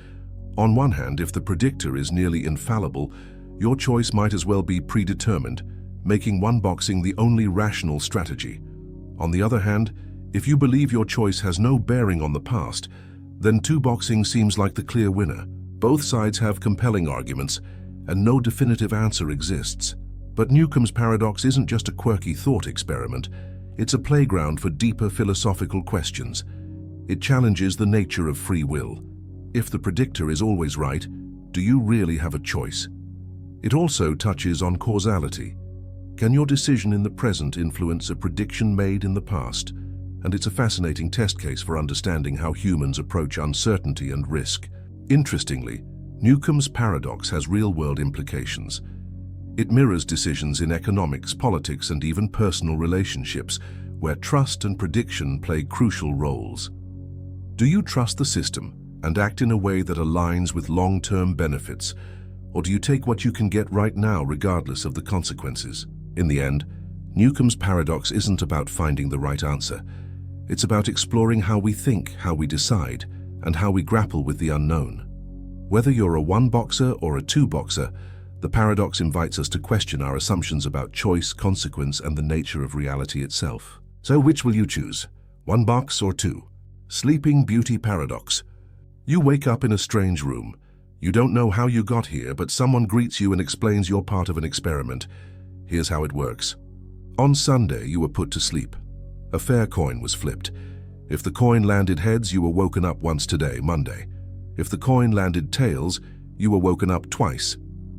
Speaker 1: On one hand, if the predictor is nearly infallible, your choice might as well be predetermined, making one boxing the only rational strategy. On the other hand, if you believe your choice has no bearing on the past, then two boxing seems like the clear winner. Both sides have compelling arguments, and no definitive answer exists. But Newcomb's paradox isn't just a quirky thought experiment. It's a playground for deeper philosophical questions. It challenges the nature of free will. If the predictor is always right, do you really have a choice? It also touches on causality. Can your decision in the present influence a prediction made in the past? And it's a fascinating test case for understanding how humans approach uncertainty and risk. Interestingly, Newcomb's paradox has real-world implications. It mirrors decisions in economics, politics, and even personal relationships, where trust and prediction play crucial roles. Do you trust the system and act in a way that aligns with long-term benefits, or do you take what you can get right now regardless of the consequences? In the end, Newcomb's paradox isn't about finding the right answer. It's about exploring how we think, how we decide, and how we grapple with the unknown. Whether you're a one-boxer or a two-boxer, the paradox invites us to question our assumptions about choice, consequence, and the nature of reality itself. So which will you choose? One box or two? Sleeping Beauty Paradox. You wake up in a strange room. You don't know how you got here, but someone greets you and explains you're part of an experiment. Here's how it works. On Sunday, you were put to sleep. A fair coin was flipped. If the coin landed heads, you were woken up once today, Monday. If the coin landed tails, you were woken up twice.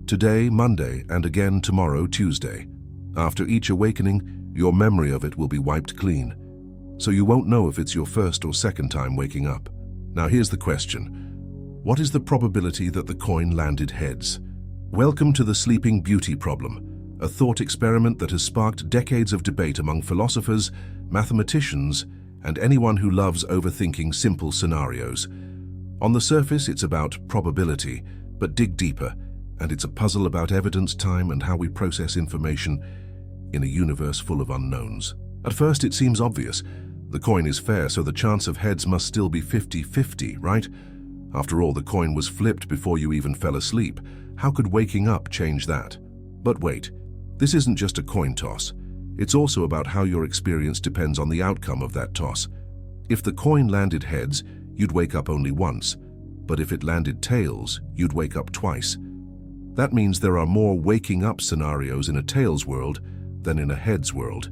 Speaker 1: Today, Monday, and again tomorrow, Tuesday. After each awakening, your memory of it will be wiped clean. So you won't know if it's your first or second time waking up. Now here's the question. What is the probability that the coin landed heads? Welcome to the Sleeping Beauty Problem, a thought experiment that has sparked decades of debate among philosophers, mathematicians, and anyone who loves overthinking simple scenarios. On the surface, it's about probability, but dig deeper, and it's a puzzle about evidence, time, and how we process information in a universe full of unknowns. At first, it seems obvious. The coin is fair, so the chance of heads must still be 50-50, right? After all, the coin was flipped before you even fell asleep. How could waking up change that? But wait, this isn't just a coin toss. It's also about how your experience depends on the outcome of that toss. If the coin landed heads, you'd wake up only once. But if it landed tails, you'd wake up twice. That means there are more waking up scenarios in a tails world than in a heads world.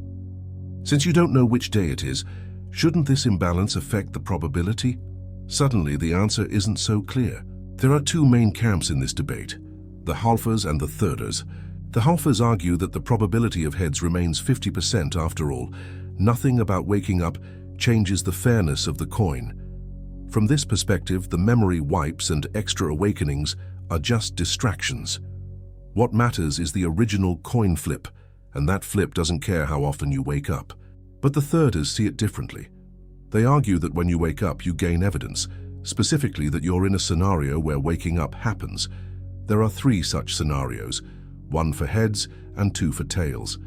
Speaker 1: Since you don't know which day it is, shouldn't this imbalance affect the probability? Suddenly, the answer isn't so clear. There are two main camps in this debate, the halfers and the thirders. The halfers argue that the probability of heads remains 50% after all. Nothing about waking up changes the fairness of the coin. From this perspective, the memory wipes and extra awakenings are just distractions. What matters is the original coin flip, and that flip doesn't care how often you wake up. But the thirders see it differently. They argue that when you wake up, you gain evidence, specifically that you're in a scenario where waking up happens. There are three such scenarios, one for heads and two for tails.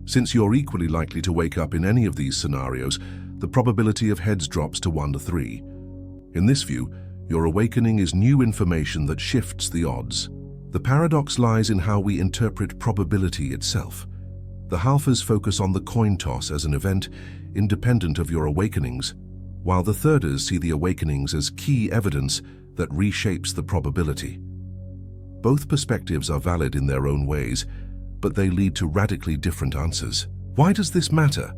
Speaker 1: Since you're equally likely to wake up in any of these scenarios, the probability of heads drops to 1 to 3. In this view, your awakening is new information that shifts the odds. The paradox lies in how we interpret probability itself. The halfers focus on the coin toss as an event independent of your awakenings, while the thirders see the awakenings as key evidence that reshapes the probability. Both perspectives are valid in their own ways, but they lead to radically different answers. Why does this matter?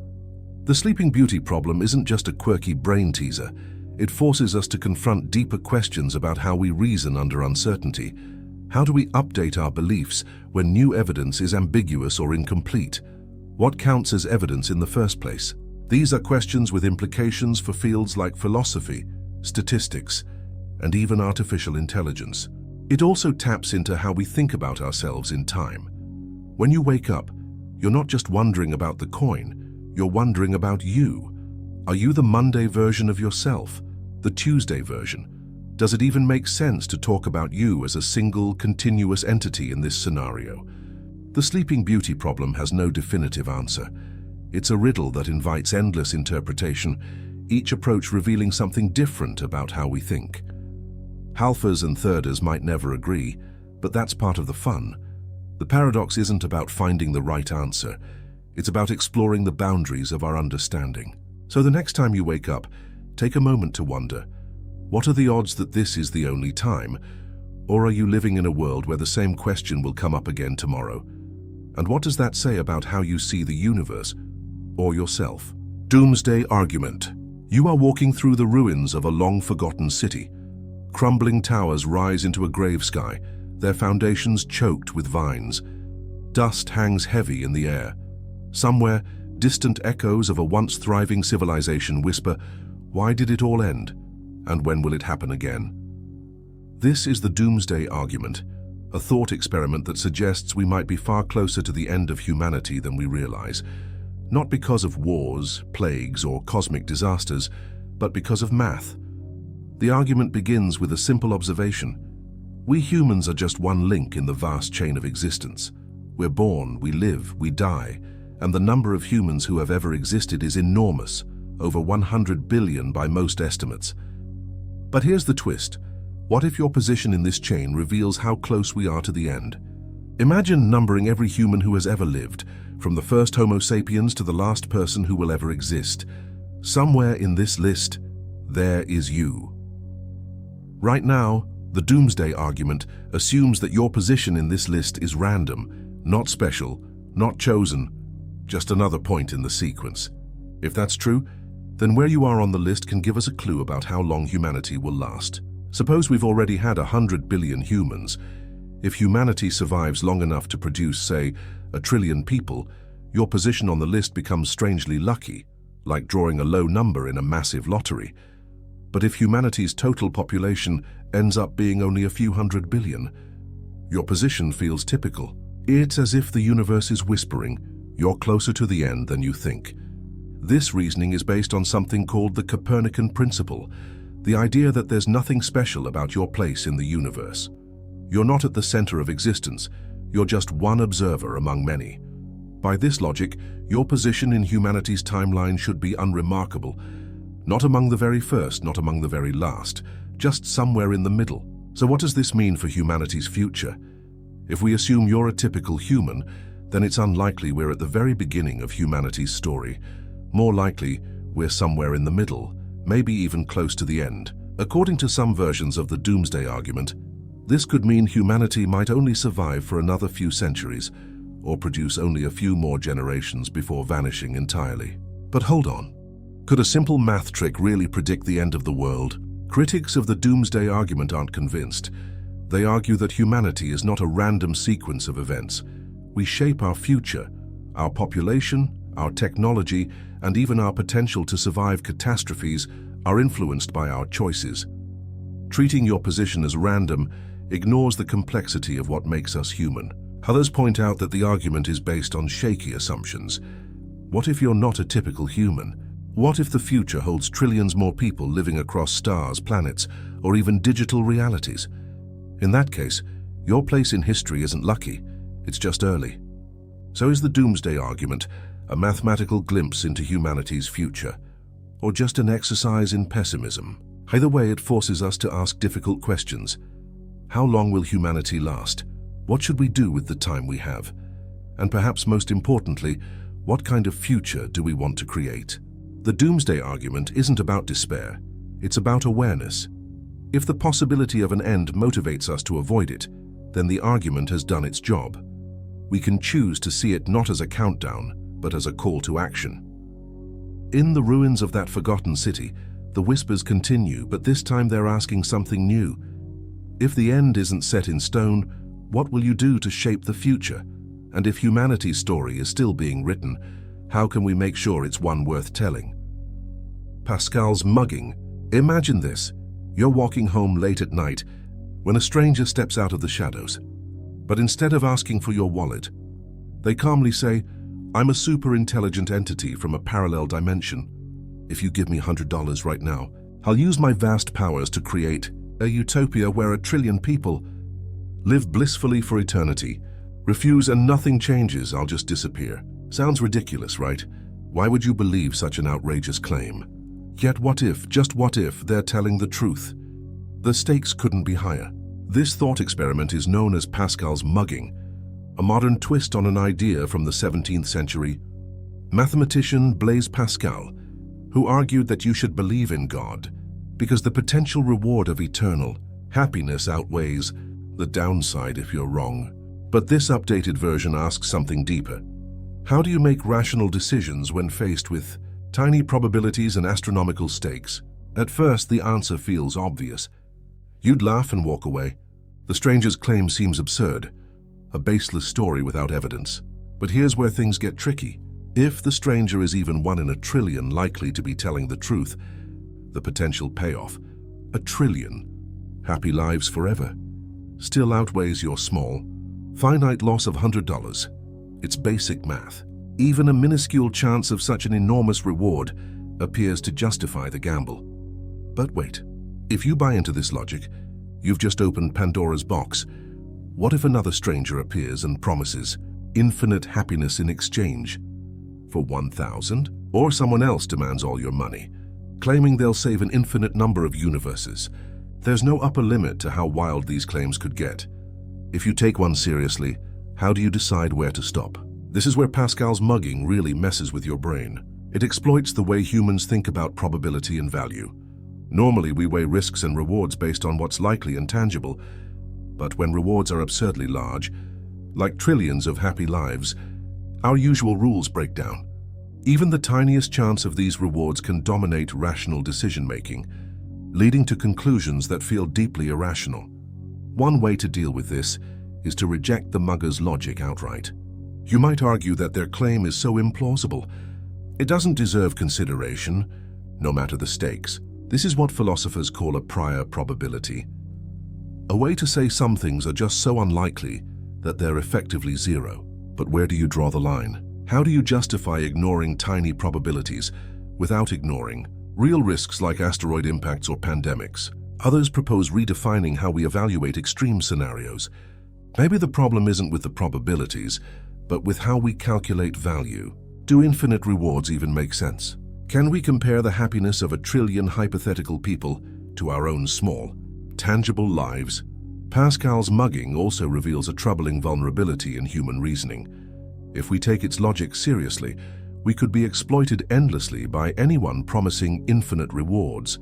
Speaker 1: The Sleeping Beauty problem isn't just a quirky brain teaser. It forces us to confront deeper questions about how we reason under uncertainty. How do we update our beliefs when new evidence is ambiguous or incomplete? What counts as evidence in the first place? These are questions with implications for fields like philosophy, statistics, and even artificial intelligence. It also taps into how we think about ourselves in time. When you wake up, you're not just wondering about the coin, you're wondering about you. Are you the Monday version of yourself? The Tuesday version? Does it even make sense to talk about you as a single, continuous entity in this scenario? The Sleeping Beauty problem has no definitive answer. It's a riddle that invites endless interpretation, each approach revealing something different about how we think. Halfers and thirders might never agree, but that's part of the fun. The paradox isn't about finding the right answer. It's about exploring the boundaries of our understanding. So the next time you wake up, take a moment to wonder, what are the odds that this is the only time? Or are you living in a world where the same question will come up again tomorrow? And what does that say about how you see the universe or yourself? Doomsday Argument. You are walking through the ruins of a long-forgotten city. Crumbling towers rise into a grave sky, their foundations choked with vines. Dust hangs heavy in the air. Somewhere, distant echoes of a once thriving civilization whisper, "Why did it all end? And when will it happen again?" This is the Doomsday Argument, a thought experiment that suggests we might be far closer to the end of humanity than we realize, not because of wars, plagues, or cosmic disasters, but because of math. The argument begins with a simple observation. We humans are just one link in the vast chain of existence. We're born, we live, we die, and the number of humans who have ever existed is enormous, over 100 billion by most estimates. But here's the twist. What if your position in this chain reveals how close we are to the end? Imagine numbering every human who has ever lived, from the first Homo sapiens to the last person who will ever exist. Somewhere in this list, there is you. Right now, the Doomsday Argument assumes that your position in this list is random, not special, not chosen, just another point in the sequence. If that's true, then where you are on the list can give us a clue about how long humanity will last. Suppose we've already had 100 billion humans. If humanity survives long enough to produce, say, 1 trillion people, your position on the list becomes strangely lucky, like drawing a low number in a massive lottery. But if humanity's total population ends up being only a few 100 billion, your position feels typical. It's as if the universe is whispering, you're closer to the end than you think. This reasoning is based on something called the Copernican principle, the idea that there's nothing special about your place in the universe. You're not at the center of existence, you're just one observer among many. By this logic, your position in humanity's timeline should be unremarkable. Not among the very first, not among the very last, just somewhere in the middle. So what does this mean for humanity's future? If we assume you're a typical human, then it's unlikely we're at the very beginning of humanity's story. More likely, we're somewhere in the middle, maybe even close to the end. According to some versions of the Doomsday Argument, this could mean humanity might only survive for another few centuries, or produce only a few more generations before vanishing entirely. But hold on. Could a simple math trick really predict the end of the world? Critics of the Doomsday Argument aren't convinced. They argue that humanity is not a random sequence of events. We shape our future, our population, our technology, and even our potential to survive catastrophes are influenced by our choices. Treating your position as random ignores the complexity of what makes us human. Others point out that the argument is based on shaky assumptions. What if you're not a typical human? What if the future holds trillions more people living across stars, planets, or even digital realities? In that case, your place in history isn't lucky, it's just early. So is the Doomsday Argument a mathematical glimpse into humanity's future, or just an exercise in pessimism? Either way, it forces us to ask difficult questions. How long will humanity last? What should we do with the time we have? And perhaps most importantly, what kind of future do we want to create? The Doomsday Argument isn't about despair, it's about awareness. If the possibility of an end motivates us to avoid it, then the argument has done its job. We can choose to see it not as a countdown, but as a call to action. In the ruins of that forgotten city, the whispers continue, but this time they're asking something new. If the end isn't set in stone, what will you do to shape the future? And if humanity's story is still being written, how can we make sure it's one worth telling? Pascal's mugging. Imagine this. You're walking home late at night when a stranger steps out of the shadows. But instead of asking for your wallet, they calmly say, "I'm a super intelligent entity from a parallel dimension. If you give me $100 right now, I'll use my vast powers to create a utopia where 1 trillion people live blissfully for eternity. Refuse and nothing changes, I'll just disappear." Sounds ridiculous, right? Why would you believe such an outrageous claim? Yet what if, just what if, they're telling the truth? The stakes couldn't be higher. This thought experiment is known as Pascal's mugging, a modern twist on an idea from the 17th century. Mathematician Blaise Pascal, who argued that you should believe in God because the potential reward of eternal happiness outweighs the downside if you're wrong. But this updated version asks something deeper. How do you make rational decisions when faced with tiny probabilities and astronomical stakes? At first, the answer feels obvious. You'd laugh and walk away. The stranger's claim seems absurd, a baseless story without evidence. But here's where things get tricky. If the stranger is even 1 in 1 trillion likely to be telling the truth, the potential payoff, 1 trillion, happy lives forever, still outweighs your small, finite loss of $100. It's basic math. Even a minuscule chance of such an enormous reward appears to justify the gamble. But wait, if you buy into this logic, you've just opened Pandora's box. What if another stranger appears and promises infinite happiness in exchange for 1,000? Or someone else demands all your money, claiming they'll save an infinite number of universes. There's no upper limit to how wild these claims could get. If you take one seriously, how do you decide where to stop? This is where Pascal's mugging really messes with your brain. It exploits the way humans think about probability and value. Normally, we weigh risks and rewards based on what's likely and tangible. But when rewards are absurdly large, like trillions of happy lives, our usual rules break down. Even the tiniest chance of these rewards can dominate rational decision-making, leading to conclusions that feel deeply irrational. One way to deal with this is to reject the mugger's logic outright. You might argue that their claim is so implausible, it doesn't deserve consideration, no matter the stakes. This is what philosophers call a prior probability. A way to say some things are just so unlikely that they're effectively zero. But where do you draw the line? How do you justify ignoring tiny probabilities without ignoring real risks like asteroid impacts or pandemics? Others propose redefining how we evaluate extreme scenarios. Maybe the problem isn't with the probabilities, but with how we calculate value. Do infinite rewards even make sense? Can we compare the happiness of a trillion hypothetical people to our own small, tangible lives? Pascal's mugging also reveals a troubling vulnerability in human reasoning. If we take its logic seriously, we could be exploited endlessly by anyone promising infinite rewards.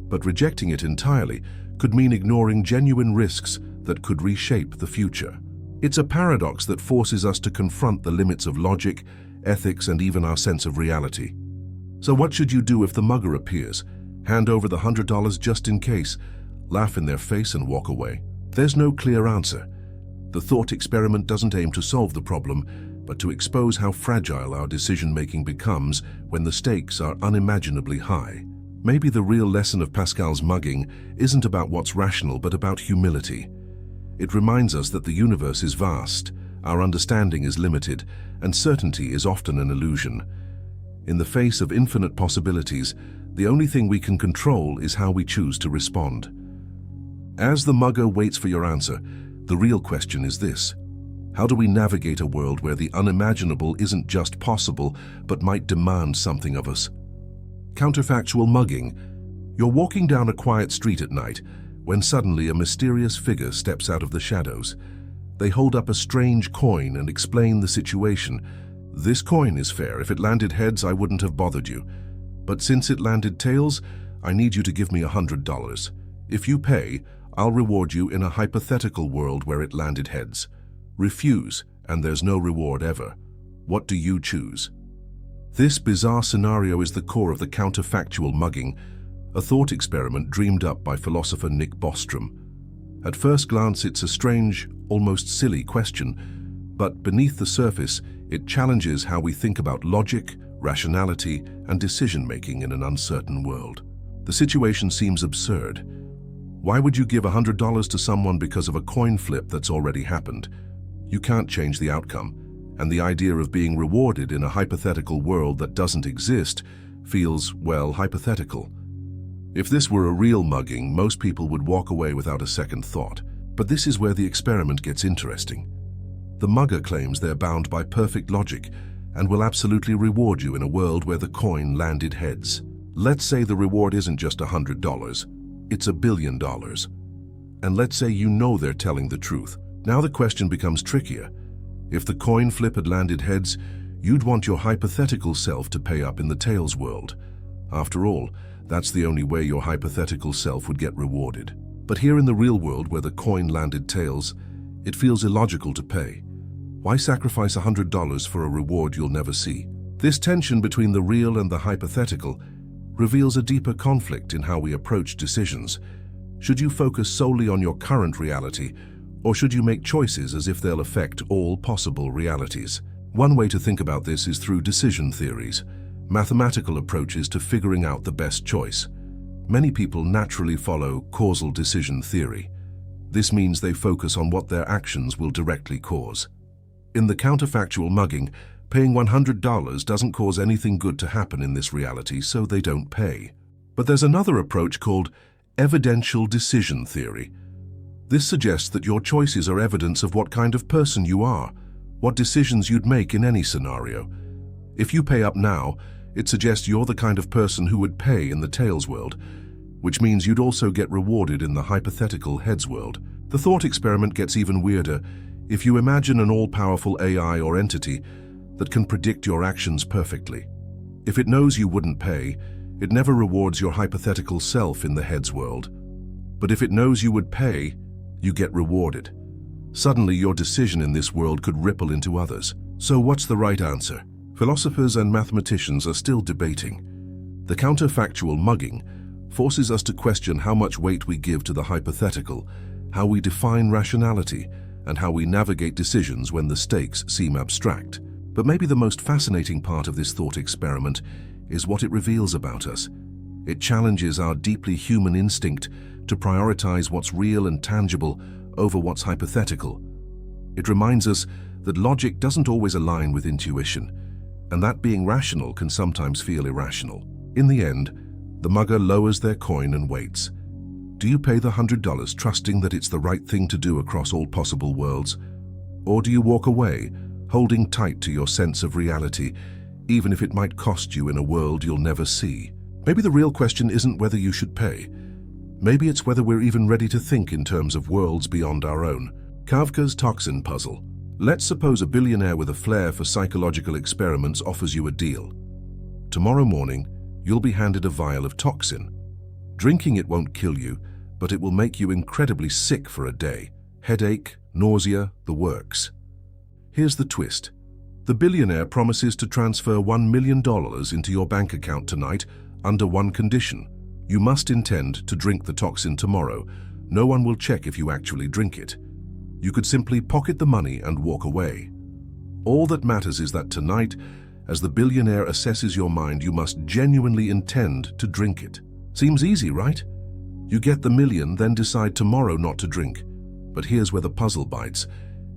Speaker 1: But rejecting it entirely could mean ignoring genuine risks that could reshape the future. It's a paradox that forces us to confront the limits of logic, ethics, and even our sense of reality. So what should you do if the mugger appears? Hand over the $100 just in case, laugh in their face and walk away? There's no clear answer. The thought experiment doesn't aim to solve the problem, but to expose how fragile our decision-making becomes when the stakes are unimaginably high. Maybe the real lesson of Pascal's mugging isn't about what's rational, but about humility. It reminds us that the universe is vast, our understanding is limited, and certainty is often an illusion. In the face of infinite possibilities, the only thing we can control is how we choose to respond. As the mugger waits for your answer, the real question is this: how do we navigate a world where the unimaginable isn't just possible, but might demand something of us? Counterfactual mugging. You're walking down a quiet street at night when suddenly a mysterious figure steps out of the shadows. They hold up a strange coin and explain the situation. This coin is fair. If it landed heads, I wouldn't have bothered you. But since it landed tails, I need you to give me $100. If you pay, I'll reward you in a hypothetical world where it landed heads. Refuse, and there's no reward ever. What do you choose? This bizarre scenario is the core of the counterfactual mugging, a thought experiment dreamed up by philosopher Nick Bostrom. At first glance, it's a strange, almost silly question, but beneath the surface, it challenges how we think about logic, rationality, and decision-making in an uncertain world. The situation seems absurd. Why would you give $100 to someone because of a coin flip that's already happened? You can't change the outcome, and the idea of being rewarded in a hypothetical world that doesn't exist feels, well, hypothetical. If this were a real mugging, most people would walk away without a second thought. But this is where the experiment gets interesting. The mugger claims they're bound by perfect logic and will absolutely reward you in a world where the coin landed heads. Let's say the reward isn't just $100, it's $1 billion. And let's say you know they're telling the truth. Now the question becomes trickier. If the coin flip had landed heads, you'd want your hypothetical self to pay up in the tails world. After all, that's the only way your hypothetical self would get rewarded. But here in the real world where the coin landed tails, it feels illogical to pay. Why sacrifice $100 for a reward you'll never see? This tension between the real and the hypothetical reveals a deeper conflict in how we approach decisions. Should you focus solely on your current reality, or should you make choices as if they'll affect all possible realities? One way to think about this is through decision theories, mathematical approaches to figuring out the best choice. Many people naturally follow causal decision theory. This means they focus on what their actions will directly cause. In the Counterfactual Mugging, paying $100 doesn't cause anything good to happen in this reality, so they don't pay. But there's another approach called evidential decision theory. This suggests that your choices are evidence of what kind of person you are, what decisions you'd make in any scenario. If you pay up now, it suggests you're the kind of person who would pay in the tails world, which means you'd also get rewarded in the hypothetical heads world. The thought experiment gets even weirder. If you imagine an all-powerful AI or entity that can predict your actions perfectly. If it knows you wouldn't pay, it never rewards your hypothetical self in the heads world. But if it knows you would pay, you get rewarded. Suddenly, your decision in this world could ripple into others. So what's the right answer? Philosophers and mathematicians are still debating. The Counterfactual Mugging forces us to question how much weight we give to the hypothetical, how we define rationality, and how we navigate decisions when the stakes seem abstract. But maybe the most fascinating part of this thought experiment is what it reveals about us. It challenges our deeply human instinct to prioritize what's real and tangible over what's hypothetical. It reminds us that logic doesn't always align with intuition, and that being rational can sometimes feel irrational. In the end, the mugger lowers their coin and waits. Do you pay the $100 trusting that it's the right thing to do across all possible worlds? Or do you walk away, holding tight to your sense of reality, even if it might cost you in a world you'll never see? Maybe the real question isn't whether you should pay. Maybe it's whether we're even ready to think in terms of worlds beyond our own. Kavka's Toxin puzzle. Let's suppose a billionaire with a flair for psychological experiments offers you a deal. Tomorrow morning, you'll be handed a vial of toxin. Drinking it won't kill you, but it will make you incredibly sick for a day. Headache, nausea, the works. Here's the twist. The billionaire promises to transfer $1 million into your bank account tonight under one condition. You must intend to drink the toxin tomorrow. No one will check if you actually drink it. You could simply pocket the money and walk away. All that matters is that tonight, as the billionaire assesses your mind, you must genuinely intend to drink it. Seems easy, right? You get the million, then decide tomorrow not to drink. But here's where the puzzle bites.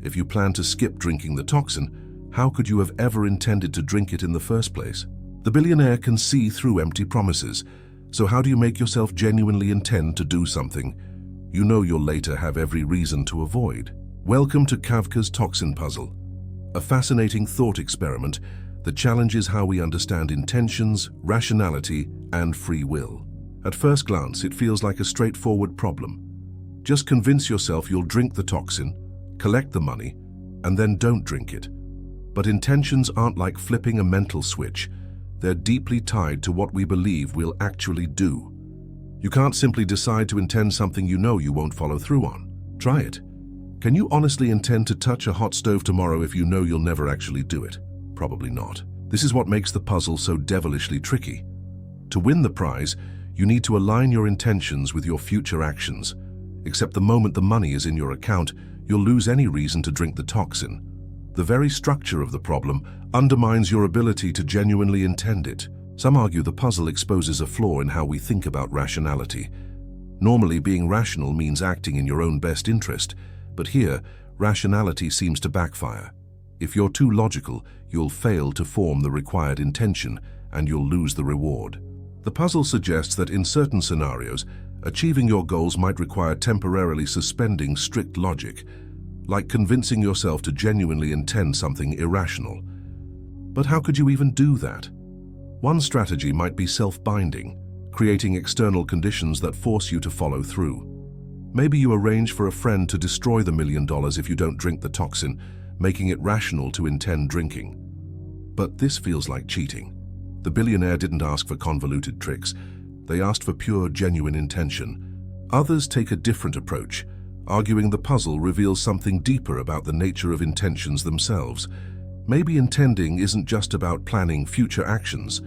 Speaker 1: If you plan to skip drinking the toxin, how could you have ever intended to drink it in the first place? The billionaire can see through empty promises. So how do you make yourself genuinely intend to do something you know you'll later have every reason to avoid? Welcome to Kavka's Toxin puzzle, a fascinating thought experiment that challenges how we understand intentions, rationality, and free will. At first glance, it feels like a straightforward problem. Just convince yourself you'll drink the toxin, collect the money, and then don't drink it. But intentions aren't like flipping a mental switch. They're deeply tied to what we believe we'll actually do. You can't simply decide to intend something you know you won't follow through on. Try it. Can you honestly intend to touch a hot stove tomorrow if you know you'll never actually do it? Probably not. This is what makes the puzzle so devilishly tricky. To win the prize, you need to align your intentions with your future actions. Except the moment the money is in your account, you'll lose any reason to drink the toxin. The very structure of the problem undermines your ability to genuinely intend it. Some argue the puzzle exposes a flaw in how we think about rationality. Normally, being rational means acting in your own best interest, but here, rationality seems to backfire. If you're too logical, you'll fail to form the required intention, and you'll lose the reward. The puzzle suggests that in certain scenarios, achieving your goals might require temporarily suspending strict logic, like convincing yourself to genuinely intend something irrational. But how could you even do that? One strategy might be self-binding, creating external conditions that force you to follow through. Maybe you arrange for a friend to destroy the $1 million if you don't drink the toxin, making it rational to intend drinking. But this feels like cheating. The billionaire didn't ask for convoluted tricks. They asked for pure, genuine intention. Others take a different approach, arguing the puzzle reveals something deeper about the nature of intentions themselves. Maybe intending isn't just about planning future actions.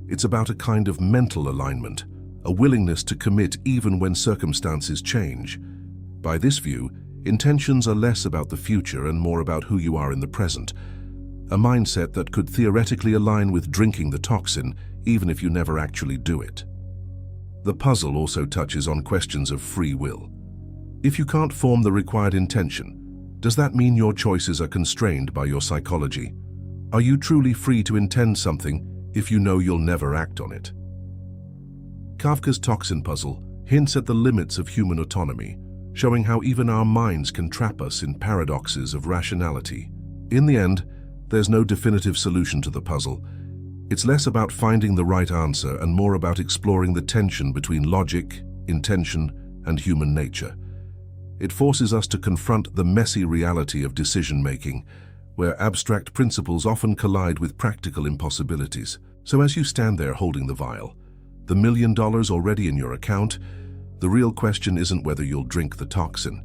Speaker 1: It's about a kind of mental alignment, a willingness to commit even when circumstances change. By this view, intentions are less about the future and more about who you are in the present, a mindset that could theoretically align with drinking the toxin even if you never actually do it. The puzzle also touches on questions of free will. If you can't form the required intention, does that mean your choices are constrained by your psychology? Are you truly free to intend something if you know you'll never act on it? Kavka's Toxin puzzle hints at the limits of human autonomy, showing how even our minds can trap us in paradoxes of rationality. In the end, there's no definitive solution to the puzzle. It's less about finding the right answer and more about exploring the tension between logic, intention, and human nature. It forces us to confront the messy reality of decision-making, where abstract principles often collide with practical impossibilities. So as you stand there holding the vial, the $1 million already in your account, the real question isn't whether you'll drink the toxin.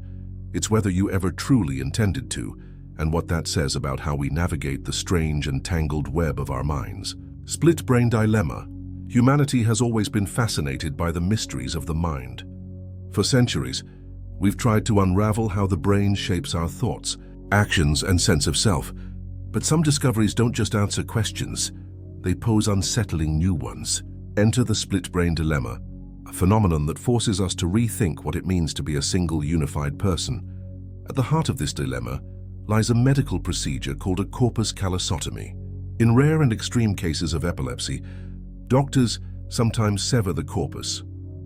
Speaker 1: It's whether you ever truly intended to, and what that says about how we navigate the strange and tangled web of our minds. Split brain dilemma. Humanity has always been fascinated by the mysteries of the mind. For centuries, we've tried to unravel how the brain shapes our thoughts, actions, and sense of self. But some discoveries don't just answer questions, they pose unsettling new ones. Enter the split brain dilemma, a phenomenon that forces us to rethink what it means to be a single unified person. At the heart of this dilemma lies a medical procedure called a corpus callosotomy. In rare and extreme cases of epilepsy, doctors sometimes sever the corpus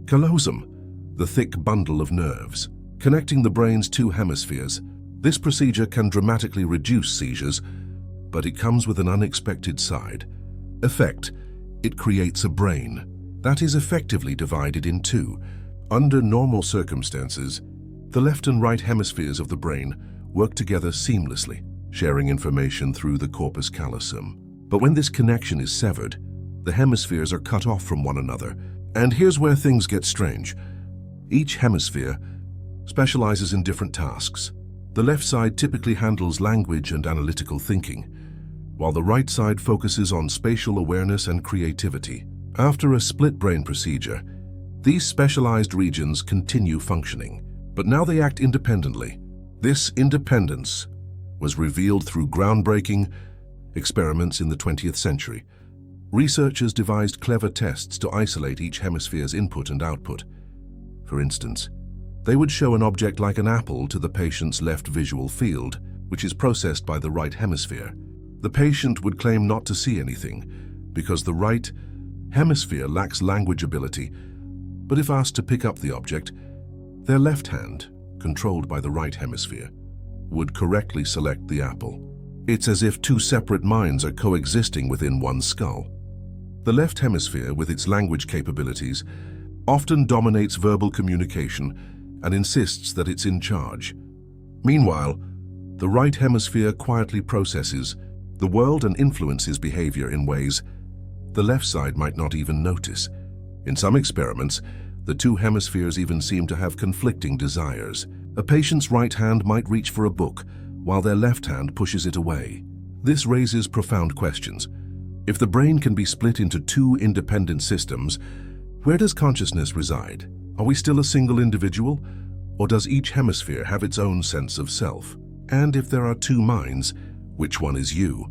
Speaker 1: callosum, the thick bundle of nerves, connecting the brain's two hemispheres. This procedure can dramatically reduce seizures, but it comes with an unexpected side effect. It creates a brain that is effectively divided in two. Under normal circumstances, the left and right hemispheres of the brain work together seamlessly, sharing information through the corpus callosum. But when this connection is severed, the hemispheres are cut off from one another. And here's where things get strange. Each hemisphere specializes in different tasks. The left side typically handles language and analytical thinking, while the right side focuses on spatial awareness and creativity. After a split brain procedure, these specialized regions continue functioning, but now they act independently. This independence was revealed through groundbreaking experiments in the 20th century. Researchers devised clever tests to isolate each hemisphere's input and output. For instance, they would show an object like an apple to the patient's left visual field, which is processed by the right hemisphere. The patient would claim not to see anything because the right hemisphere lacks language ability, but if asked to pick up the object, their left hand, controlled by the right hemisphere, would correctly select the apple. It's as if two separate minds are coexisting within one skull. The left hemisphere, with its language capabilities, often dominates verbal communication and insists that it's in charge. Meanwhile, the right hemisphere quietly processes the world and influences behavior in ways the left side might not even notice. In some experiments, the two hemispheres even seem to have conflicting desires. A patient's right hand might reach for a book, while their left hand pushes it away. This raises profound questions. If the brain can be split into two independent systems, where does consciousness reside? Are we still a single individual, or does each hemisphere have its own sense of self? And if there are two minds, which one is you?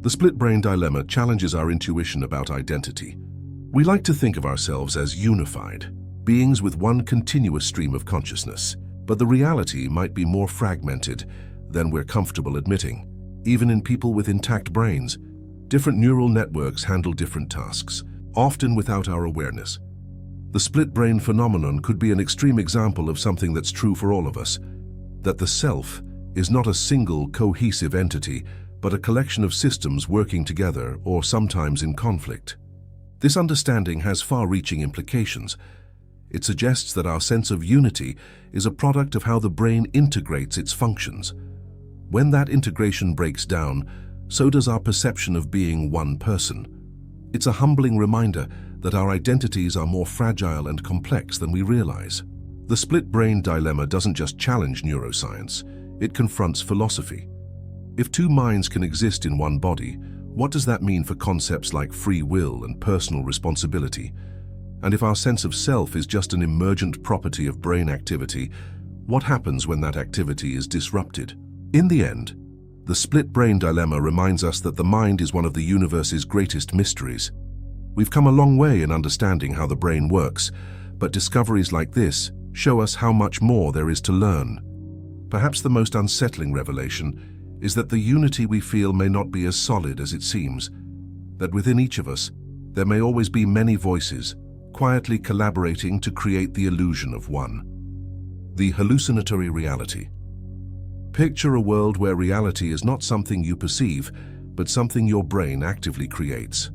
Speaker 1: The split brain dilemma challenges our intuition about identity. We like to think of ourselves as unified, beings with one continuous stream of consciousness, but the reality might be more fragmented than we're comfortable admitting. Even in people with intact brains, different neural networks handle different tasks, often without our awareness. The split brain phenomenon could be an extreme example of something that's true for all of us, that the self is not a single cohesive entity, but a collection of systems working together or sometimes in conflict. This understanding has far-reaching implications. It suggests that our sense of unity is a product of how the brain integrates its functions. When that integration breaks down, so does our perception of being one person. It's a humbling reminder that our identities are more fragile and complex than we realize. The split brain dilemma doesn't just challenge neuroscience, it confronts philosophy. If two minds can exist in one body, what does that mean for concepts like free will and personal responsibility? And if our sense of self is just an emergent property of brain activity, what happens when that activity is disrupted? In the end, the split brain dilemma reminds us that the mind is one of the universe's greatest mysteries. We've come a long way in understanding how the brain works, but discoveries like this show us how much more there is to learn. Perhaps the most unsettling revelation is that the unity we feel may not be as solid as it seems, that within each of us there may always be many voices, quietly collaborating to create the illusion of one. The hallucinatory reality. Picture a world where reality is not something you perceive, but something your brain actively creates.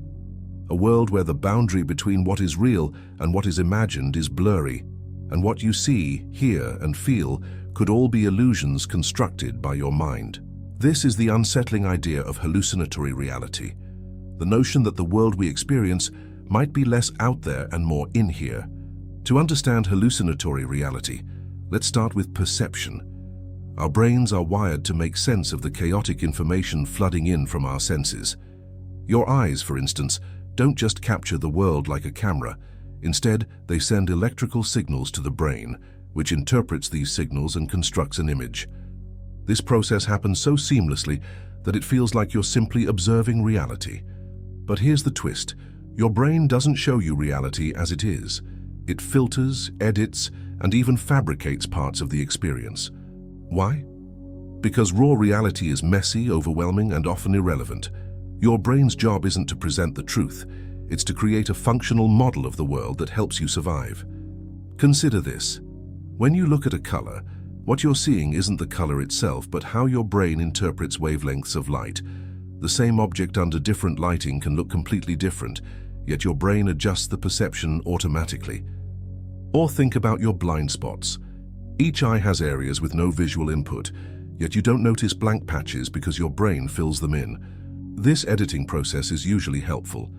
Speaker 1: A world where the boundary between what is real and what is imagined is blurry, and what you see, hear, and feel could all be illusions constructed by your mind. This is the unsettling idea of hallucinatory reality, the notion that the world we experience might be less out there and more in here. To understand hallucinatory reality, let's start with perception. Our brains are wired to make sense of the chaotic information flooding in from our senses. Your eyes, for instance, don't just capture the world like a camera. Instead, they send electrical signals to the brain, which interprets these signals and constructs an image. This process happens so seamlessly that it feels like you're simply observing reality. But here's the twist. Your brain doesn't show you reality as it is. It filters, edits, and even fabricates parts of the experience. Why? Because raw reality is messy, overwhelming, and often irrelevant. Your brain's job isn't to present the truth. It's to create a functional model of the world that helps you survive. Consider this. When you look at a color, what you're seeing isn't the color itself, but how your brain interprets wavelengths of light. The same object under different lighting can look completely different, yet your brain adjusts the perception automatically. Or think about your blind spots. Each eye has areas with no visual input, yet you don't notice blank patches because your brain fills them in. This editing process is usually helpful.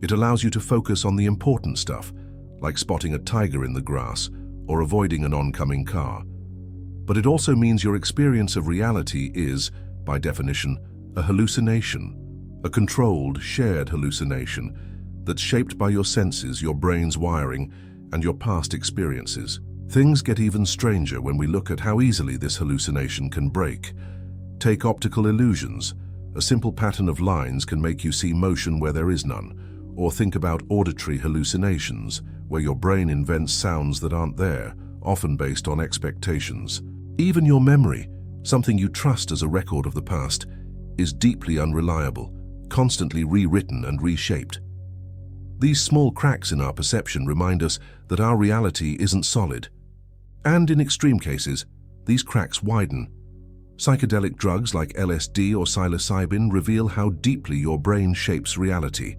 Speaker 1: It allows you to focus on the important stuff, like spotting a tiger in the grass or avoiding an oncoming car. But it also means your experience of reality is, by definition, a hallucination, a controlled, shared hallucination that's shaped by your senses, your brain's wiring, and your past experiences. Things get even stranger when we look at how easily this hallucination can break. Take optical illusions. A simple pattern of lines can make you see motion where there is none. Or think about auditory hallucinations, where your brain invents sounds that aren't there, often based on expectations. Even your memory, something you trust as a record of the past, is deeply unreliable, constantly rewritten and reshaped. These small cracks in our perception remind us that our reality isn't solid. And in extreme cases, these cracks widen. Psychedelic drugs like LSD or psilocybin reveal how deeply your brain shapes reality.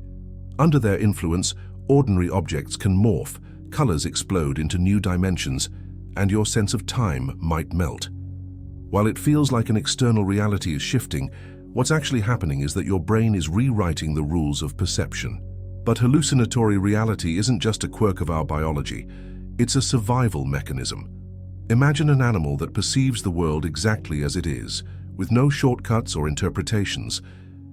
Speaker 1: Under their influence, ordinary objects can morph, colors explode into new dimensions, and your sense of time might melt. While it feels like an external reality is shifting, what's actually happening is that your brain is rewriting the rules of perception. But hallucinatory reality isn't just a quirk of our biology, it's a survival mechanism. Imagine an animal that perceives the world exactly as it is, with no shortcuts or interpretations.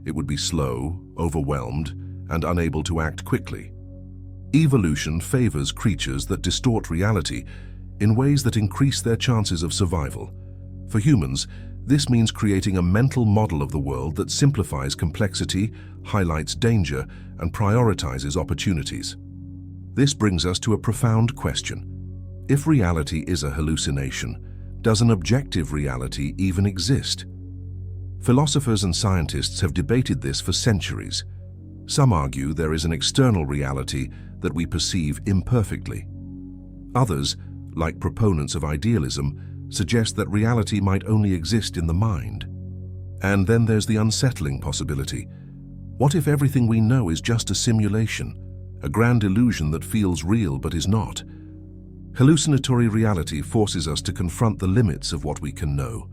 Speaker 1: It would be slow, overwhelmed, and unable to act quickly. Evolution favors creatures that distort reality in ways that increase their chances of survival. For humans, this means creating a mental model of the world that simplifies complexity, highlights danger, and prioritizes opportunities. This brings us to a profound question. If reality is a hallucination, does an objective reality even exist? Philosophers and scientists have debated this for centuries. Some argue there is an external reality that we perceive imperfectly. Others, like proponents of idealism, suggest that reality might only exist in the mind. And then there's the unsettling possibility. What if everything we know is just a simulation, a grand illusion that feels real but is not? Hallucinatory reality forces us to confront the limits of what we can know.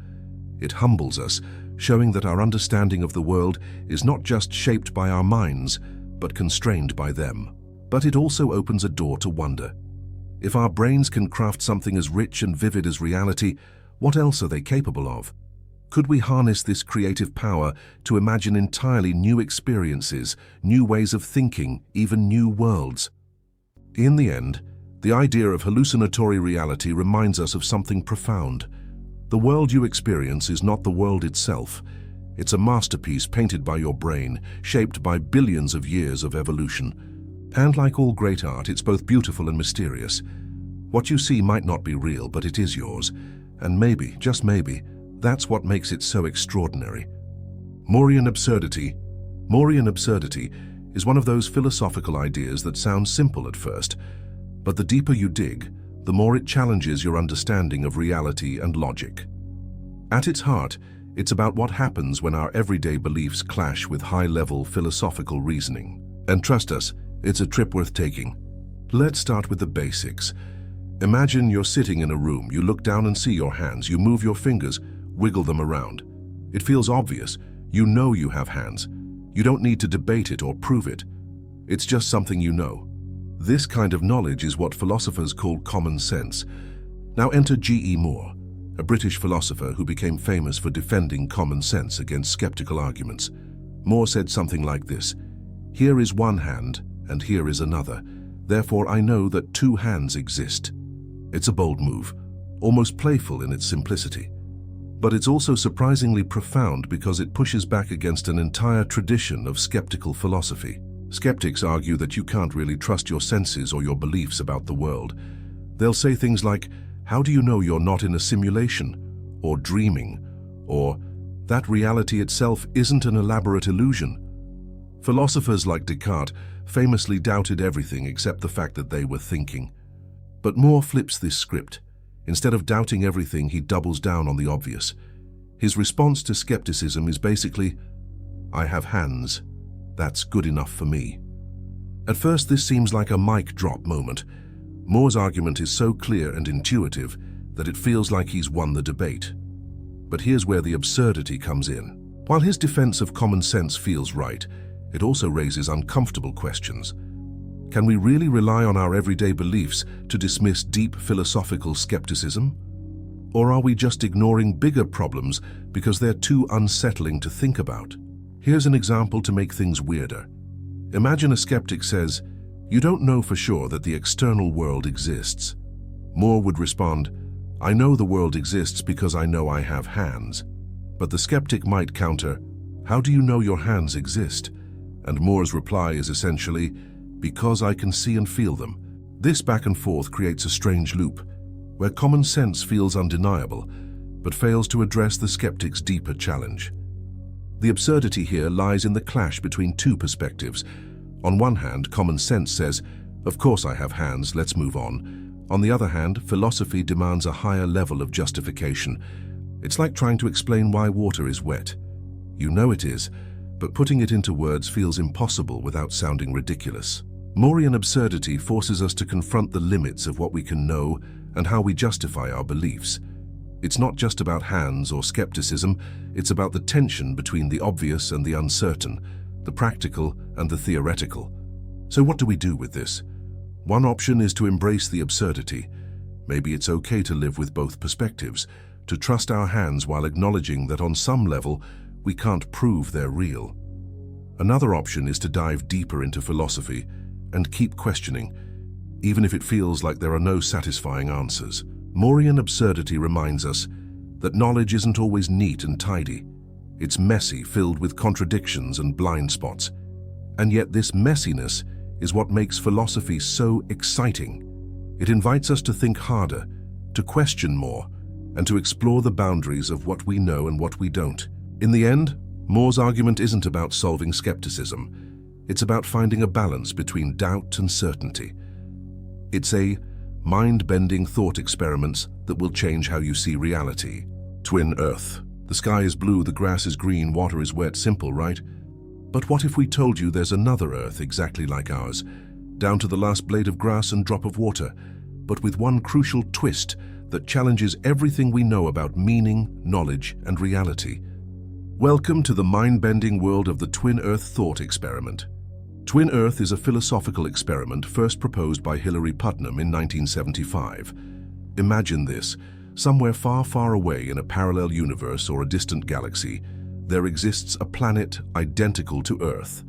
Speaker 1: It humbles us, showing that our understanding of the world is not just shaped by our minds, but constrained by them. But it also opens a door to wonder. If our brains can craft something as rich and vivid as reality, what else are they capable of? Could we harness this creative power to imagine entirely new experiences, new ways of thinking, even new worlds? In the end, the idea of hallucinatory reality reminds us of something profound. The world you experience is not the world itself. It's a masterpiece painted by your brain, shaped by billions of years of evolution. And like all great art, it's both beautiful and mysterious. What you see might not be real, but it is yours. And maybe, just maybe, that's what makes it so extraordinary. Moorean Absurdity. Moorean Absurdity is one of those philosophical ideas that sounds simple at first, but the deeper you dig, the more it challenges your understanding of reality and logic. At its heart, it's about what happens when our everyday beliefs clash with high-level philosophical reasoning. And trust us, it's a trip worth taking. Let's start with the basics. Imagine you're sitting in a room, you look down and see your hands, you move your fingers, wiggle them around. It feels obvious. You know you have hands. You don't need to debate it or prove it. It's just something you know. This kind of knowledge is what philosophers call common sense. Now enter G.E. Moore, a British philosopher who became famous for defending common sense against skeptical arguments. Moore said something like this: "Here is one hand, and here is another. Therefore I know that two hands exist." It's a bold move, almost playful in its simplicity. But it's also surprisingly profound because it pushes back against an entire tradition of skeptical philosophy. Skeptics argue that you can't really trust your senses or your beliefs about the world. They'll say things like, "How do you know you're not in a simulation?" or "dreaming," or "that reality itself isn't an elaborate illusion." Philosophers like Descartes famously doubted everything except the fact that they were thinking. But Moore flips this script. Instead of doubting everything, he doubles down on the obvious. His response to skepticism is basically, "I have hands. That's good enough for me." At first, this seems like a mic drop moment. Moore's argument is so clear and intuitive that it feels like he's won the debate. But here's where the absurdity comes in. While his defense of common sense feels right, it also raises uncomfortable questions. Can we really rely on our everyday beliefs to dismiss deep philosophical skepticism? Or are we just ignoring bigger problems because they're too unsettling to think about? Here's an example to make things weirder. Imagine a skeptic says, "You don't know for sure that the external world exists." Moore would respond, "I know the world exists because I know I have hands." But the skeptic might counter, "How do you know your hands exist?" And Moore's reply is essentially, "Because I can see and feel them." This back and forth creates a strange loop, where common sense feels undeniable, but fails to address the skeptic's deeper challenge. The absurdity here lies in the clash between two perspectives. On one hand, common sense says, "Of course I have hands, let's move on." On the other hand, philosophy demands a higher level of justification. It's like trying to explain why water is wet. You know it is, but putting it into words feels impossible without sounding ridiculous. Moorean absurdity forces us to confront the limits of what we can know and how we justify our beliefs. It's not just about hands or skepticism, it's about the tension between the obvious and the uncertain, the practical and the theoretical. So what do we do with this? One option is to embrace the absurdity. Maybe it's okay to live with both perspectives, to trust our hands while acknowledging that on some level we can't prove they're real. Another option is to dive deeper into philosophy and keep questioning, even if it feels like there are no satisfying answers. Moorean absurdity reminds us that knowledge isn't always neat and tidy. It's messy, filled with contradictions and blind spots. And yet this messiness is what makes philosophy so exciting. It invites us to think harder, to question more, and to explore the boundaries of what we know and what we don't. In the end, Moore's argument isn't about solving skepticism. It's about finding a balance between doubt and certainty. It's a mind-bending thought experiment that will change how you see reality. Twin Earth. The sky is blue, the grass is green, water is wet. Simple, right? But what if we told you there's another Earth exactly like ours, down to the last blade of grass and drop of water, but with one crucial twist that challenges everything we know about meaning, knowledge, and reality? Welcome to the mind-bending world of the Twin Earth thought experiment. Twin Earth is a philosophical experiment first proposed by Hilary Putnam in 1975. Imagine this. Somewhere far, far away in a parallel universe or a distant galaxy, there exists a planet identical to Earth.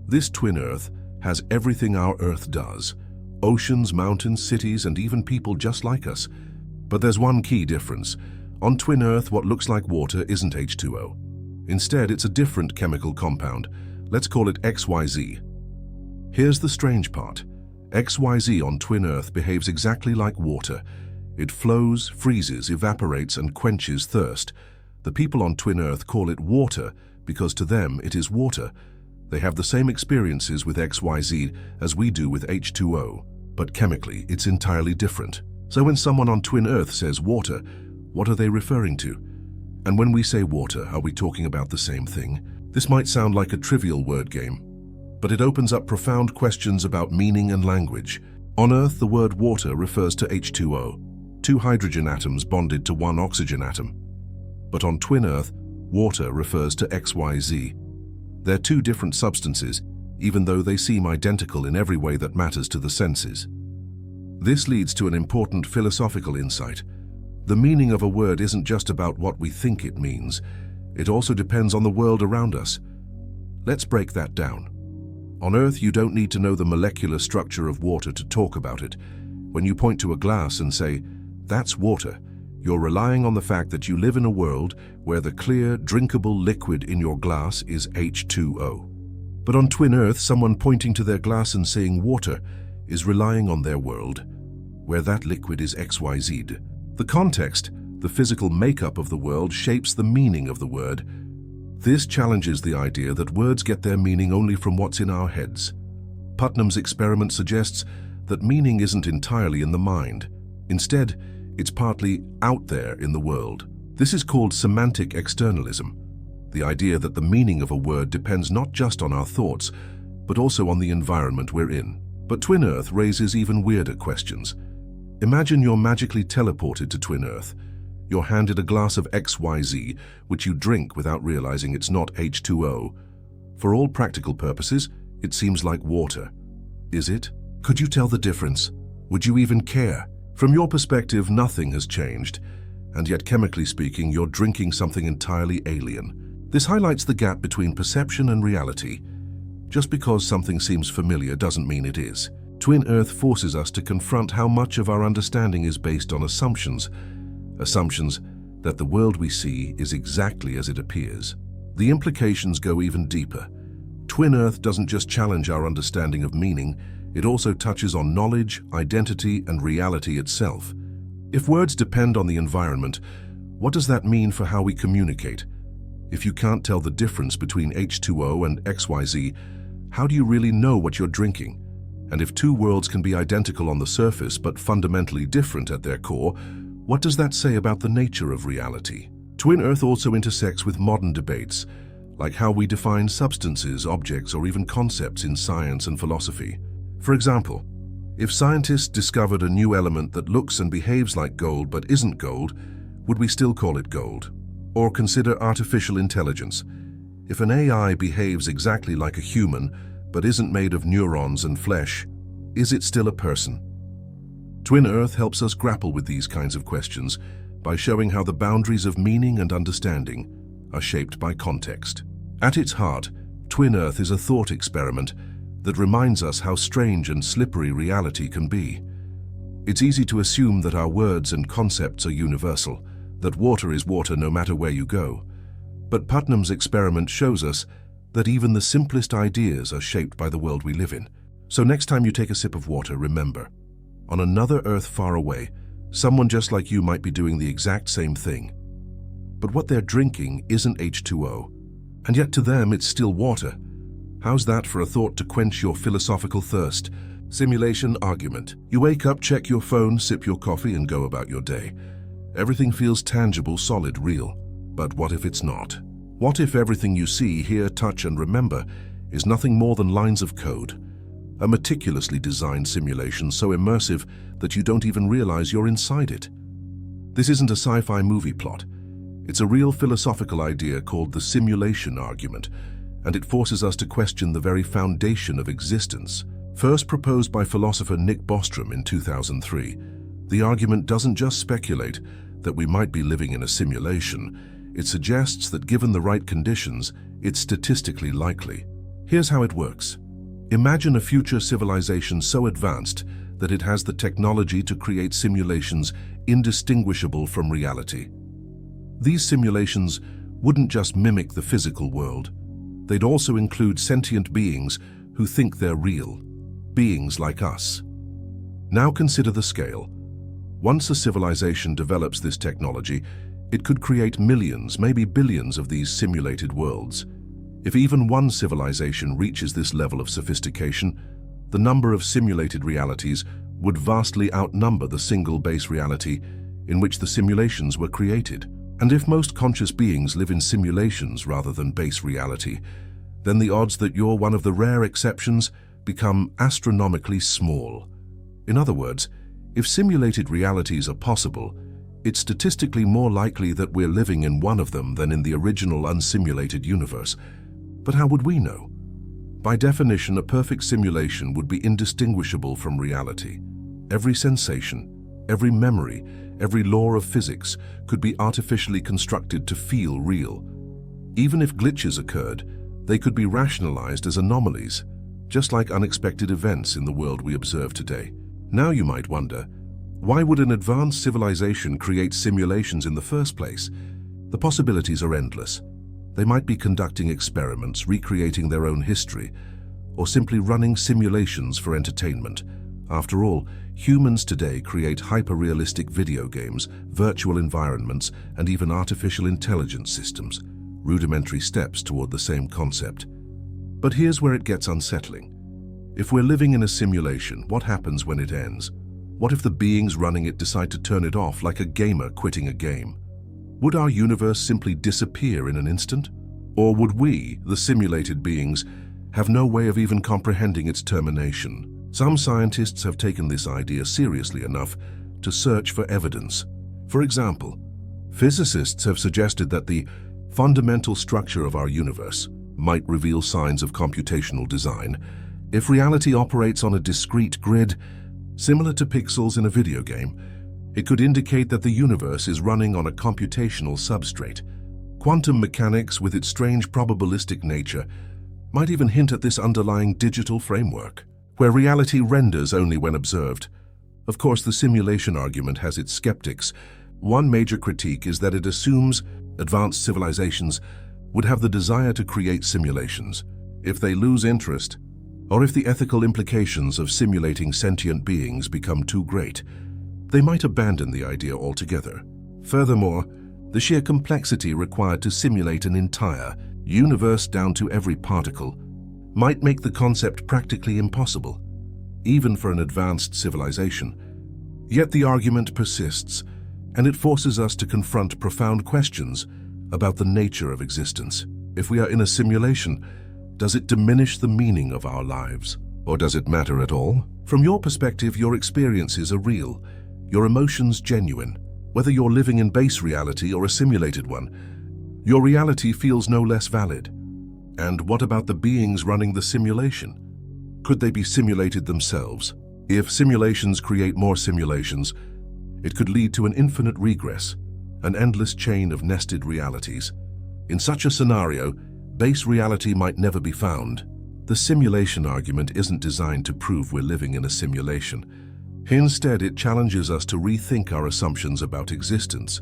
Speaker 1: This twin Earth has everything our Earth does: oceans, mountains, cities, and even people just like us. But there's one key difference. On twin Earth, what looks like water isn't H2O. Instead, it's a different chemical compound. Let's call it XYZ. Here's the strange part. XYZ on Twin Earth behaves exactly like water. It flows, freezes, evaporates, and quenches thirst. The people on Twin Earth call it water because to them it is water. They have the same experiences with XYZ as we do with H2O, but chemically it's entirely different. So when someone on Twin Earth says water, what are they referring to? And when we say water, are we talking about the same thing? This might sound like a trivial word game, but it opens up profound questions about meaning and language. On Earth, the word water refers to H2O, two hydrogen atoms bonded to one oxygen atom. But on Twin Earth, water refers to XYZ. They're two different substances, even though they seem identical in every way that matters to the senses. This leads to an important philosophical insight. The meaning of a word isn't just about what we think it means. It also depends on the world around us. Let's break that down. On Earth, you don't need to know the molecular structure of water to talk about it. When you point to a glass and say, "That's water," you're relying on the fact that you live in a world where the clear, drinkable liquid in your glass is H2O. But on Twin Earth, someone pointing to their glass and saying water is relying on their world, where that liquid is XYZ. The context, the physical makeup of the world, shapes the meaning of the word. This challenges the idea that words get their meaning only from what's in our heads. Putnam's experiment suggests that meaning isn't entirely in the mind. Instead, it's partly out there in the world. This is called semantic externalism, the idea that the meaning of a word depends not just on our thoughts, but also on the environment we're in. But Twin Earth raises even weirder questions. Imagine you're magically teleported to Twin Earth. You're handed a glass of XYZ, which you drink without realizing it's not H2O. For all practical purposes, it seems like water. Is it? Could you tell the difference? Would you even care? From your perspective, nothing has changed, and yet chemically speaking, you're drinking something entirely alien. This highlights the gap between perception and reality. Just because something seems familiar doesn't mean it is. Twin Earth forces us to confront how much of our understanding is based on assumptions that the world we see is exactly as it appears. The implications go even deeper. Twin Earth doesn't just challenge our understanding of meaning, it also touches on knowledge, identity, and reality itself. If words depend on the environment, what does that mean for how we communicate? If you can't tell the difference between H2O and XYZ, how do you really know what you're drinking? And if two worlds can be identical on the surface but fundamentally different at their core, what does that say about the nature of reality? Twin Earth also intersects with modern debates, like how we define substances, objects, or even concepts in science and philosophy. For example, if scientists discovered a new element that looks and behaves like gold but isn't gold, would we still call it gold? Or consider artificial intelligence. If an AI behaves exactly like a human but isn't made of neurons and flesh, is it still a person? Twin Earth helps us grapple with these kinds of questions by showing how the boundaries of meaning and understanding are shaped by context. At its heart, Twin Earth is a thought experiment that reminds us how strange and slippery reality can be. It's easy to assume that our words and concepts are universal, that water is water no matter where you go. But Putnam's experiment shows us that even the simplest ideas are shaped by the world we live in. So next time you take a sip of water, remember, on another Earth far away, someone just like you might be doing the exact same thing. But what they're drinking isn't H2O, and yet to them it's still water. How's that for a thought to quench your philosophical thirst? Simulation argument. You wake up, check your phone, sip your coffee, and go about your day. Everything feels tangible, solid, real. But what if it's not? What if everything you see, hear, touch, and remember is nothing more than lines of code? A meticulously designed simulation so immersive that you don't even realize you're inside it. This isn't a sci-fi movie plot. It's a real philosophical idea called the simulation argument, and it forces us to question the very foundation of existence. First proposed by philosopher Nick Bostrom in 2003, the argument doesn't just speculate that we might be living in a simulation. It suggests that given the right conditions, it's statistically likely. Here's how it works. Imagine a future civilization so advanced that it has the technology to create simulations indistinguishable from reality. These simulations wouldn't just mimic the physical world. They'd also include sentient beings who think they're real. beings like us. Now consider the scale. Once a civilization develops this technology, it could create millions, maybe billions of these simulated worlds. If even one civilization reaches this level of sophistication, the number of simulated realities would vastly outnumber the single base reality in which the simulations were created. And if most conscious beings live in simulations rather than base reality, then the odds that you're one of the rare exceptions become astronomically small. In other words, if simulated realities are possible, it's statistically more likely that we're living in one of them than in the original unsimulated universe. But how would we know? By definition, a perfect simulation would be indistinguishable from reality. Every sensation, every memory, every law of physics could be artificially constructed to feel real. Even if glitches occurred, they could be rationalized as anomalies, just like unexpected events in the world we observe today. Now you might wonder, why would an advanced civilization create simulations in the first place? The possibilities are endless. They might be conducting experiments, recreating their own history, or simply running simulations for entertainment. After all, humans today create hyper-realistic video games, virtual environments, and even artificial intelligence systems, rudimentary steps toward the same concept. But here's where it gets unsettling. If we're living in a simulation, what happens when it ends? What if the beings running it decide to turn it off like a gamer quitting a game? Would our universe simply disappear in an instant? Or would we, the simulated beings, have no way of even comprehending its termination? Some scientists have taken this idea seriously enough to search for evidence. For example, physicists have suggested that the fundamental structure of our universe might reveal signs of computational design. If reality operates on a discrete grid, similar to pixels in a video game, it could indicate that the universe is running on a computational substrate. Quantum mechanics, with its strange probabilistic nature, might even hint at this underlying digital framework, where reality renders only when observed. Of course, the simulation argument has its skeptics. One major critique is that it assumes advanced civilizations would have the desire to create simulations. If they lose interest, or if the ethical implications of simulating sentient beings become too great, they might abandon the idea altogether. Furthermore, the sheer complexity required to simulate an entire universe down to every particle might make the concept practically impossible, even for an advanced civilization. Yet the argument persists, and it forces us to confront profound questions about the nature of existence. If we are in a simulation, does it diminish the meaning of our lives? Or does it matter at all? From your perspective, your experiences are real, your emotions genuine. Whether you're living in base reality or a simulated one, your reality feels no less valid. And what about the beings running the simulation? Could they be simulated themselves? If simulations create more simulations, it could lead to an infinite regress, an endless chain of nested realities. In such a scenario, base reality might never be found. The simulation argument isn't designed to prove we're living in a simulation. Instead, it challenges us to rethink our assumptions about existence.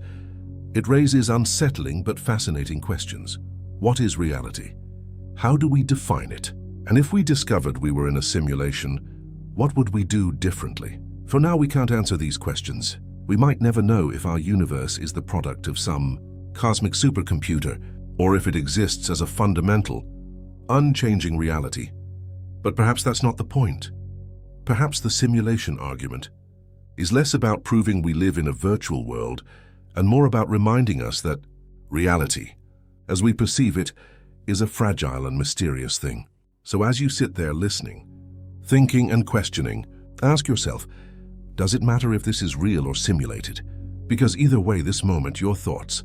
Speaker 1: It raises unsettling but fascinating questions. What is reality? How do we define it? And if we discovered we were in a simulation, what would we do differently? For now, we can't answer these questions. We might never know if our universe is the product of some cosmic supercomputer, or if it exists as a fundamental, unchanging reality. But perhaps that's not the point. Perhaps the simulation argument is less about proving we live in a virtual world and more about reminding us that reality, as we perceive it, is a fragile and mysterious thing. So as you sit there listening, thinking and questioning, ask yourself, does it matter if this is real or simulated? Because either way, this moment, your thoughts,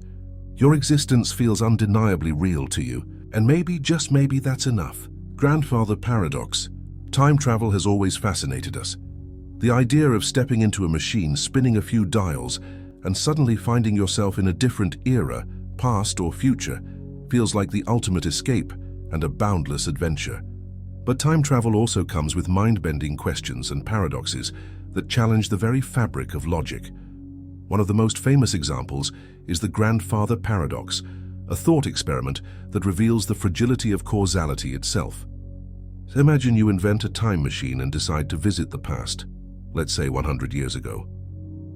Speaker 1: your existence feels undeniably real to you, and maybe, just maybe, that's enough. Grandfather paradox. Time travel has always fascinated us. The idea of stepping into a machine, spinning a few dials, and suddenly finding yourself in a different era, past or future, feels like the ultimate escape and a boundless adventure. But time travel also comes with mind-bending questions and paradoxes that challenge the very fabric of logic. One of the most famous examples is the grandfather paradox, a thought experiment that reveals the fragility of causality itself. So imagine you invent a time machine and decide to visit the past, let's say 100 years ago.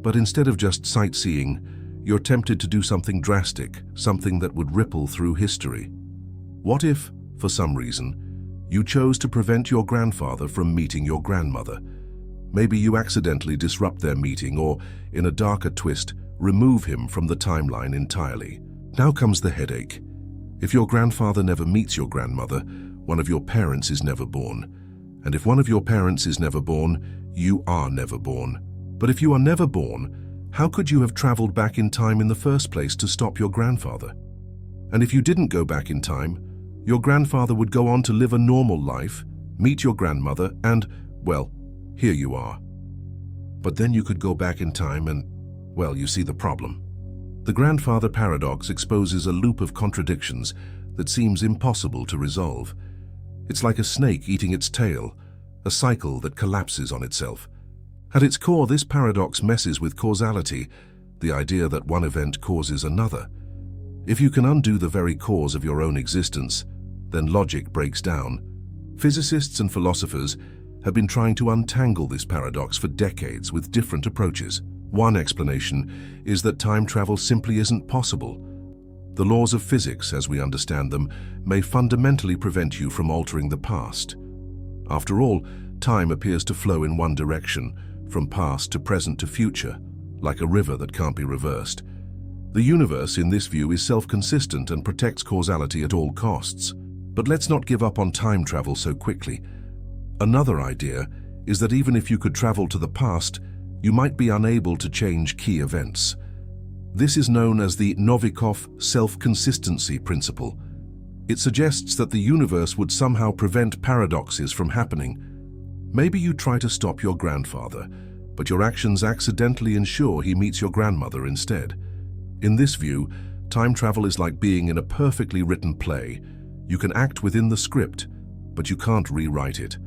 Speaker 1: But instead of just sightseeing, you're tempted to do something drastic, something that would ripple through history. What if, for some reason, you chose to prevent your grandfather from meeting your grandmother? Maybe you accidentally disrupt their meeting or, in a darker twist, remove him from the timeline entirely. Now comes the headache. If your grandfather never meets your grandmother, one of your parents is never born. And if one of your parents is never born, you are never born. But if you are never born, how could you have traveled back in time in the first place to stop your grandfather? And if you didn't go back in time, your grandfather would go on to live a normal life, meet your grandmother, and, well, here you are. But then you could go back in time and, well, you see the problem. The grandfather paradox exposes a loop of contradictions that seems impossible to resolve. It's like a snake eating its tail, a cycle that collapses on itself. At its core, this paradox messes with causality, the idea that one event causes another. If you can undo the very cause of your own existence, then logic breaks down. Physicists and philosophers have been trying to untangle this paradox for decades with different approaches. One explanation is that time travel simply isn't possible. The laws of physics, as we understand them, may fundamentally prevent you from altering the past. After all, time appears to flow in one direction, from past to present to future, like a river that can't be reversed. The universe, in this view, is self-consistent and protects causality at all costs. But let's not give up on time travel so quickly. Another idea is that even if you could travel to the past, you might be unable to change key events. This is known as the Novikov self-consistency principle. It suggests that the universe would somehow prevent paradoxes from happening. Maybe you try to stop your grandfather, but your actions accidentally ensure he meets your grandmother instead. In this view, time travel is like being in a perfectly written play. You can act within the script, but you can't rewrite it.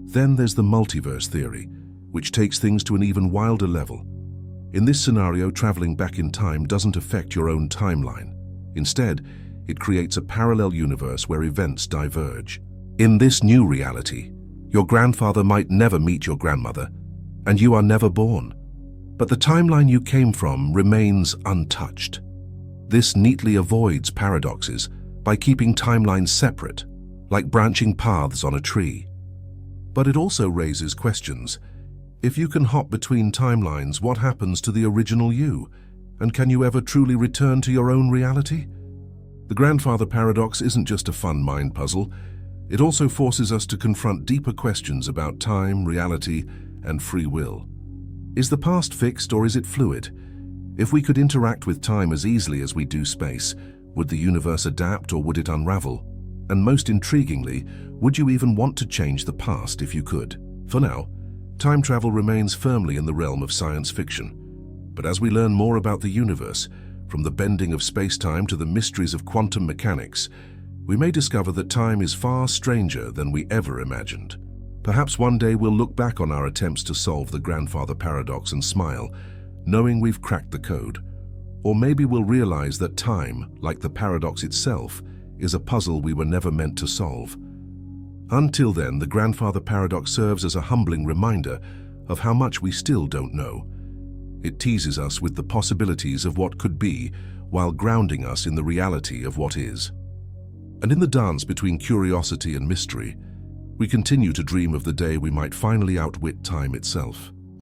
Speaker 1: Then there's the multiverse theory, which takes things to an even wilder level. In this scenario, traveling back in time doesn't affect your own timeline. Instead, it creates a parallel universe where events diverge. In this new reality, your grandfather might never meet your grandmother, and you are never born. But the timeline you came from remains untouched. This neatly avoids paradoxes by keeping timelines separate, like branching paths on a tree. But it also raises questions. If you can hop between timelines, what happens to the original you? And can you ever truly return to your own reality? The grandfather paradox isn't just a fun mind puzzle. It also forces us to confront deeper questions about time, reality, and free will. Is the past fixed or is it fluid? If we could interact with time as easily as we do space, would the universe adapt or would it unravel? And most intriguingly, would you even want to change the past if you could? For now, time travel remains firmly in the realm of science fiction. But as we learn more about the universe, from the bending of space-time to the mysteries of quantum mechanics, we may discover that time is far stranger than we ever imagined. Perhaps one day we'll look back on our attempts to solve the grandfather paradox and smile, knowing we've cracked the code. Or maybe we'll realize that time, like the paradox itself, is a puzzle we were never meant to solve. Until then, the grandfather paradox serves as a humbling reminder of how much we still don't know. It teases us with the possibilities of what could be, while grounding us in the reality of what is. And in the dance between curiosity and mystery, we continue to dream of the day we might finally outwit time itself.